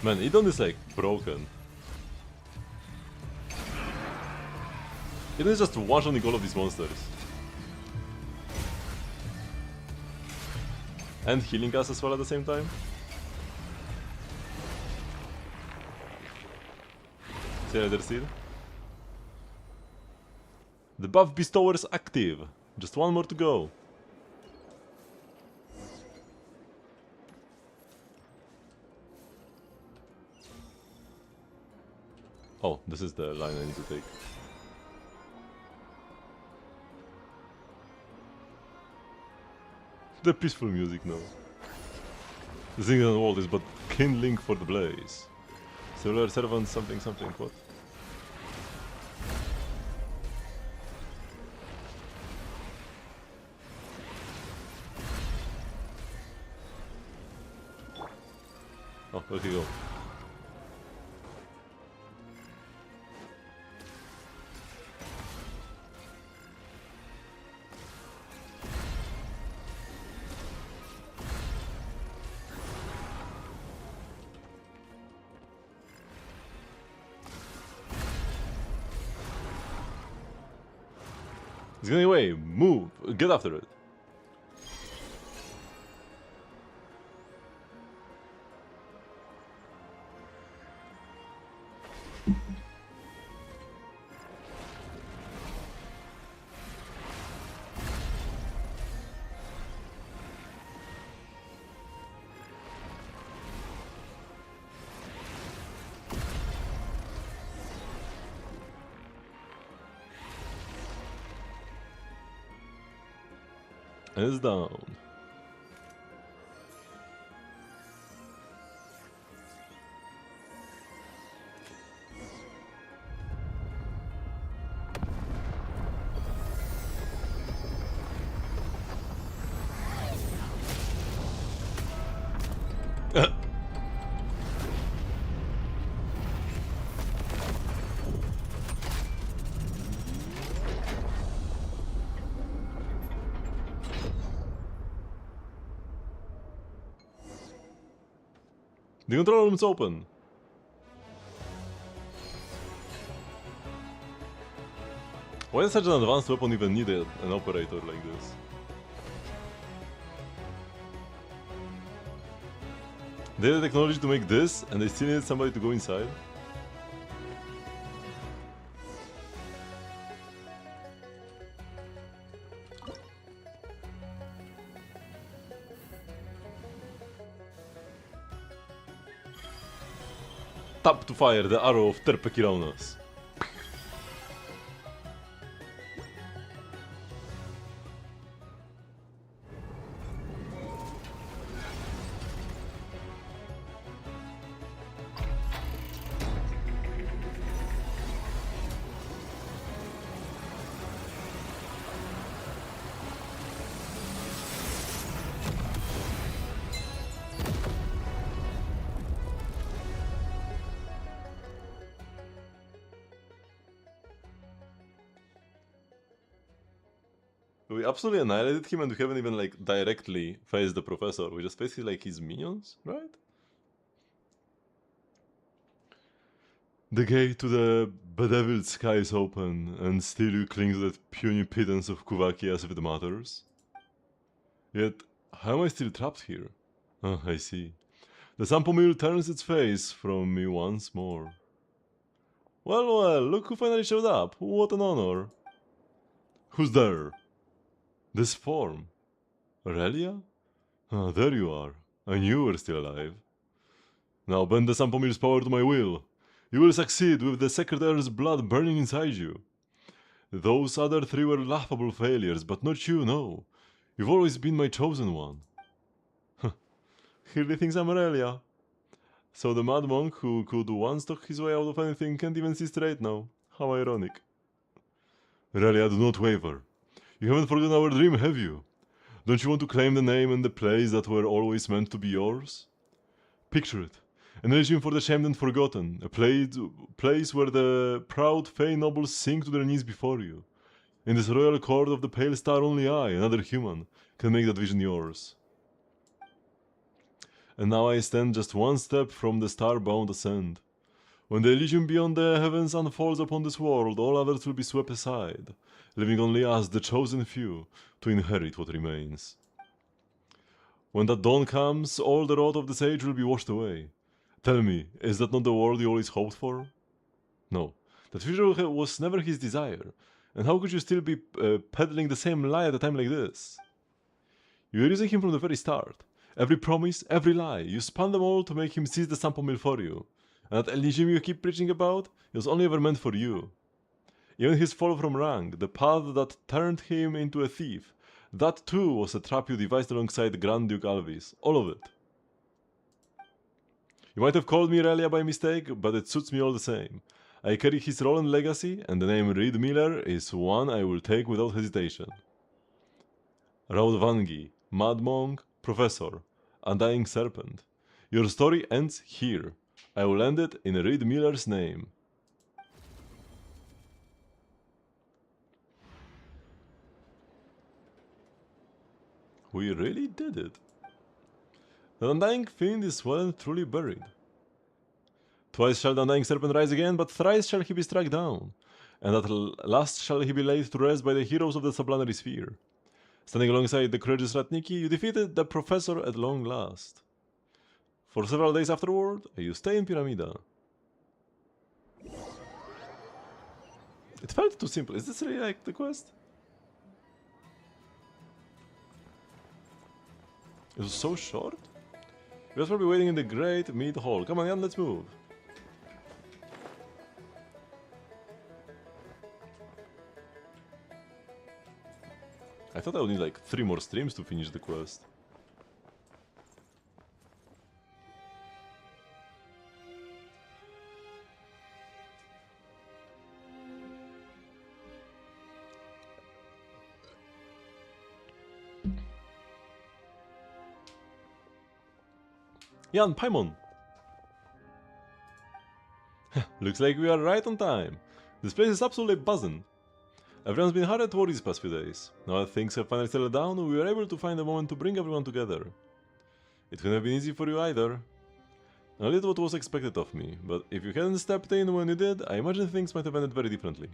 Man, Idon is like broken. Idon is just one-shotting all of these monsters. And healing us as well at the same time. See either seed? The buff bestower is active. Just one more to go. Oh, this is the line I need to take. The peaceful music now. The thing on the wall is but kindling for the blaze. Solar servant something something, what? Oh, where'd he go? It's getting away. Move. Get after it. And it's down. The control room is open. Why does such an advanced weapon even need an operator like this? They had the technology to make this, and they still needed somebody to go inside? Tap to fire the arrow of Terpekiraunus. We absolutely annihilated him and we haven't even like directly faced the professor. We just faced like his minions, right? The gate to the bedeviled sky is open, and still you cling to that puny pittance of Kuvaki as if it matters. Yet, how am I still trapped here? Oh, I see. The sample mill turns its face from me once more. Well, well, look who finally showed up. What an honor. Who's there? This form. Aurelia? Ah, there you are. I knew you were still alive. Now bend the sample mill's power to my will. You will succeed with the Secretary's blood burning inside you. Those other three were laughable failures, but not you, no. You've always been my chosen one. He really thinks I'm Aurelia. So the mad monk who could once talk his way out of anything can't even see straight now. How ironic. Aurelia, do not waver. You haven't forgotten our dream, have you? Don't you want to claim the name and the place that were always meant to be yours? Picture it. An Elysium for the shamed and forgotten, a place where the proud Fey nobles sink to their knees before you. In this royal court of the pale star, only I, another human, can make that vision yours. And now I stand just one step from the star-bound ascent. When the Elysium beyond the heavens unfolds upon this world, all others will be swept aside, leaving only us, the chosen few, to inherit what remains. When that dawn comes, all the wrath of this age will be washed away. Tell me, is that not the world you always hoped for? No, that future was never his desire, and how could you still be peddling the same lie at a time like this? You were using him from the very start. Every promise, every lie, you spun them all to make him seize the sample mill for you. And that Elysium you keep preaching about, it was only ever meant for you. Even his fall from rank, the path that turned him into a thief, that too was a trap you devised alongside Grand Duke Alvis, all of it. You might have called me Aurelia by mistake, but it suits me all the same. I carry his role and legacy, and the name Reed Miller is one I will take without hesitation. Raud Vangi, Mad Monk, Professor, Undying Serpent. Your story ends here. I will end it in Reed Miller's name. We really did it. The Undying Fiend is well and truly buried. Twice shall the Undying Serpent rise again, but thrice shall he be struck down, and at last shall he be laid to rest by the heroes of the Sublunary Sphere. Standing alongside the courageous Ratniki, you defeated the Professor at long last. For several days afterward, you stay in Pyramida. It felt too simple. Is this really like the quest? It was so short? We was probably waiting in the great meat hall. Come on, Jan, let's move. I thought I would need like 3 more streams to finish the quest. Jan, Paimon! Looks like we are right on time. This place is absolutely buzzing. Everyone's been hard at work these past few days. Now that things have finally settled down, we were able to find a moment to bring everyone together. It couldn't have been easy for you either. I did what was expected of me, but if you hadn't stepped in when you did, I imagine things might have ended very differently.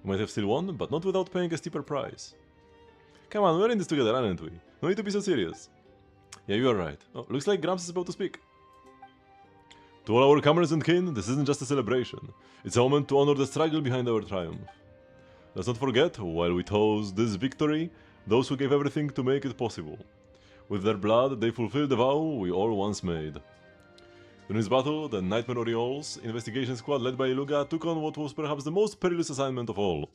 We might have still won, but not without paying a steeper price. Come on, we're in this together, aren't we? No need to be so serious. Yeah, you are right. Oh, looks like Gramps is about to speak. To all our comrades and kin, this isn't just a celebration. It's a moment to honor the struggle behind our triumph. Let's not forget, while we toast this victory, those who gave everything to make it possible. With their blood, they fulfilled the vow we all once made. During this battle, the Nightmare Orioles investigation squad led by Iluga took on what was perhaps the most perilous assignment of all.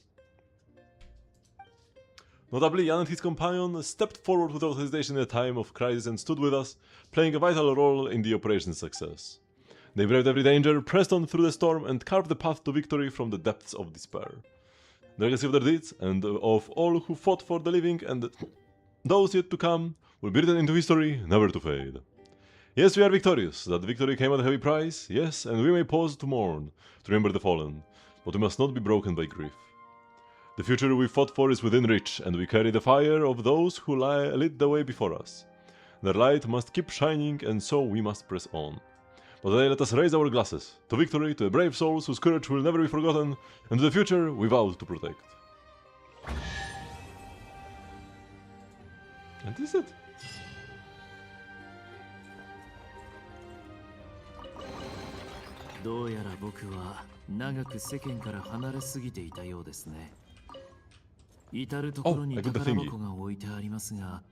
Notably, Jan and his companion stepped forward without hesitation in a time of crisis and stood with us, playing a vital role in the operation's success. They braved every danger, pressed on through the storm, and carved the path to victory from the depths of despair. The legacy of their deeds, and of all who fought for the living and those yet to come, will be written into history, never to fade. Yes, we are victorious. That victory came at a heavy price, yes, and we may pause to mourn, to remember the fallen, but we must not be broken by grief. The future we fought for is within reach, and we carry the fire of those who lit the way before us. Their light must keep shining, and so we must press on. But today let us raise our glasses, to victory, to the brave souls whose courage will never be forgotten, and to the future we vowed to protect. And this is it.どうやら僕は長く世間から離れすぎていたようですね。至る所に I got the 宝 thingy. 箱が置いてありますが、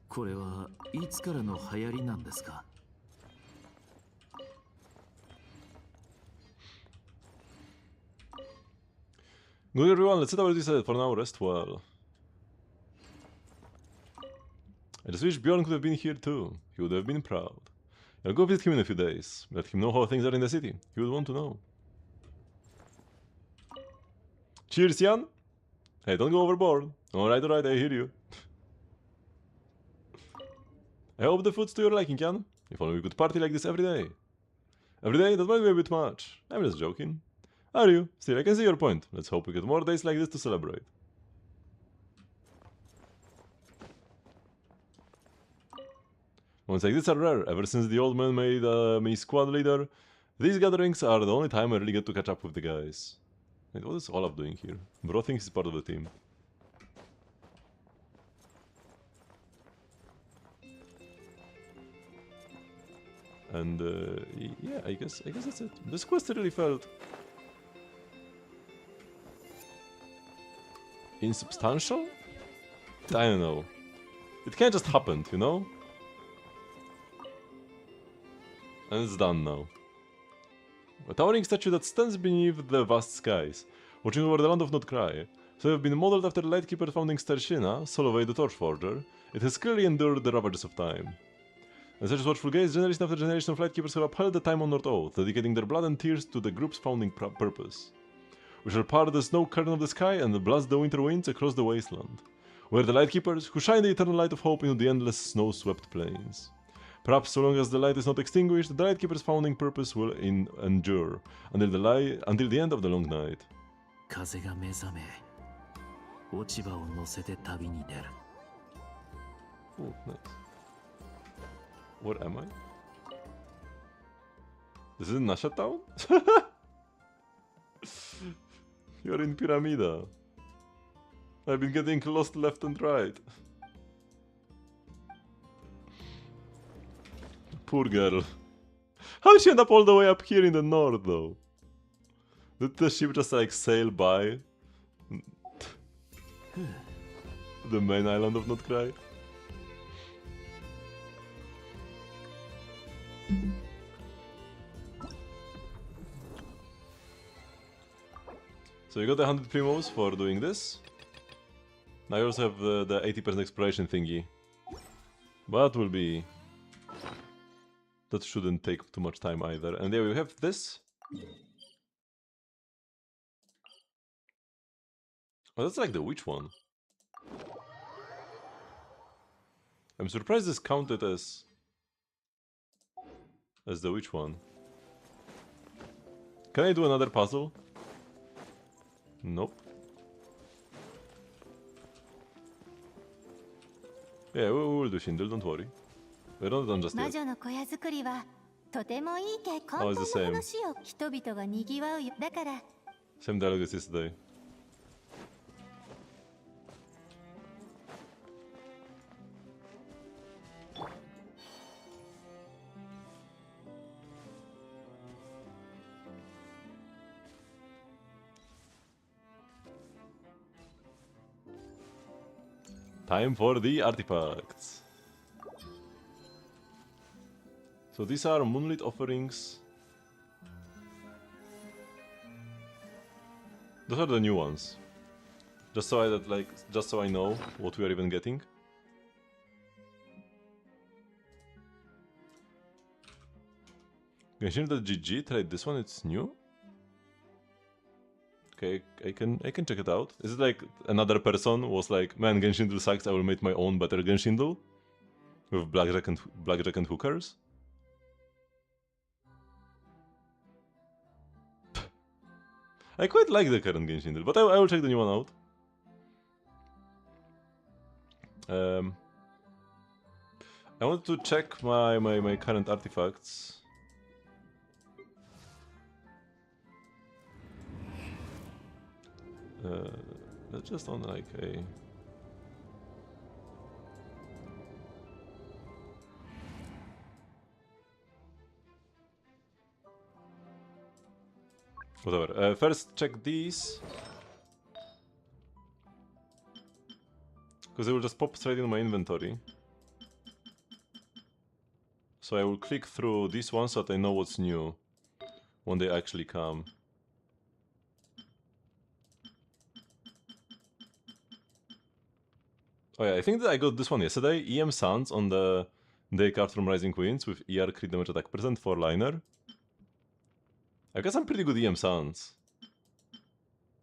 これはいつからの流行りなんですか? Good everyone, let's set our reset for now, rest well. I just wish Bjorn could have been here too. He would have been proud. I'll go visit him in a few days. Let him know how things are in the city. He would want to know. Cheers, Jan! Hey, don't go overboard. Alright, I hear you. I hope the food's to your liking, Jan. If only we could party like this every day. Every day? That might be a bit much. I'm just joking. Are you? Still, I can see your point. Let's hope we get more days like this to celebrate. Moments like this are rare. Ever since the old man made me squad leader, these gatherings are the only time I really get to catch up with the guys. Wait, what is Olaf doing here? Bro thinks he's part of the team. And yeah, I guess that's it. This quest really felt insubstantial? I don't know. It can't just happen, you know? And it's done now. A towering statue that stands beneath the vast skies, watching over the land of Not Cry. So have been modeled after the Lightkeeper founding Starshina, Solovey the Torchforger. It has clearly endured the ravages of time. And such as watchful gaze, generation after generation of Lightkeepers have upheld the time-honored oath, dedicating their blood and tears to the group's founding purpose. We shall part the snow curtain of the sky and blast the winter winds across the wasteland. We are the Lightkeepers, who shine the eternal light of hope into the endless snow-swept plains. Perhaps so long as the light is not extinguished, the Lightkeeper's founding purpose will endure, until the end of the long night. 風が目覚め、落ち葉を乗せて旅に出る。 Oh, nice. Where am I? This is Nasha Town? You're in Pyramida. I've been getting lost left and right. Poor girl. How did she end up all the way up here in the north, though? Did the ship just like sail by the main island of Not Cry? So you got the 100 primos for doing this. Now you also have the 80% exploration thingy. But will be... That shouldn't take too much time either. And there we have this. Oh, that's like the witch one. I'm surprised this counted as the witch one. Can I do another puzzle? Nope. Yeah, we will do Shindle, don't worry. We're not done just 魔 yet. 女の小屋作りはとてもいいけ簡 Oh, 単 it's the な same. 話よ。人々が賑わうよ。だから Same dialogue as yesterday. Time for the artifacts. So these are Moonlit offerings. Those are the new ones. Just so I know what we are even getting. Genshin.gg, tried this one, it's new. Okay, I can check it out. Is it like another person was like, man, Genshin sucks, I will make my own better Genshin with blackjack and hookers? I quite like the current Genshin, but I will check the new one out. I want to check my current artifacts. That's just on like a... Whatever. First check these. Because they will just pop straight in my inventory. So I will click through these ones so that I know what's new when they actually come. Oh yeah, I think that I got this one yesterday. EM Suns on the day card from Rising Queens with ER crit damage attack percent 4-liner. I got some pretty good EM Suns.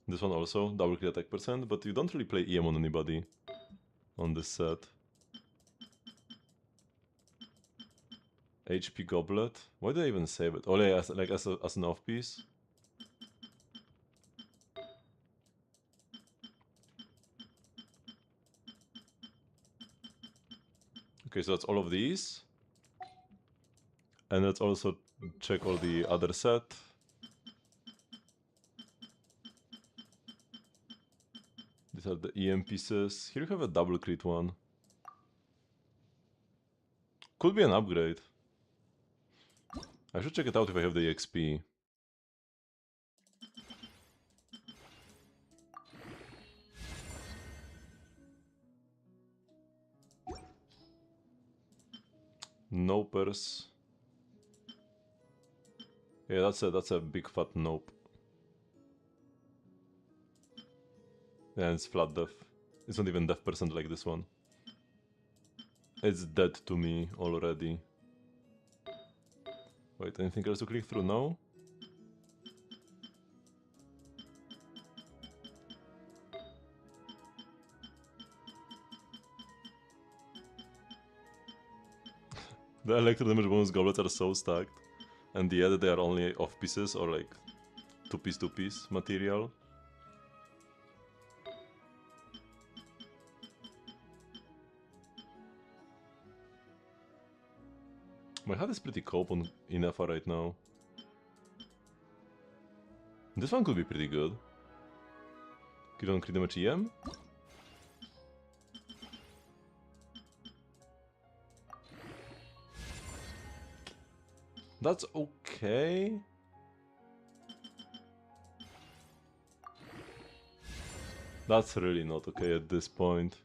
This one also, double crit attack percent, but you don't really play EM on anybody on this set. HP Goblet. Why did I even save it? Oh yeah, as an off piece. Okay, so that's all of these. And let's also check all the other set. These are the EM pieces. Here you have a double crit one. Could be an upgrade. I should check it out if I have the EXP. Nopers. Yeah, that's a big fat nope. Yeah, it's flat death. It's not even death percent like this one. It's dead to me already. Wait, anything else to click through? No? The electro damage bonus goblets are so stacked. And the other they are only off pieces or like 2-piece material. My HUD is pretty cope on Inefa right now. This one could be pretty good. Crit on crit damage EM? That's okay. That's really not okay at this point.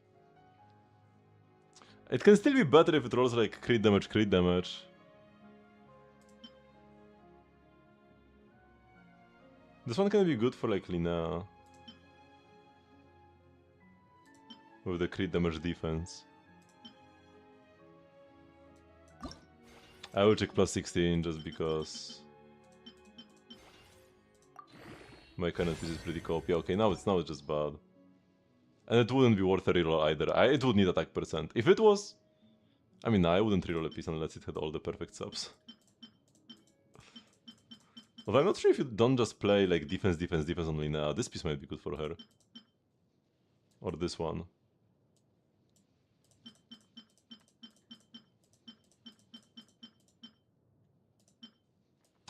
It can still be better if it rolls like crit damage. This one can be good for like Linnea. With the crit damage defense. I will check plus 16 just because my current piece is pretty cope. Yeah, okay, now it's just bad. And it wouldn't be worth a reroll either. It would need attack percent. If it was... I mean, I wouldn't reroll a piece unless it had all the perfect subs. But I'm not sure if you don't just play like defense on Linnea. This piece might be good for her. Or this one.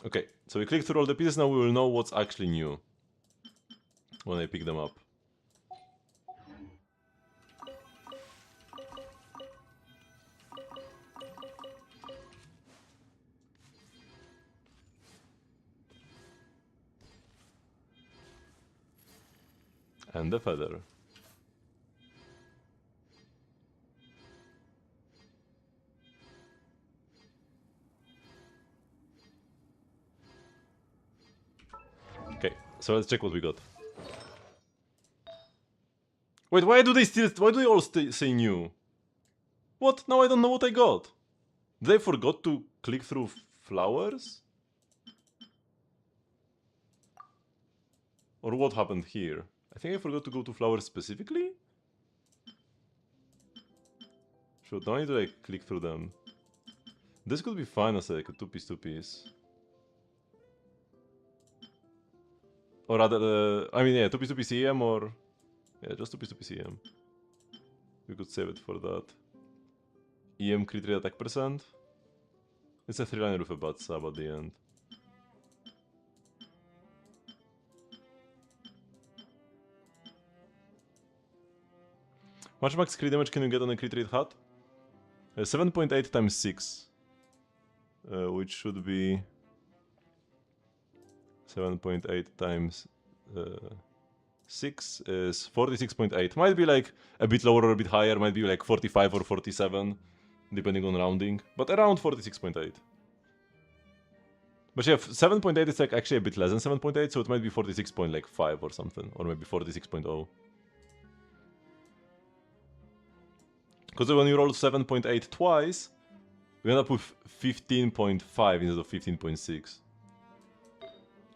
Okay, so we click through all the pieces, now we will know what's actually new when I pick them up. And the feather. Okay, so let's check what we got. Wait, why do they all say new? What? Now I don't know what I got. They forgot to click through flowers? Or what happened here? I think I forgot to go to flowers specifically? Sure, now I need to like click through them. This could be fine as like a two-piece. Or rather, I mean, yeah, two-piece EM or... Yeah, just two-piece EM. We could save it for that. EM crit rate attack percent. It's a 3-liner with a bad sub at the end. How much max crit damage can you get on a crit rate hat? 7.8 times 6. Which should be 7.8 times 6 is 46.8. Might be like a bit lower or a bit higher, might be like 45 or 47, depending on rounding, but around 46.8. But yeah, 7.8 is like actually a bit less than 7.8, so it might be 46.5 or something, or maybe 46.0. Because when you roll 7.8 twice, we end up with 15.5 instead of 15.6.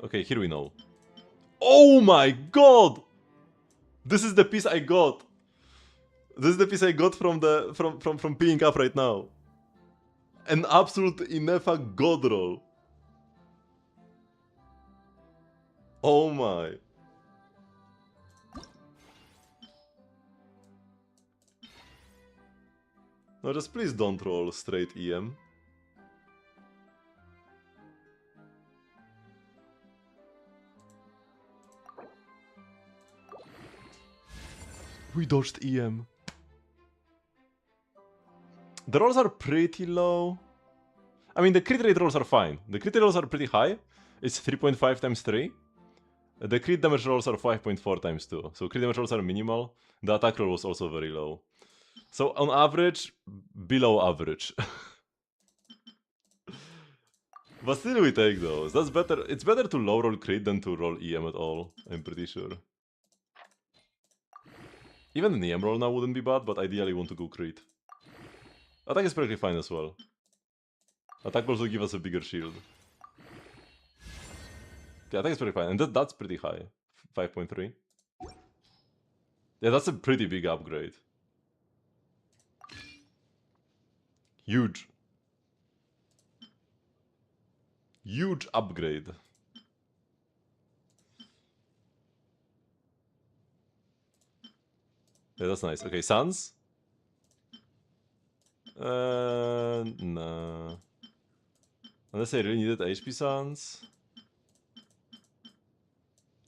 Okay, here we know. Oh my god! This is the piece I got. This is the piece I got from the from peeing up right now. An absolute Inefa god roll. Oh my. No, just please don't roll straight EM. We dodged EM. The rolls are pretty low. I mean, the crit rate rolls are fine. The crit rolls are pretty high. It's 3.5 times 3. The crit damage rolls are 5.4 times 2. So crit damage rolls are minimal. The attack roll was also very low. So on average, below average. But still we take those. That's better. It's better to low roll crit than to roll EM at all, I'm pretty sure. Even an EM roll now wouldn't be bad, but ideally you want to go crit. Attack is perfectly fine as well. Attack rolls will give us a bigger shield. Yeah, attack is pretty fine, and that's pretty high. 5.3. Yeah, that's a pretty big upgrade. Huge. Huge upgrade. Yeah, that's nice. Okay, Suns? Nah. Unless I really needed HP Suns.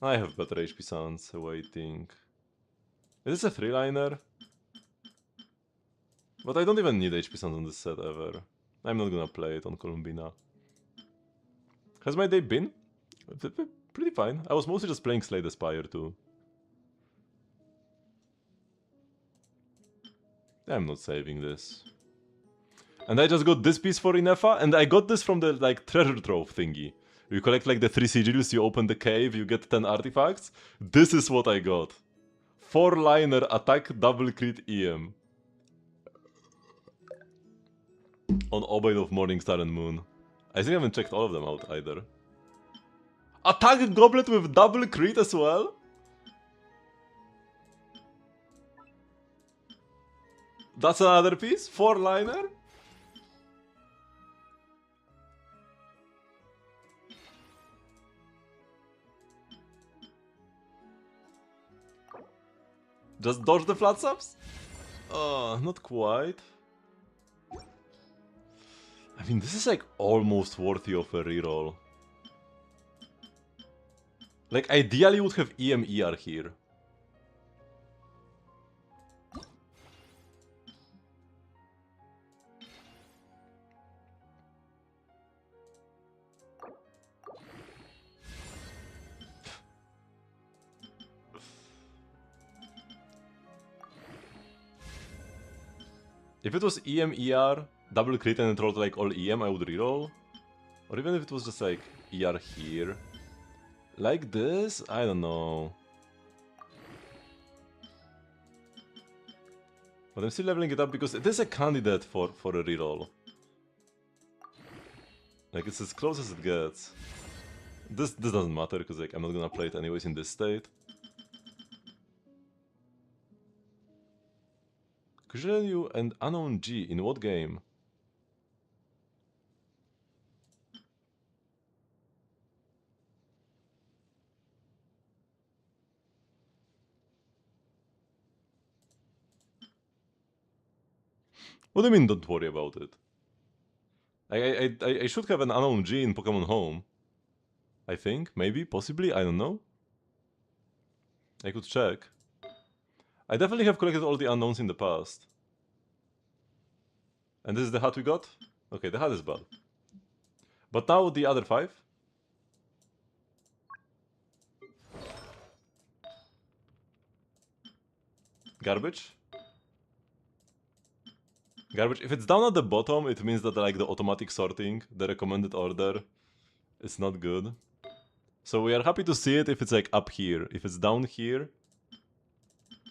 I have better HP Suns waiting. Is this a 3-liner? But I don't even need HP Suns on this set ever. I'm not gonna play it on Columbina. Has my day been? Pretty fine. I was mostly just playing Slay the Spire too. I'm not saving this. And I just got this piece for Inefa, and I got this from the like treasure trove thingy. You collect like the 3 sigils, you open the cave, you get 10 artifacts. This is what I got. 4-liner attack double crit EM. On Obaid of Morningstar and Moon. I think I haven't checked all of them out either. Attack goblet with double crit as well? That's another piece? 4-liner? Just dodge the flat subs? Not quite. I mean, this is like almost worthy of a reroll. Like, ideally you would have EM-ER here. If it was EM-ER, double crit and it rolled like all EM, I would reroll. Or even if it was just like ER here. Like this? I don't know. But I'm still leveling it up because it is a candidate for a reroll. Like, it's as close as it gets. This doesn't matter because like I'm not gonna play it anyways in this state. Kujelyu and Unknown G in what game? What do you mean don't worry about it? I should have an Unknown G in Pokemon Home. I think, maybe, possibly, I don't know. I could check. I definitely have collected all the unknowns in the past. And this is the hat we got? Okay, the hat is bad. But now the other 5? Garbage? Garbage. If it's down at the bottom, it means that like the automatic sorting, the recommended order, is not good. So we are happy to see it if it's like up here. If it's down here,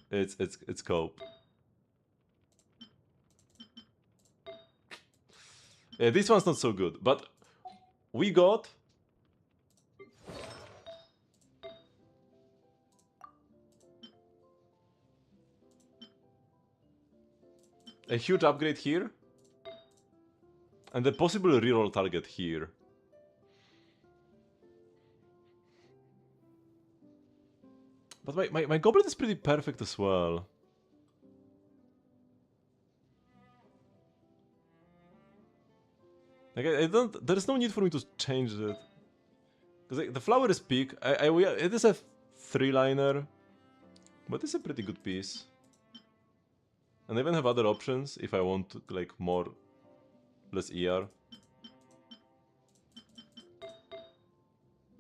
it's cope. Yeah, this one's not so good, but we got a huge upgrade here and a possible reroll target here. But my goblet is pretty perfect as well. Like I don't. There is no need for me to change it. Because like, the flower is peak. It is a 3-liner, but it's a pretty good piece. And I even have other options if I want like more, less ER.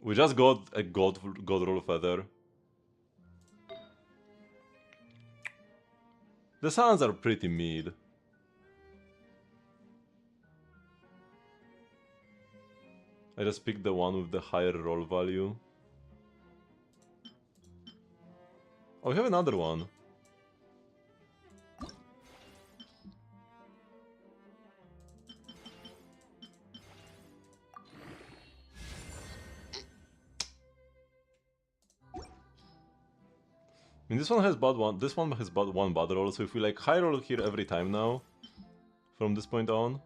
We just got a god roll feather. The sounds are pretty mid. I just picked the one with the higher roll value. Oh, we have another one. I mean, this one has bad one. This one has bad one bad roll. So if we like high roll here every time now, from this point on.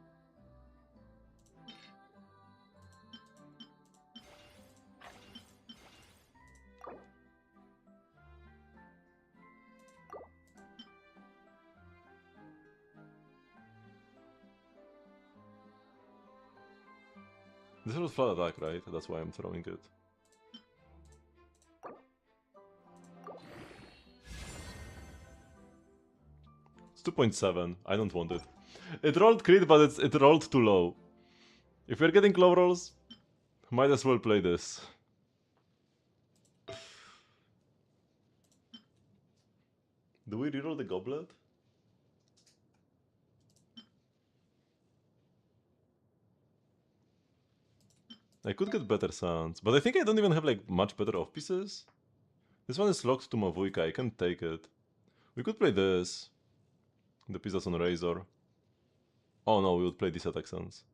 This was flat attack, right? That's why I'm throwing it. It's 2.7. I don't want it. It rolled crit, but it rolled too low. If we're getting low rolls, might as well play this. Do we reroll the goblet? I could get better sounds, but I think I don't even have like much better off pieces. This one is locked to Mavuika, I can't take it. We could play this. The piece that's on Razor. Oh no, we would play these attack sounds.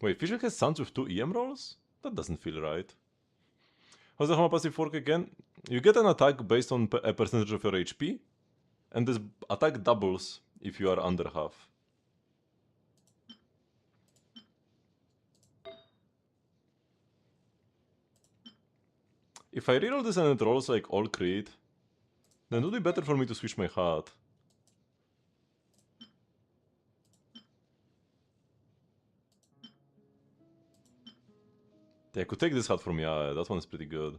Wait, Fisher has sounds with 2 EM rolls? That doesn't feel right. How's the Hama passive work again? You get an attack based on a percentage of your HP, and this attack doubles if you are under half. If I reroll this and it rolls like all crit, then it would be better for me to switch my hat. Yeah, I could take this hat from Yae, that one is pretty good.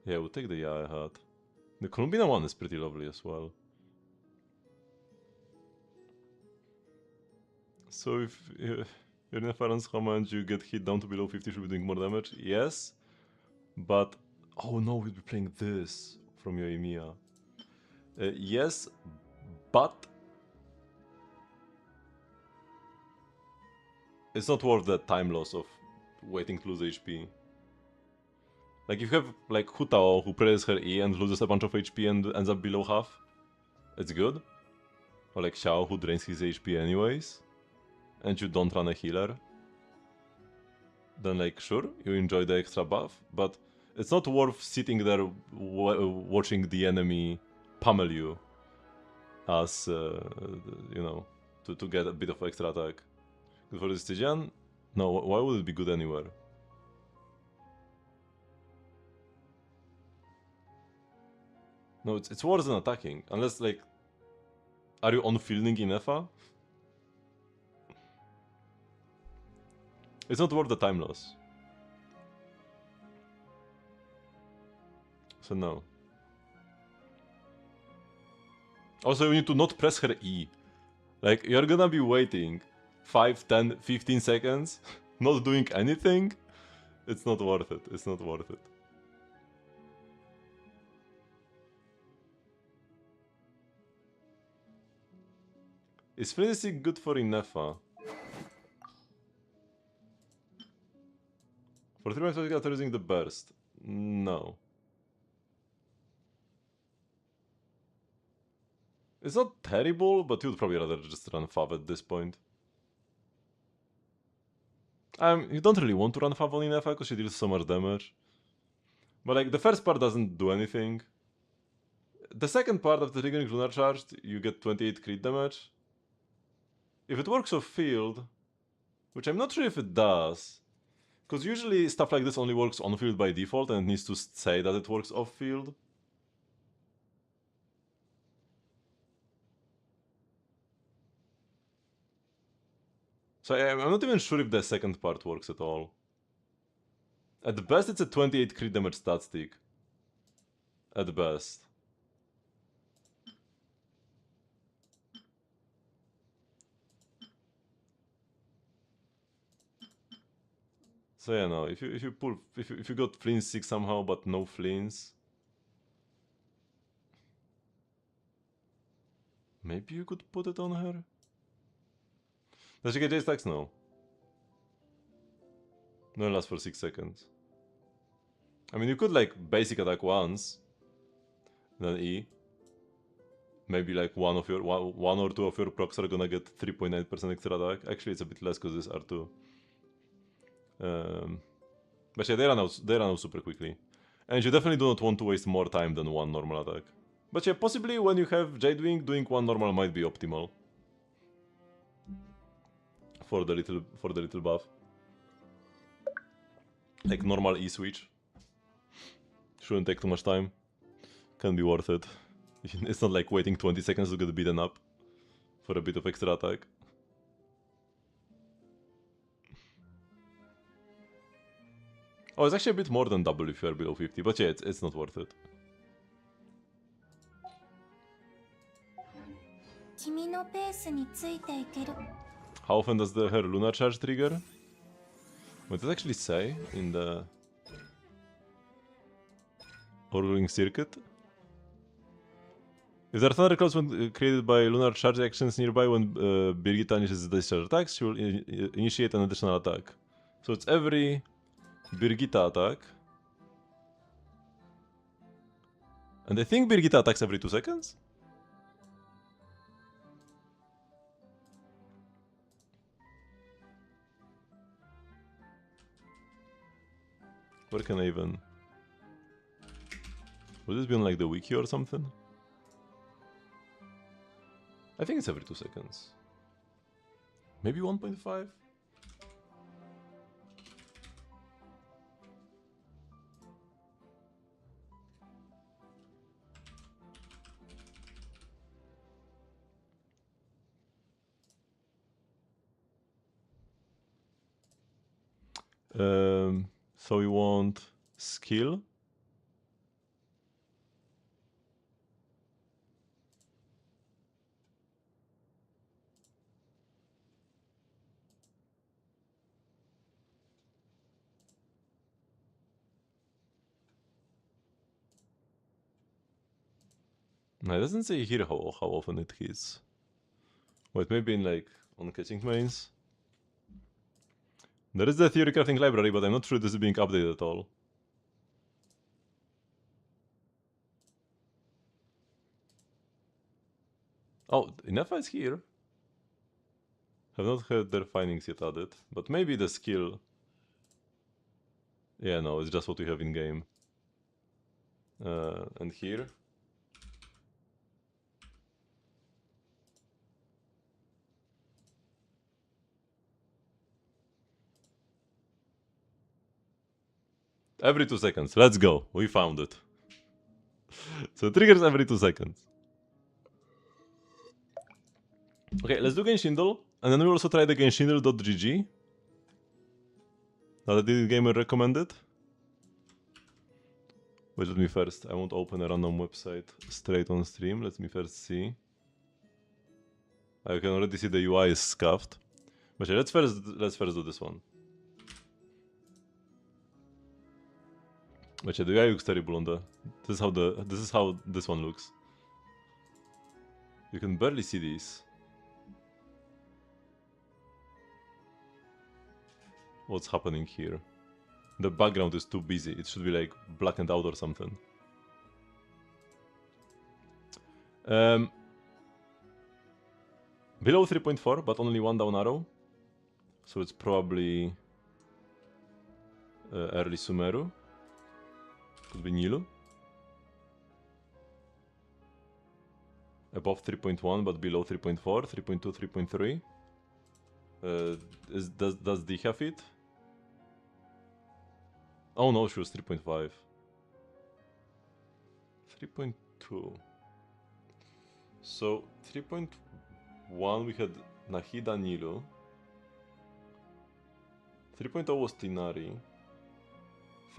Yeah, we'll take the Yae hat. The Columbina one is pretty lovely as well. So if you're in a Farron's Hama and you get hit down to below 50, should be doing more damage? Yes. But oh no, we'll be playing this from Yoimiya. Yes, but it's not worth the time loss of waiting to lose HP. Like if you have like Hutao who presses her E and loses a bunch of HP and ends up below half, it's good. Or like Xiao who drains his HP anyways, and you don't run a healer, then like sure, you enjoy the extra buff, but it's not worth sitting there watching the enemy pummel you as, you know, to get a bit of extra attack. Good for this Stygian? No, why would it be good anywhere? No, it's worse than attacking, unless like, are you on-fielding in FA? It's not worth the time loss. So no. Also, you need to not press her E. Like, you're gonna be waiting 5, 10, 15 seconds, not doing anything. It's not worth it. It's not worth it. Is Frenzy good for Inefa? For 3 max after using the burst? No. It's not terrible, but you'd probably rather just run Fav at this point. You don't really want to run Fav on Inefa because she deals so much damage. But like, the first part doesn't do anything. The second part of the triggering Lunar Charge, you get 28 crit damage. If it works off field, which I'm not sure if it does, because usually stuff like this only works on field by default and it needs to say that it works off field. So I'm not even sure if the second part works at all. At the best, it's a 28 crit damage stat stick. At best. So yeah, no. If you got Flint 6 somehow but no Flints, maybe you could put it on her. Does she get J stacks? No. No, it lasts for 6 seconds. I mean, you could like basic attack once, then E. Maybe like one or two of your procs are gonna get 3.9% extra attack. Actually, it's a bit less because this R2. But yeah, they run out super quickly. And you definitely do not want to waste more time than one normal attack. But yeah, possibly when you have Jadewing, doing one normal might be optimal. For the little buff. Like normal E switch. Shouldn't take too much time. Can be worth it. It's not like waiting 20 seconds to get beaten up for a bit of extra attack. Oh, it's actually a bit more than double if you are below 50, but yeah, it's not worth it. 君のペースについていける How often does her lunar charge trigger? What does it actually say in the ordering circuit? If there are thunderclouds created by lunar charge actions nearby when Birgitta initiates discharge attacks, she will initiate an additional attack. So it's every Birgitta attack. And I think Birgitta attacks every 2 seconds? Where can I even... Would this be on like the wiki or something? I think it's every 2 seconds. Maybe 1.5? So we want skill. No, it doesn't say here how often it hits. Wait, maybe in like on catching mains. There is the theory crafting library, but I'm not sure this is being updated at all. Oh, Inefa is here. Have not heard their findings yet added, but maybe the skill. Yeah, no, it's just what we have in game. And here. Every 2 seconds. Let's go. We found it. So triggers every 2 seconds. Okay, let's do Genshindle. And then we also try the Genshindle.gg. Now that the gamer recommended. Wait, let me first. I won't open a random website straight on stream. Let me first see. I can already see the UI is scuffed. But yeah, let's first do this one. But yeah, the UI looks terrible on the. This is how this one looks. You can barely see these. What's happening here? The background is too busy. It should be like blackened out or something. Below 3.4, but only one down arrow. So it's probably early Sumeru. Could be Nilu. Above 3.1, but below 3.4, 3.2, 3.3. Does Dicha fit? Oh no, she was 3.5. 3.2. So 3.1 we had Nahida Nilu. 3.0 was Tinari.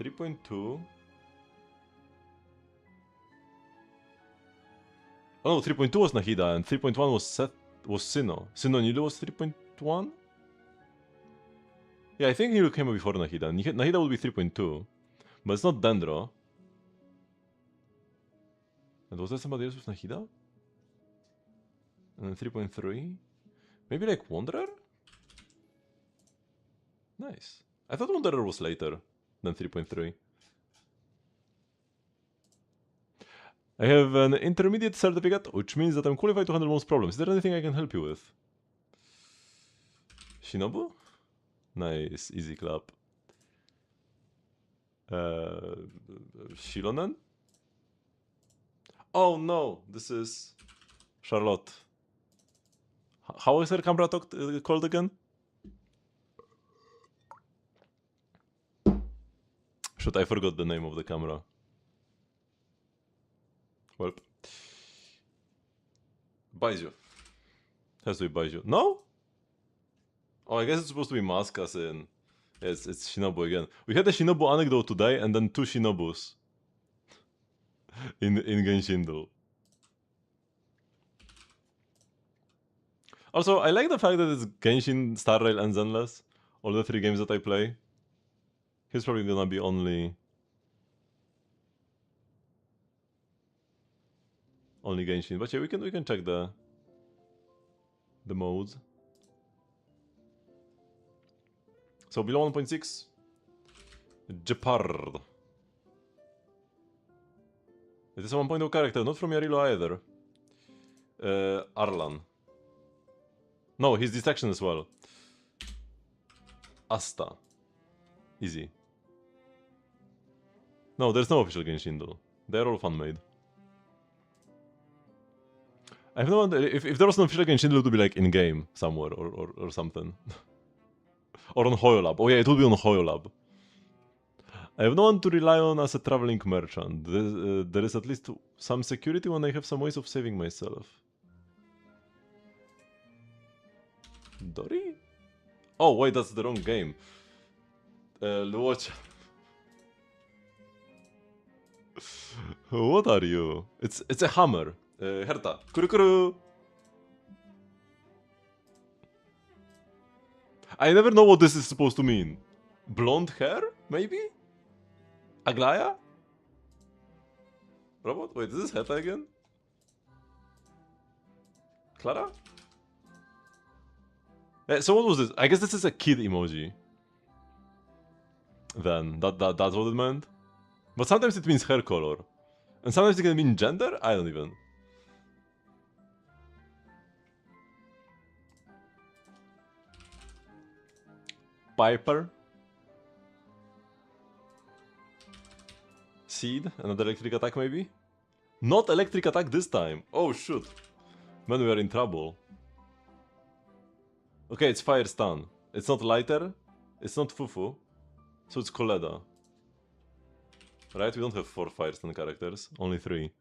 3.2. Oh no, 3.2 was Nahida and 3.1 was Sinnoh. Sinnoh Nilu was 3.1? Yeah, I think Nilu came before Nahida. Nahida would be 3.2. But it's not Dendro. And was there somebody else with Nahida? And then 3.3? Maybe like Wanderer? Nice. I thought Wanderer was later than 3.3. I have an intermediate certificate, which means that I'm qualified to handle most problems. Is there anything I can help you with? Shinobu? Nice, easy clap. Shilonen? Oh no, this is Charlotte. How is her camera called again? Shoot, I forgot the name of the camera. Well, Baiju. Has to be Baiju. No? Oh, I guess it's supposed to be mask as in. Yes, it's Shinobu again. We had a Shinobu anecdote today and then 2 Shinobus. in Genshin. Also, I like the fact that it's Genshin, Star Rail, and Zenless. All the 3 games that I play. He's probably gonna be only Genshin. But yeah, we can check the modes. So below 1.6, Jeopard. It is a 1.0 character, not from Yarilo either. Arlan. No, he's distraction as well. Asta. Easy. No, there's no official Genshin though. They're all fan-made. I have no idea. If there was an official Genshin, it would be like in-game somewhere or something. Or on Hoyolab. Oh yeah, it would be on Hoyolab. I have no one to rely on as a traveling merchant. There is at least some security when I have some ways of saving myself. Dori? Oh wait, that's the wrong game. Luocha. What are you? It's a hammer. Herta. Kurukuru. I never know what this is supposed to mean. Blonde hair? Maybe? Aglaya? Robot? Wait, is this Herta again? Clara? So what was this? I guess this is a kid emoji. Then that's what it meant. But sometimes it means hair color, and sometimes it can mean gender. I don't even. Piper. Seed. Another electric attack maybe. Not electric attack this time. Oh shoot. Man, we are in trouble. Okay, it's fire stun. It's not lighter. It's not Fufu. So it's Koleda. Right? We don't have 4 fire stun characters. Only 3.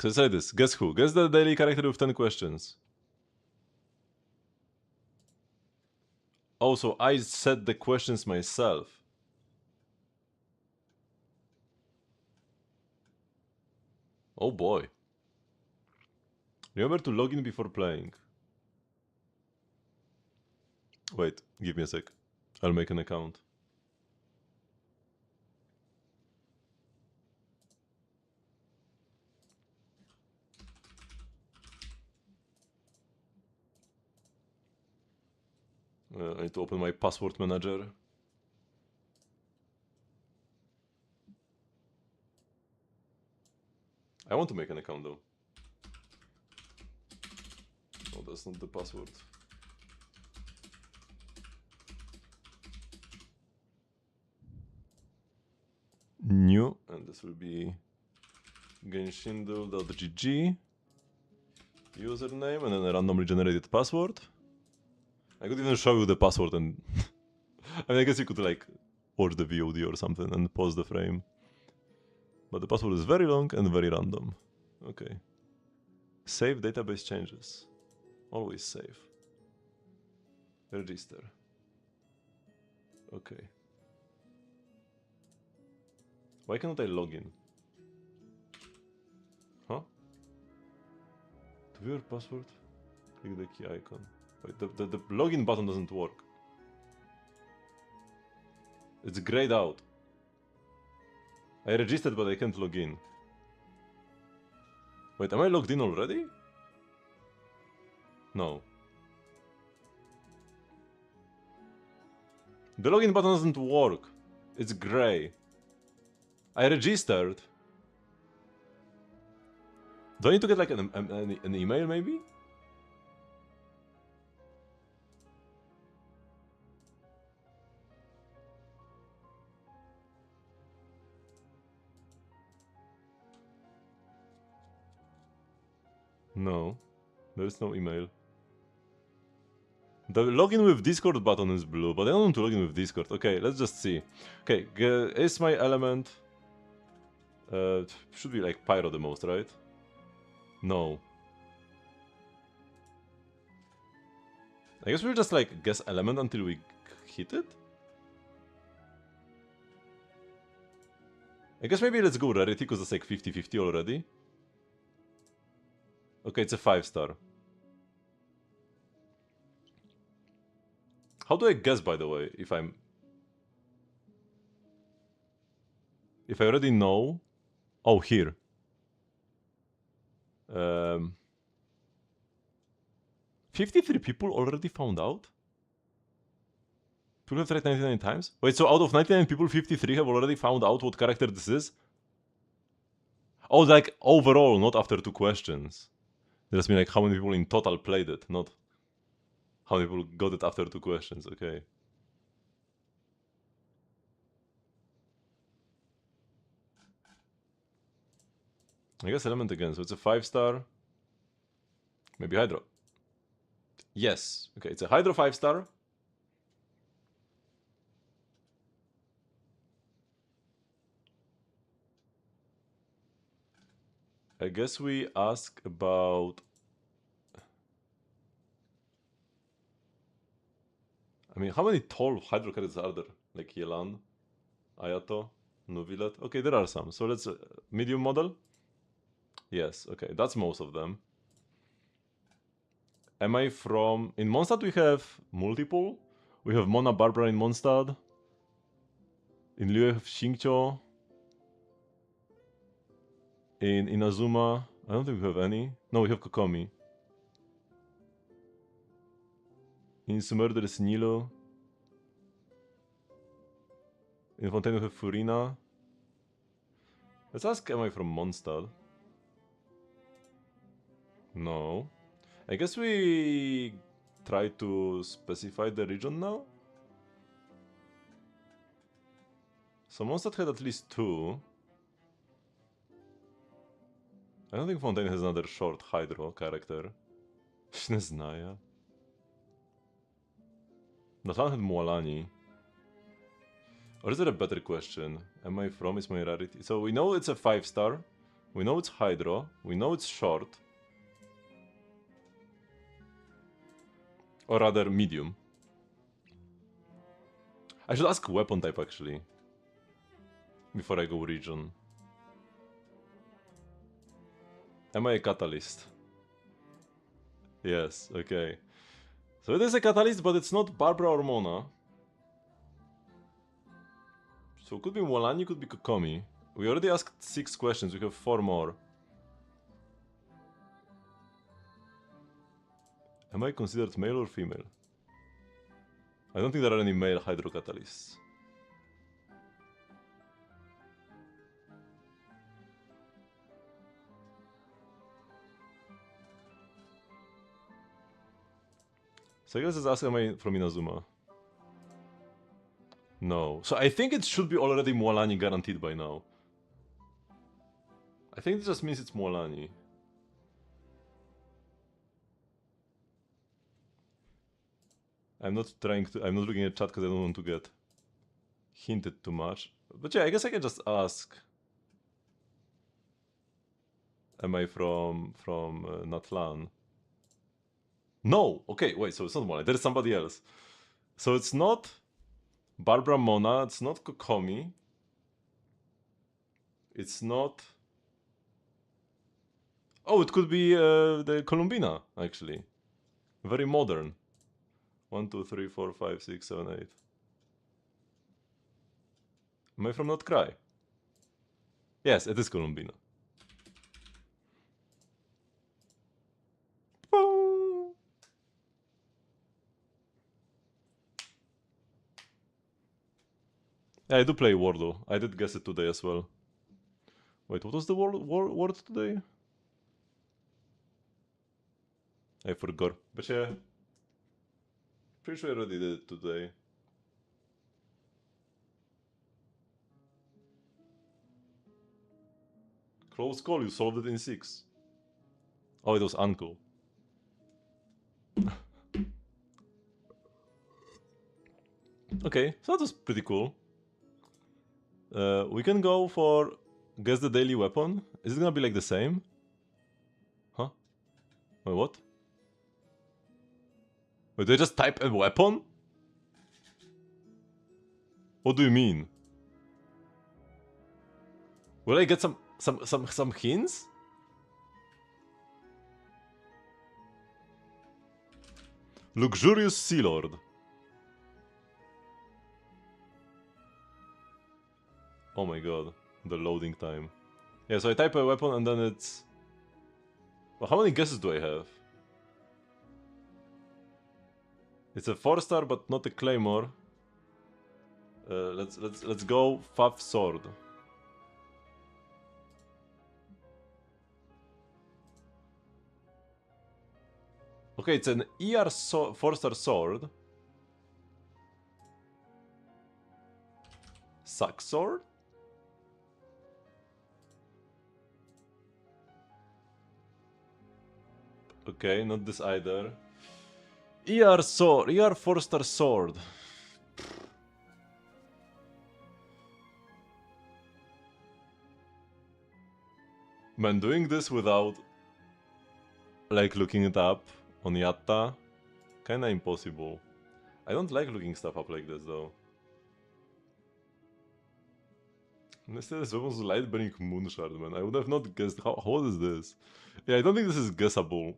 So let's say this. Guess who? Guess the daily character with 10 questions. Also, I set the questions myself. Oh boy. Remember to log in before playing. Wait, give me a sec. I'll make an account. I need to open my password manager. I want to make an account though. Oh, that's not the password. New, and this will be genshinduel.gg username and then a randomly generated password. I could even show you the password and I mean, I guess you could like watch the VOD or something and pause the frame. But the password is very long and very random. Okay. Save database changes. Always save. Register. Okay. Why cannot I log in? Huh? To view your password, click the key icon. Wait, the login button doesn't work. It's grayed out. I registered but I can't log in. Wait, am I logged in already? No. The login button doesn't work. It's gray. I registered. Do I need to get like an email maybe? No. There is no email. The login with Discord button is blue, but I don't want to login with Discord. Okay, let's just see. Okay, is my element... should be like Pyro the most, right? No. I guess we'll just like guess element until we hit it? I guess maybe let's go rarity because it's like 50-50 already. Okay, it's a 5-star. How do I guess, by the way, if I already know? Oh, here. 53 people already found out? People have tried 99 times? Wait, so out of 99 people, 53 have already found out what character this is? Oh, like overall, not after 2 questions. Just mean like how many people in total played it, not how many people got it after 2 questions, okay. I guess element again, so it's a 5-star. Maybe Hydro. Yes, okay, it's a Hydro 5-star. I guess we ask about... I mean, how many tall Hydro characters are there? Like Yelan, Ayato, Nuvilet? Okay, there are some. So let's... medium model? Yes, okay, that's most of them. Am I from... In Mondstadt we have multiple. We have Mona Barbara in Mondstadt. In Liu we have Xingqiu. In Inazuma, I don't think we have any. No, we have Kokomi. In Sumer there is Nilo. In Fontaine we have Furina. Let's ask, am I from Mondstadt? No. I guess we try to specify the region now? So Mondstadt had at least 2. I don't think Fontaine has another short Hydro character. Nie знаю. Nathan had Mualani. Or is there a better question? Am I from is my rarity? So we know it's a 5-star. We know it's Hydro. We know it's short. Or rather, medium. I should ask weapon type actually. Before I go region. Am I a catalyst? Yes, okay. So it is a catalyst, but it's not Barbara or Mona. So it could be Mualani, could be Kokomi. We already asked 6 questions, we have 4 more. Am I considered male or female? I don't think there are any male hydrocatalysts. So I guess let's ask, am I from Inazuma? No. So I think it should be already Mualani guaranteed by now. I think it just means it's Mualani. I'm not looking at chat because I don't want to get hinted too much. But yeah, I guess I can just ask. Am I from Natlan? No! Okay, wait, so it's not Mualani. There is somebody else. So it's not Barbara Mona, it's not Kokomi. It's not... Oh, it could be the Columbina, actually. Very modern. 1, 2, 3, 4, 5, 6, 7, 8. Am I from Not Cry? Yes, it is Columbina. Yeah, I do play Wardo. I did guess it today as well. Wait, what was the word today? I forgot. But yeah, pretty sure I already did it today. Close call, you solved it in 6. Oh, it was uncle. Okay, so that was pretty cool. We can go for guess the daily weapon. Is it gonna be like the same? Huh? Wait, what? Wait, do I just type a weapon? What do you mean? Will I get some hints? Luxurious Sea Lord. Oh my god, the loading time. Yeah, so I type a weapon and then it's... Well, how many guesses do I have? It's a 4-star, but not a claymore. Let's go Faf Sword. Okay, it's an ER 4-star sword. Sack sword? Okay, not this either. ER sword, ER 4-star sword. Man, doing this without like looking it up on Yatta, kinda impossible. I don't like looking stuff up like this though. Instead, this was Lightburning Moonshard, man. I would have not guessed. What is this? Yeah, I don't think this is guessable.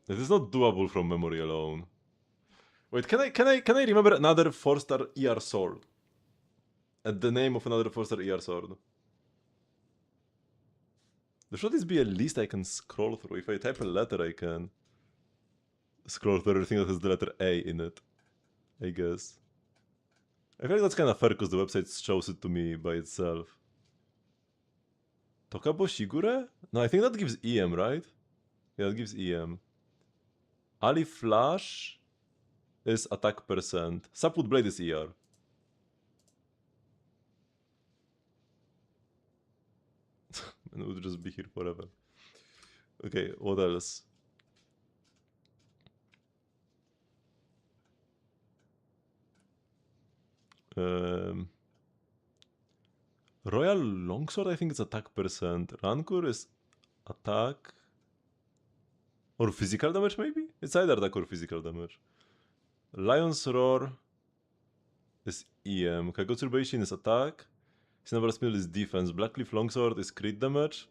It is not doable from memory alone. Wait, can I remember another 4-star ER sword? at the name of another 4-star ER sword. There should this be a list I can scroll through. If I type a letter, I can scroll through everything that has the letter A in it, I guess. I feel like that's kind of fair because the website shows it to me by itself. Tokabo Shigure? No, I think that gives EM, right? Yeah, that gives EM. Ali Flash is attack percent. Sapwood Blade is ER. And it would just be here forever. Okay, what else? Royal Longsword, I think it's attack percent. Rankur is attack or physical damage, maybe? It's either attack or physical damage. Lion's Roar is EM. Kagotsu Beishin is attack. Cinnabar Spindle is defense. Blackcliff Longsword is crit damage.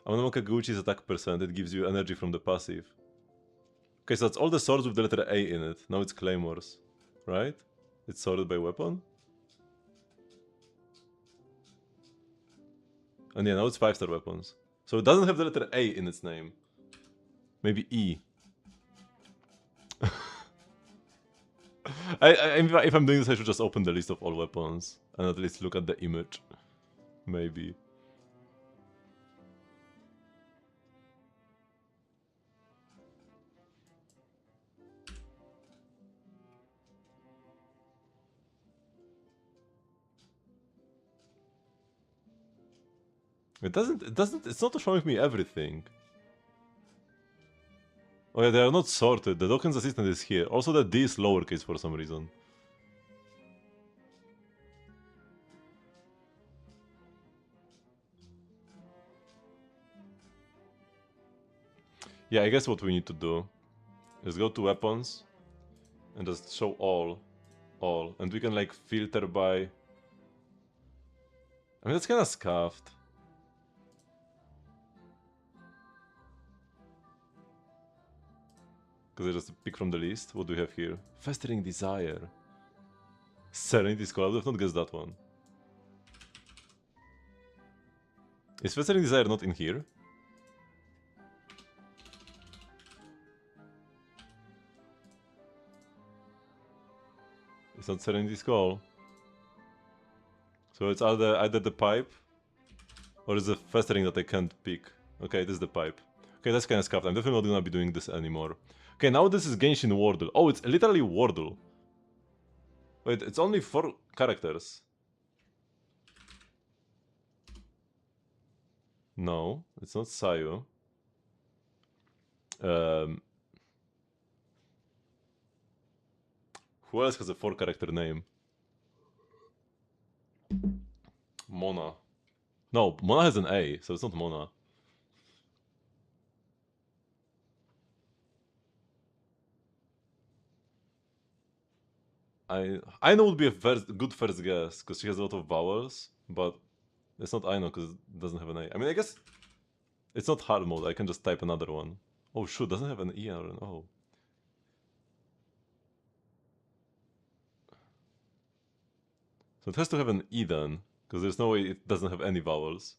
Amanama Kaguchi is attack percent. It gives you energy from the passive. Okay, so that's all the swords with the letter A in it. Now it's claymores, right? It's sorted by weapon. And yeah, now it's 5-star weapons. So it doesn't have the letter A in its name. Maybe E. If I'm doing this, I should just open the list of all weapons and at least look at the image. Maybe. It's not showing me everything. Oh yeah, they are not sorted. The Dawkins assistant is here. Also the D is lowercase for some reason. Yeah, I guess what we need to do is go to weapons and just show all. And we can like filter by... I mean, that's kinda scuffed. Because I just pick from the list. What do we have here? Festering Desire. Serenity Skull. I would have not guessed that one. Is Festering Desire not in here? It's not Serenity Skull. So it's either the pipe or it's the festering that I can't pick. Okay, this is the pipe. Okay, that's kind of scuffed. I'm definitely not gonna be doing this anymore. Okay, now this is Genshin Wordle. Oh, it's literally Wordle. Wait, it's only 4 characters. No, it's not Sayu. Who else has a 4-character name? Mona. No, Mona has an A, so it's not Mona. Aino would be a good first guess, because she has a lot of vowels, but it's not Aino because it doesn't have an A. I mean, I guess it's not hard mode, I can just type another one. Oh shoot, doesn't have an E or an O. So it has to have an E then, because there's no way it doesn't have any vowels.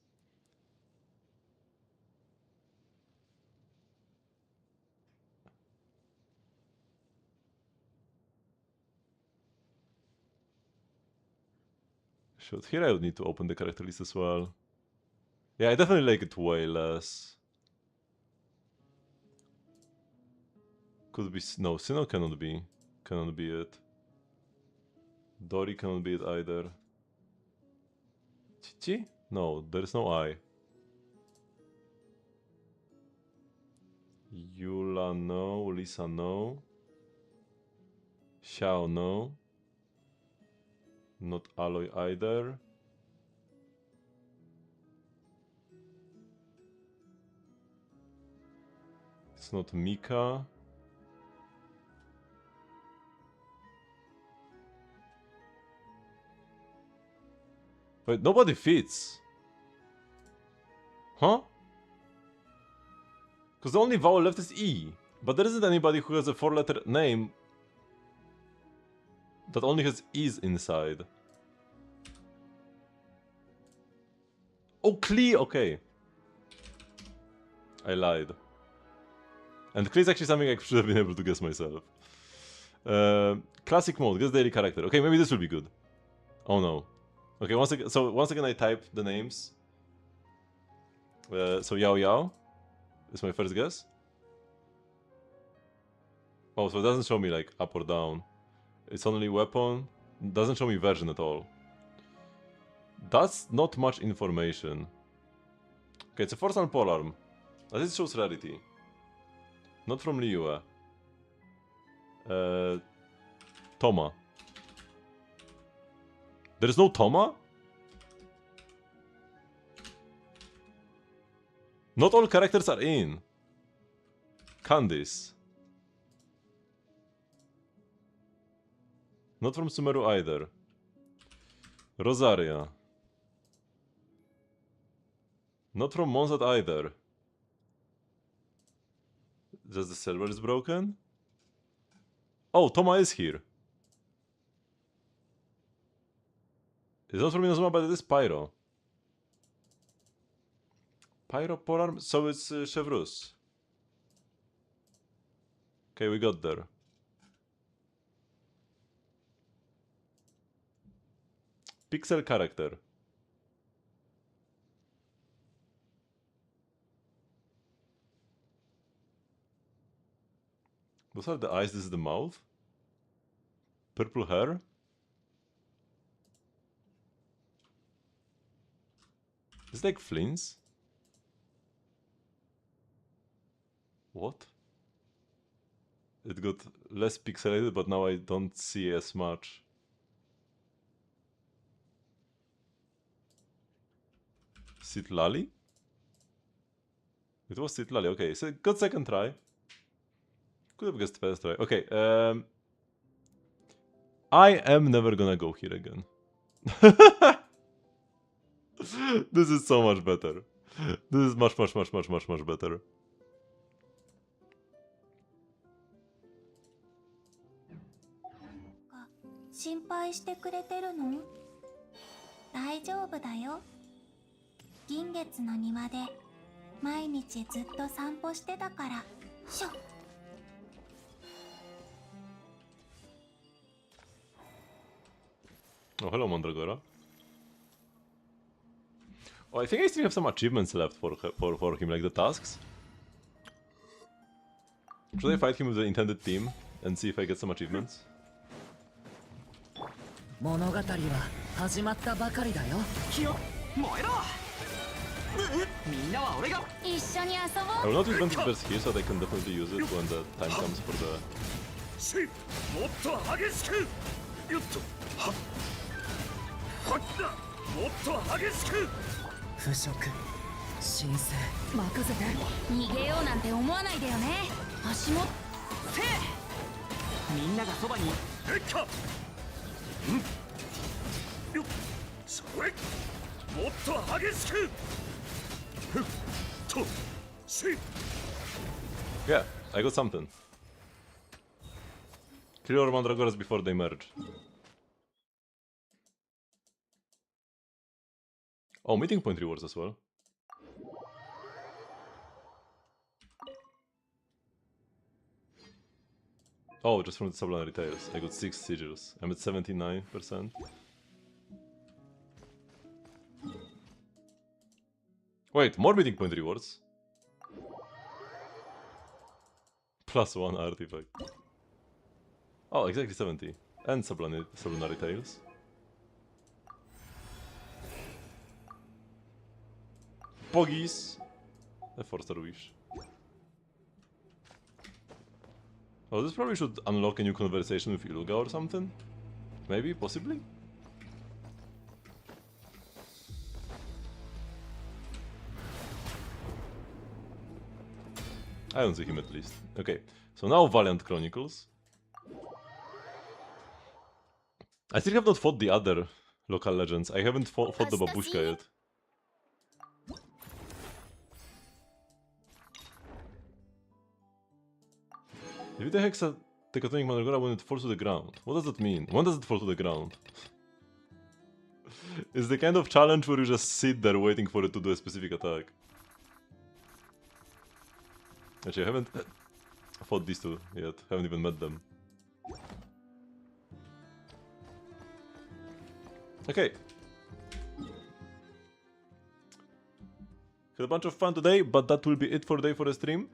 Shoot, here I would need to open the character list as well. Yeah, I definitely like it way less. Could be... No, Sinnoh cannot be. Cannot be it. Dori cannot be it either. Chichi? No, there is no I. Yula no, Lisa no. Xiao no. Not Aloy either. It's not Mika. Wait, nobody fits. Huh? Because the only vowel left is E. But there isn't anybody who has a 4-letter name that only has E's inside. Oh, Klee, okay. I lied. And Klee is actually something I should have been able to guess myself. Classic mode, guess daily character. Okay, maybe this will be good. Oh no. Okay, once again I type the names. So Yao Yao is my first guess. Oh, so it doesn't show me like up or down. It's only weapon. It doesn't show me version at all. That's not much information. Okay, it's a force and polearm. At least it shows rarity. Not from Liyue. Toma. There is no Toma? Not all characters are in. Candice. Not from Sumeru either. Rosaria. Not from Monsat either. Just the server is broken? Oh, Toma is here. It's not from Inazuma, but it is Pyro. Pyro Polar, so it's Chevrus. Okay, we got there. Pixel character. Those are the eyes, this is the mouth. Purple hair. It's like Flynn's. What? It got less pixelated, but now I don't see as much. Citlali? It was Citlali, okay, so good second try. Could have guessed first try. Okay, I am never gonna go here again. This is so much better. This is much better. Oh, hello, Mandragora. Oh, I think I still have some achievements left for him, like the tasks. Should I fight him with the intended team and see if I get some achievements? 物語は始まったばかりだよ。火を燃えろ。みんなは俺が一緒に遊ぼう。 I will not use Ventus Burst here, so I can definitely use it when the time comes for the... もっと激しくよっとはっはっだもっと激しく腐食神聖任せて。逃げようなんて思わないでよね。足もせえ。みんながそばに。えっかうんよっそれもっと激しくふっとし Yeah, I got something. Kill your Mandragoras before they merge. Oh, meeting point rewards as well. Oh, just from the sublunary tales. I got 6 sigils. I'm at 79%. Wait, more meeting point rewards? +1 artifact. Oh, exactly 70. And sublunary tales. Poggies! A 4-star wish. Oh, this probably should unlock a new conversation with Ilga or something? Maybe? Possibly? I don't see him at least. Okay, so now Valiant Chronicles. I still have not fought the other local legends. I haven't fought the Babushka yet. If the Hexa Tectonic Mandragora when it falls to the ground. What does that mean? When does it fall to the ground? It's the kind of challenge where you just sit there waiting for it to do a specific attack. Actually, I haven't fought these two yet. Haven't even met them. Okay. Had a bunch of fun today, but that will be it for today for the stream.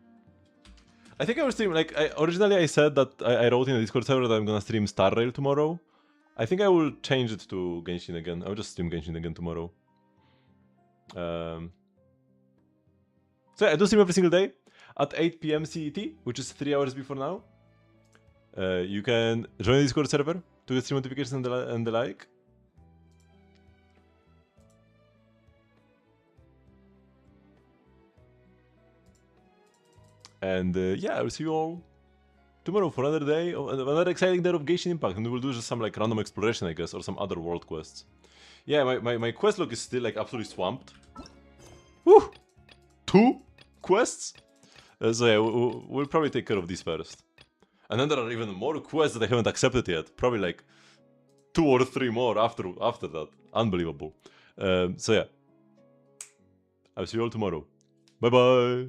I think I will stream, like, originally I said that I wrote in the Discord server that I'm gonna stream Star Rail tomorrow. I think I will change it to Genshin again. I'll just stream Genshin again tomorrow. So yeah, I do stream every single day at 8 PM CET, which is 3 hours before now. You can join the Discord server to get stream notifications and the like. And yeah, I will see you all tomorrow for another day, another exciting day of Genshin Impact, and we will do just some like random exploration, I guess, or some other world quests. Yeah, my quest log is still like absolutely swamped. Woo! 2 quests? So yeah, we'll probably take care of these first. And then there are even more quests that I haven't accepted yet. Probably like 2 or 3 more after that. Unbelievable. So yeah, I'll see you all tomorrow. Bye bye!